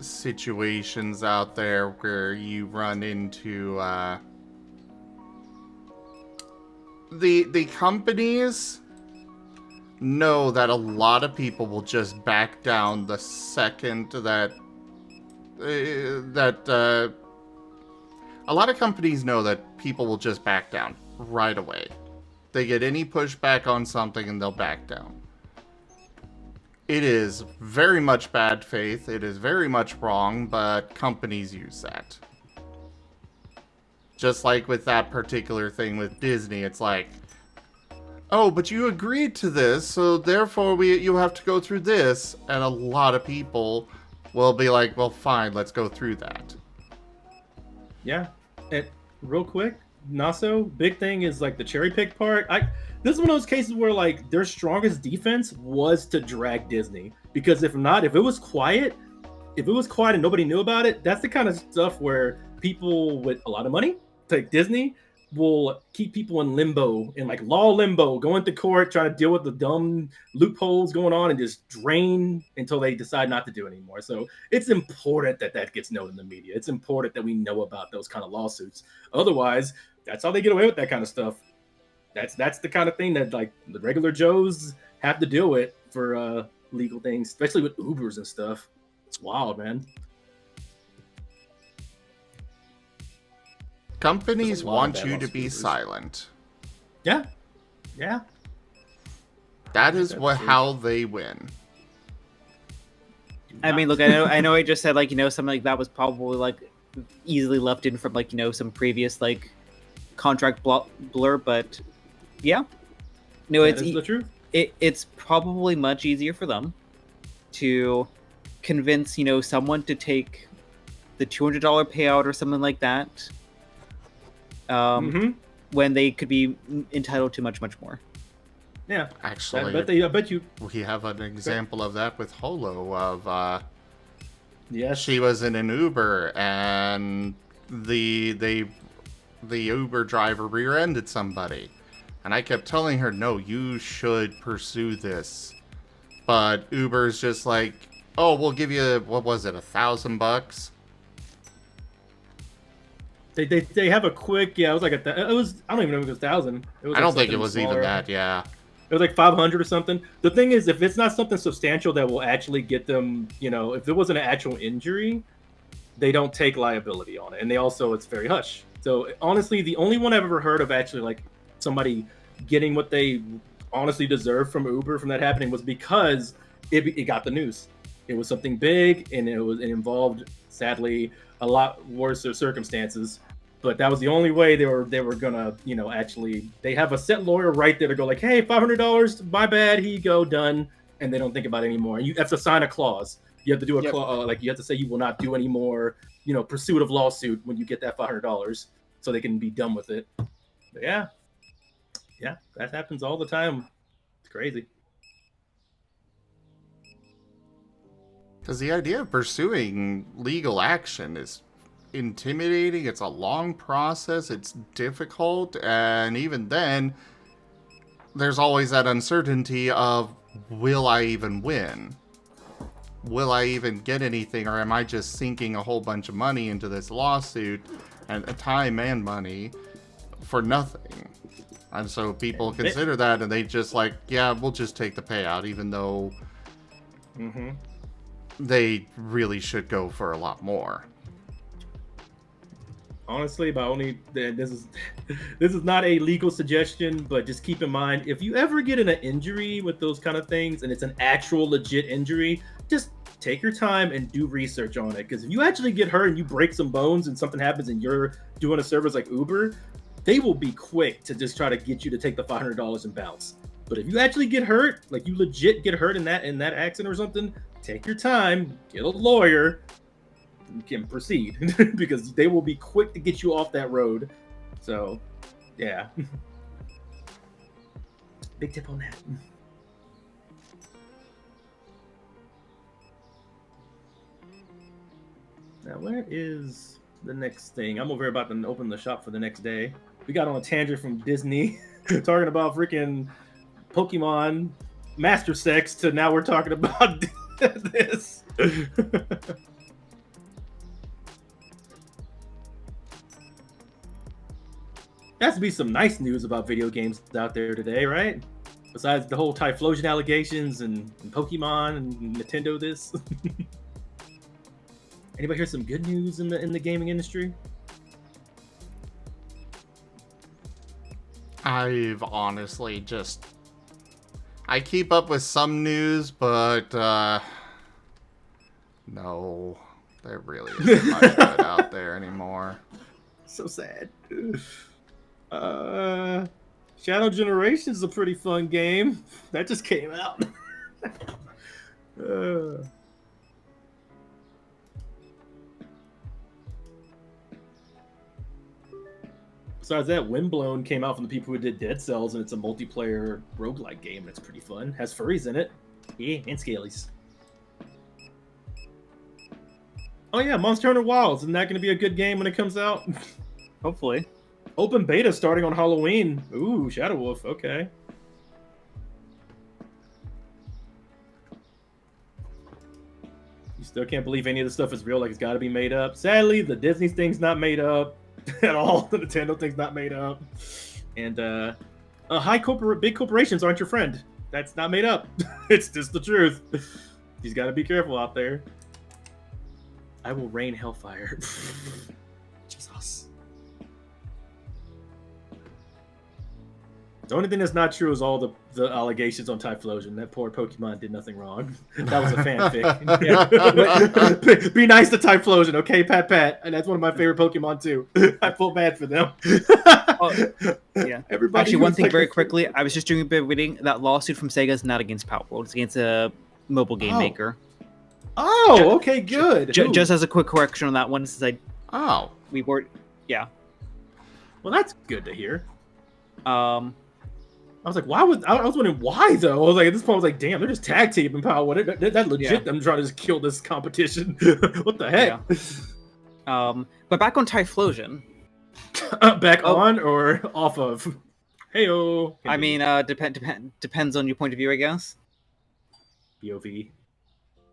situations out there where you run into the companies know that a lot of people will just back down the second that a lot of companies know that people will just back down right away. They get any pushback on something and they'll back down. It is very much bad faith. It is very much wrong, but companies use that. Just like with that particular thing with Disney, it's like, oh, but you agreed to this, so therefore you have to go through this. And a lot of people will be like, well, fine, let's go through that. Yeah. And real quick, Naso, big thing is the cherry pick part. This is one of those cases where their strongest defense was to drag Disney, because if it was quiet and nobody knew about it, that's the kind of stuff where people with a lot of money, like Disney, will keep people in limbo, in law limbo, going to court, trying to deal with the dumb loopholes going on and just drain until they decide not to do it anymore. So it's important that gets known in the media. It's important that we know about those kind of lawsuits. Otherwise, that's how they get away with that kind of stuff. That's the kind of thing that the regular Joes have to deal with for legal things, especially with Ubers and stuff. It's wild, man. Companies want you to be silent. Yeah. That is how they win. I mean, look, I know I just said something like that was probably easily left in from some previous contract blur, but yeah, no, it's the truth. It's probably much easier for them to convince someone to take the $200 payout or something like that, when they could be entitled to much more. Yeah, actually, I bet you we have an example of that with Holo. Of yes, she was in an Uber and the Uber driver rear-ended somebody. And I kept telling her, no, you should pursue this. But Uber's just like, oh, we'll give you, what was it, $1,000? They have a quick, yeah, it was like it was, I don't even know if it was 1,000. It was I like don't think it something was smaller. even that, yeah. It was like 500 or something. The thing is, if it's not something substantial that will actually get them, you know, if there wasn't an actual injury, they don't take liability on it. And they also, it's very hush. So honestly, the only one I've ever heard of actually like somebody getting what they honestly deserve from Uber from that happening was because it got the news. It was something big, and it involved, sadly, a lot worse circumstances. But that was the only way they were gonna, you know, actually, they have a set lawyer right there to go like, hey, $500, my bad, here you go, done, and they don't think about it anymore. And you have to sign a clause. You have to do a clause, like you have to say you will not do any more, you know, pursuit of lawsuit when you get that $500, so they can be done with it. But yeah, that happens all the time. It's crazy. Because the idea of pursuing legal action is intimidating. It's a long process. It's difficult. And even then, there's always that uncertainty of, will I even win? Will I even get anything? Or am I just sinking a whole bunch of money into this lawsuit, and time and money, for nothing? And so people consider that, and they just like, yeah, we'll just take the payout, even though they really should go for a lot more. Honestly, this is not a legal suggestion, but just keep in mind, if you ever get in an injury with those kind of things and it's an actual legit injury, just take your time and do research on it. Because if you actually get hurt and you break some bones and something happens and you're doing a service like Uber, they will be quick to just try to get you to take the $500 and bounce. But if you actually get hurt, like you legit get hurt in that accident or something, take your time, get a lawyer, you can proceed because they will be quick to get you off that road. So, yeah. Big tip on that. Now, where is the next thing? I'm over here about to open the shop for the next day. We got on a tangent from Disney talking about freaking Pokemon Master Sex to now we're talking about this. There has to be some nice news about video games out there today, right? Besides the whole Typhlosion allegations and Pokemon and Nintendo this. Anybody hear some good news in the gaming industry? I've honestly just... I keep up with some news, but no, there really isn't much good out there anymore. So sad. Shadow Generations is a pretty fun game. That just came out. Besides that, Windblown came out from the people who did Dead Cells, and it's a multiplayer roguelike game, and it's pretty fun. Has furries in it. Yeah, and scalies. Oh yeah, Monster Hunter Wilds. Isn't that going to be a good game when it comes out? Hopefully. Open beta starting on Halloween. Ooh, Shadow Wolf. Okay. You still can't believe any of the stuff is real, like it's got to be made up. Sadly, the Disney thing's not made up at all. The Nintendo thing's not made up. And big corporations aren't your friend. That's not made up. It's just the truth. You've got to be careful out there. I will rain hellfire. Jesus. The only thing that's not true is all the allegations on Typhlosion. That poor Pokemon did nothing wrong. That was a fanfic. Yeah. Be nice to Typhlosion, okay, Pat? And that's one of my favorite Pokemon too. I feel bad for them. Yeah. Everybody. Actually, one thing very quickly. I was just doing a bit of reading. That lawsuit from Sega is not against Power World. It's against a mobile game maker. Oh, okay, good. Just as a quick correction on that one, since we were, yeah. Well, that's good to hear. I was like, I was wondering why though. I was like, at this point, I was like, damn, they're just tag teaming Power. What? That legit? Yeah. Them trying to just kill this competition. What the heck? Yeah. But back on Typhlosion. Back on or off of? Heyo. I mean, depends on your point of view, I guess. POV.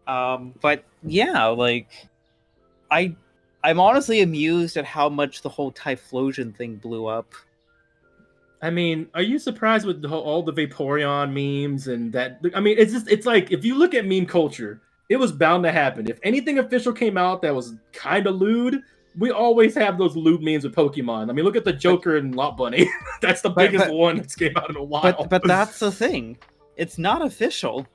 But yeah, like, I'm honestly amused at how much the whole Typhlosion thing blew up. I mean, are you surprised with all the Vaporeon memes and that? I mean, it's like if you look at meme culture, it was bound to happen. If anything official came out that was kind of lewd, we always have those lewd memes with Pokemon. I mean, look at the Joker and Lot Bunny. That's the biggest one that's came out in a while. But that's the thing. It's not official.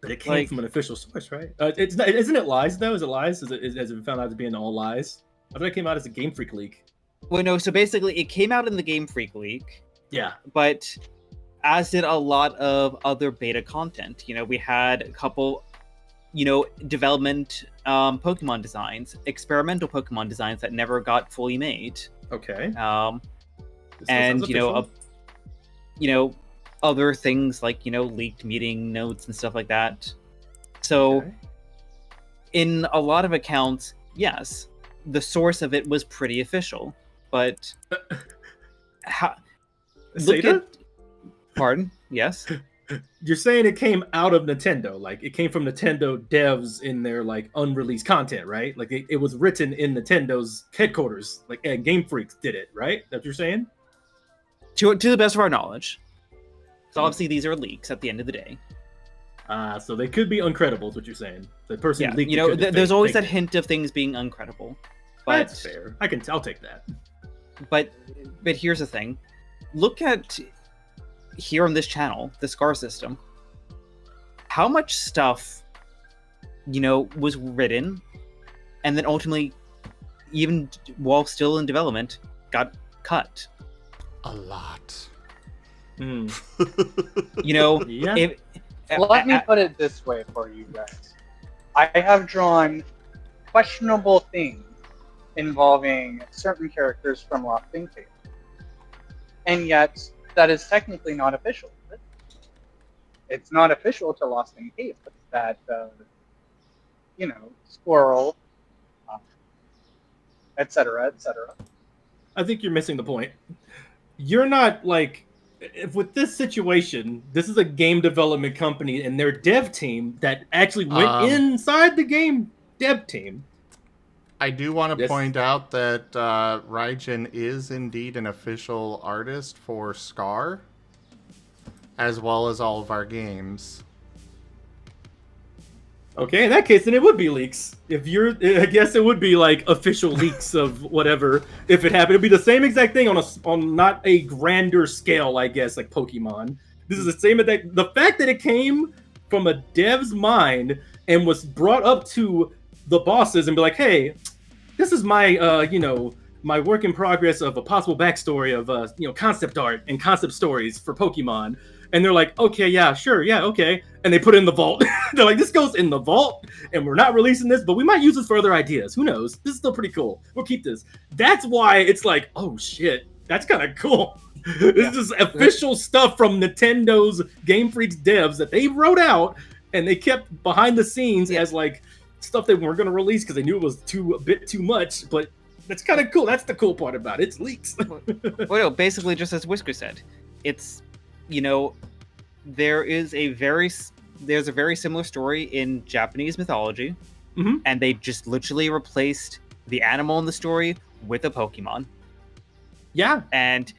But it came from an official source, right? Isn't it lies though? Is it lies? Has it found out to being all lies? I thought it came out as a Game Freak leak. Well, no. So basically, it came out in the Game Freak leak. Yeah. But as did a lot of other beta content. You know, we had a couple, development Pokemon designs, experimental Pokemon designs that never got fully made. Okay. And other things like leaked meeting notes and stuff like that. So, Okay. in a lot of accounts, yes, the source of it was pretty official, but pardon? Yes. You're saying it came out of Nintendo, like it came from Nintendo devs in their like unreleased content, right? Like it was written in Nintendo's headquarters, like and Game Freaks did it, right? That's what you're saying? To the best of our knowledge. So obviously these are leaks at the end of the day. So they could be uncredible, is what you're saying. The person who leaked it there's always that hint of things being uncredible. But that's fair. I'll take that. But here's the thing. Look at here on this channel, the Scar system. How much stuff, was written and then ultimately, even while still in development, got cut. A lot. Yeah. Let me put it this way for you guys. I have drawn questionable things involving certain characters from Lost in Cave. And yet, that is technically not official. Is it? It's not official to Lost in Cave, but that, Squirrel, etc., etc. I think you're missing the point. You're not like, if with this situation, this is a game development company and their dev team that actually went inside the game dev team. I do want to point out that Raijin is indeed an official artist for Scar, as well as all of our games. Okay, in that case, then it would be leaks. I guess it would be like official leaks of whatever. If it happened, it'd be the same exact thing on not a grander scale, I guess, like Pokemon. This is the same. The fact that it came from a dev's mind and was brought up to the bosses and be like, hey, this is my, my work in progress of a possible backstory of, concept art and concept stories for Pokemon. And they're like, okay, yeah, sure, yeah, okay. And they put it in the vault. They're like, this goes in the vault, and we're not releasing this, but we might use this for other ideas. Who knows? This is still pretty cool. We'll keep this. That's why it's like, oh shit, that's kind of cool. This is official stuff from Nintendo's Game Freaks devs that they wrote out, and they kept behind the scenes as like stuff they weren't going to release because they knew it was a bit too much, but that's kind of cool. That's the cool part about it. It's leaks. Well, no, basically, just as Whiskers said, it's, there's a very similar story in Japanese mythology, and they just literally replaced the animal in the story with a Pokemon. Yeah, and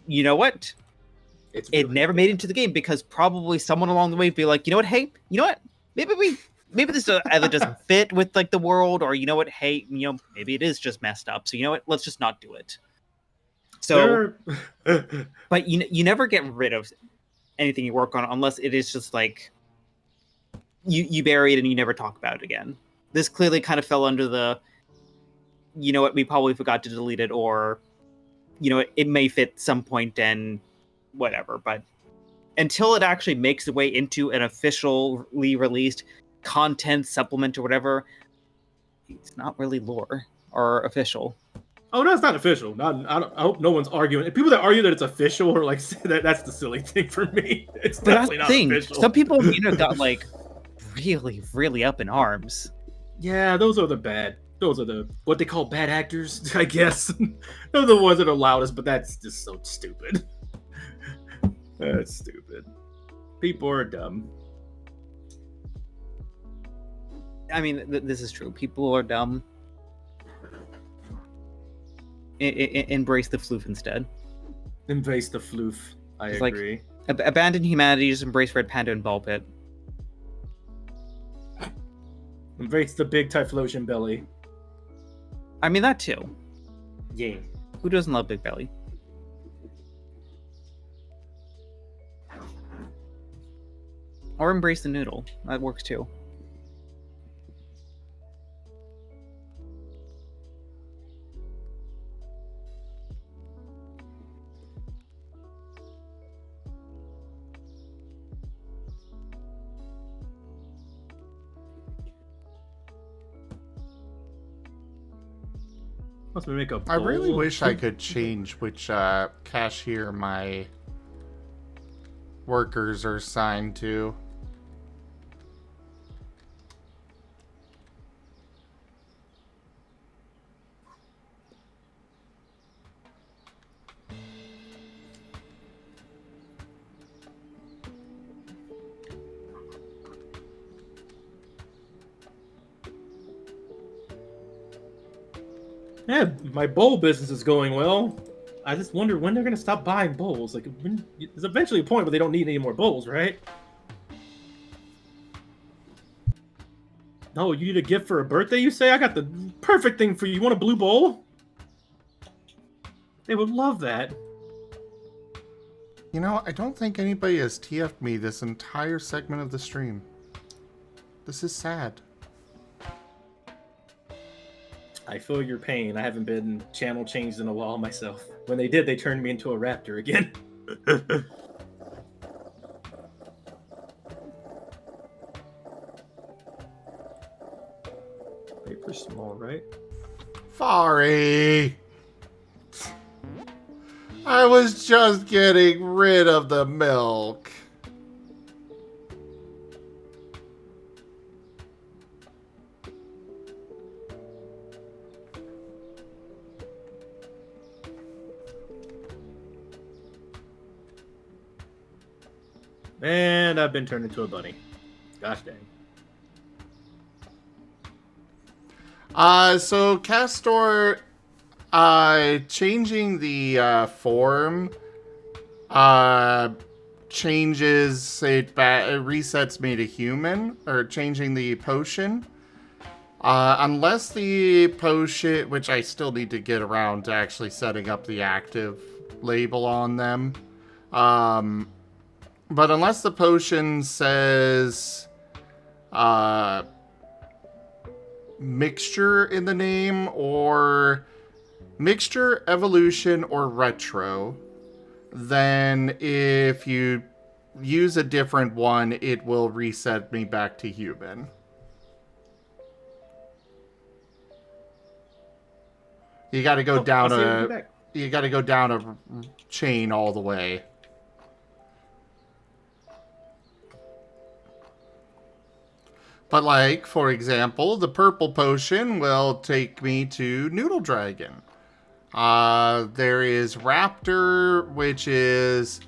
you know what? It never made it into the game because probably someone along the way would be like, you know what? Hey, you know what? Maybe this either doesn't fit with like the world, or you know what? Hey, maybe it is just messed up. So you know what? Let's just not do it. So, but you never get rid of anything you work on unless it is just like you bury it and you never talk about it again. This clearly kind of fell under the, you know what, we probably forgot to delete it, or it may fit some point and whatever. But until it actually makes the way into an officially released content supplement or whatever, it's not really lore or official. Oh, no, it's not official. I hope no one's arguing. People that argue that it's official are like, that's the silly thing for me. It's definitely not official. Some people, got like really, really up in arms. Yeah, those are the bad those are the what they call bad actors, I guess. Those are the ones that are loudest, but that's just so stupid. That's stupid. People are dumb. I mean, this is true. People are dumb. Embrace the floof instead. Embrace the floof. I It's agree. Abandon humanity, just embrace Red Panda and Ball Pit. Embrace the big Typhlosion belly. I mean, that too. Yeah. Who doesn't love Big Belly? Or embrace the noodle. That works too. Must make a I really bowl. wish I could change which cashier my workers are assigned to. Yeah, my bowl business is going well. I just wonder when they're gonna stop buying bowls. Like, there's eventually a point where they don't need any more bowls, right? No, you need a gift for a birthday, you say? I got the perfect thing for you. You want a blue bowl? They would love that. You know, I don't think anybody has TF'd me this entire segment of the stream. This is sad. I feel your pain. I haven't been channel changed in a while myself. When they did, they turned me into a raptor again. Paper small, right? Furry! I was just getting rid of the milk. And I've been turned into a bunny. Gosh dang. So Castor, changing the form, changes it back, it resets me to human, or changing the potion. Unless the potion, which I still need to get around to actually setting up the active label on them. But unless the potion says, mixture in the name, or mixture, evolution, or retro, then if you use a different one, it will reset me back to human. You got to go down you got to go down a chain all the way. But like, for example, the purple potion will take me to Noodle Dragon. There is Raptor, which is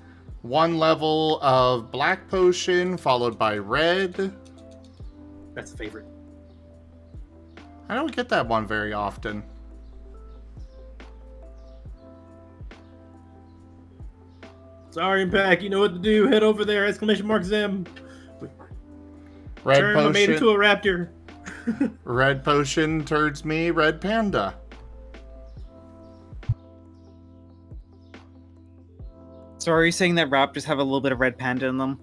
one level of black potion, followed by red. That's a favorite. I don't get that one very often. Sorry, Impact. You know what to do. Head over there. Exclamation mark Zim. Red Turn potion. I made into a raptor. Red potion turns me red panda. So are you saying that raptors have a little bit of red panda in them?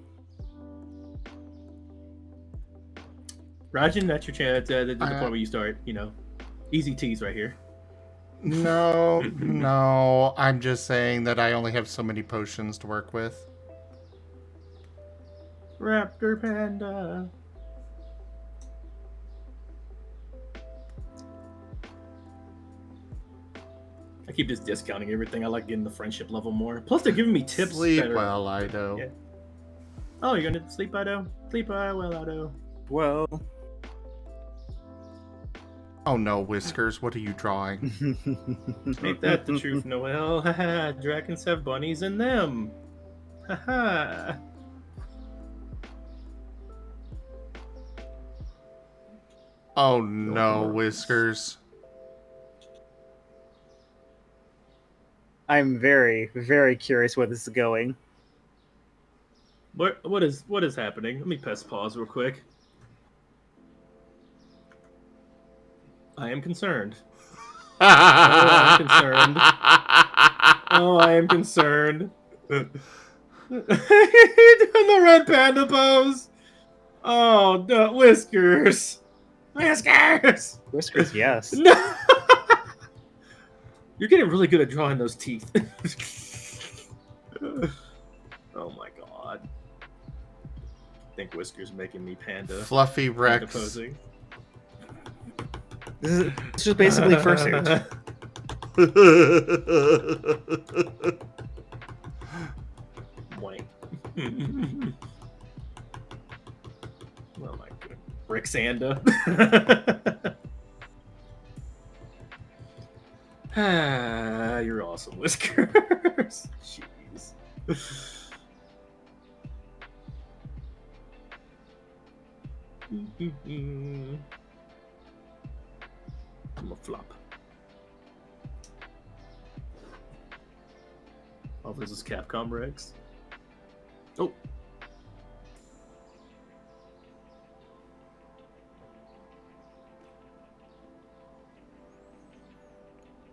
Rajan, that's your chance. The point where you start, easy tease right here. No, no. I'm just saying that I only have so many potions to work with. Raptor Panda. I keep just discounting everything. I like getting the friendship level more. Plus, they're giving me tips. Sleep well, Ido. Yeah. Oh, you're gonna sleep, Ido? Sleep well, Ido. Well, Oh no, Whiskers, what are you drawing? Ain't that the truth, Noel? Haha, dragons have bunnies in them. Haha. Oh no, Whiskers. I'm very, very curious where this is going. What is happening? Let me press pause real quick. I am concerned. Oh, I'm concerned. Oh, I am concerned. You're doing the red panda pose. Oh, no, Whiskers. Whiskers. Whiskers, yes. No. You're getting really good at drawing those teeth. Oh my god. I think Whiskers making me panda. Fluffy Rex. Panda posing. It's just basically fursuit. Wank. Oh my god. Rixanda. Ah, you're awesome, Whiskers. Jeez. I'm a flop. Oh, this is Capcom Rex. Oh.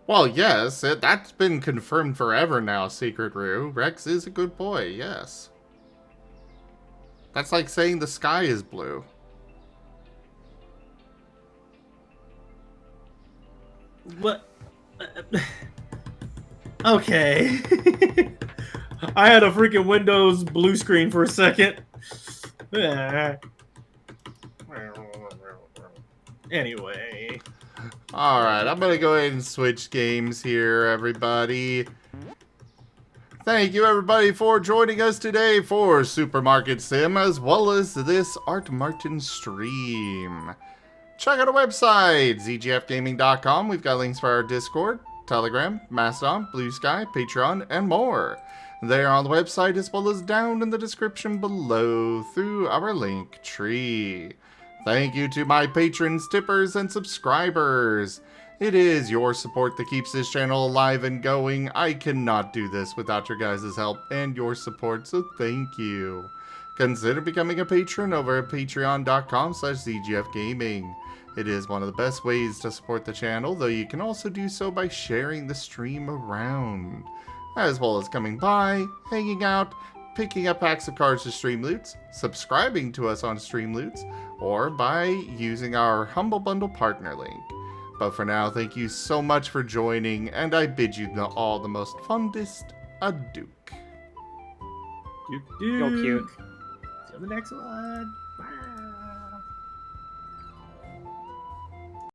Well, yes, that's been confirmed forever now, Secret Rue. Rex is a good boy, yes. That's like saying the sky is blue. What? Okay. I had a freaking Windows blue screen for a second. Anyway. Alright, I'm gonna go ahead and switch games here, everybody. Thank you, everybody, for joining us today for Supermarket Sim, as well as this Art Marten stream. Check out our website, zgfgaming.com. We've got links for our Discord, Telegram, Mastodon, Blue Sky, Patreon, and more. They are on the website as well as down in the description below through our link tree. Thank you to my patrons, tippers, and subscribers. It is your support that keeps this channel alive and going. I cannot do this without your guys' help and your support, so thank you. Consider becoming a patron over at patreon.com/zgfgaming. It is one of the best ways to support the channel, though you can also do so by sharing the stream around, as well as coming by, hanging out, picking up packs of cards to Stream Loots, subscribing to us on Stream Loots, or by using our Humble Bundle partner link. But for now, thank you so much for joining, and I bid you all the most fondest adieu. Duke. Go cute. See you on the next one. Bye.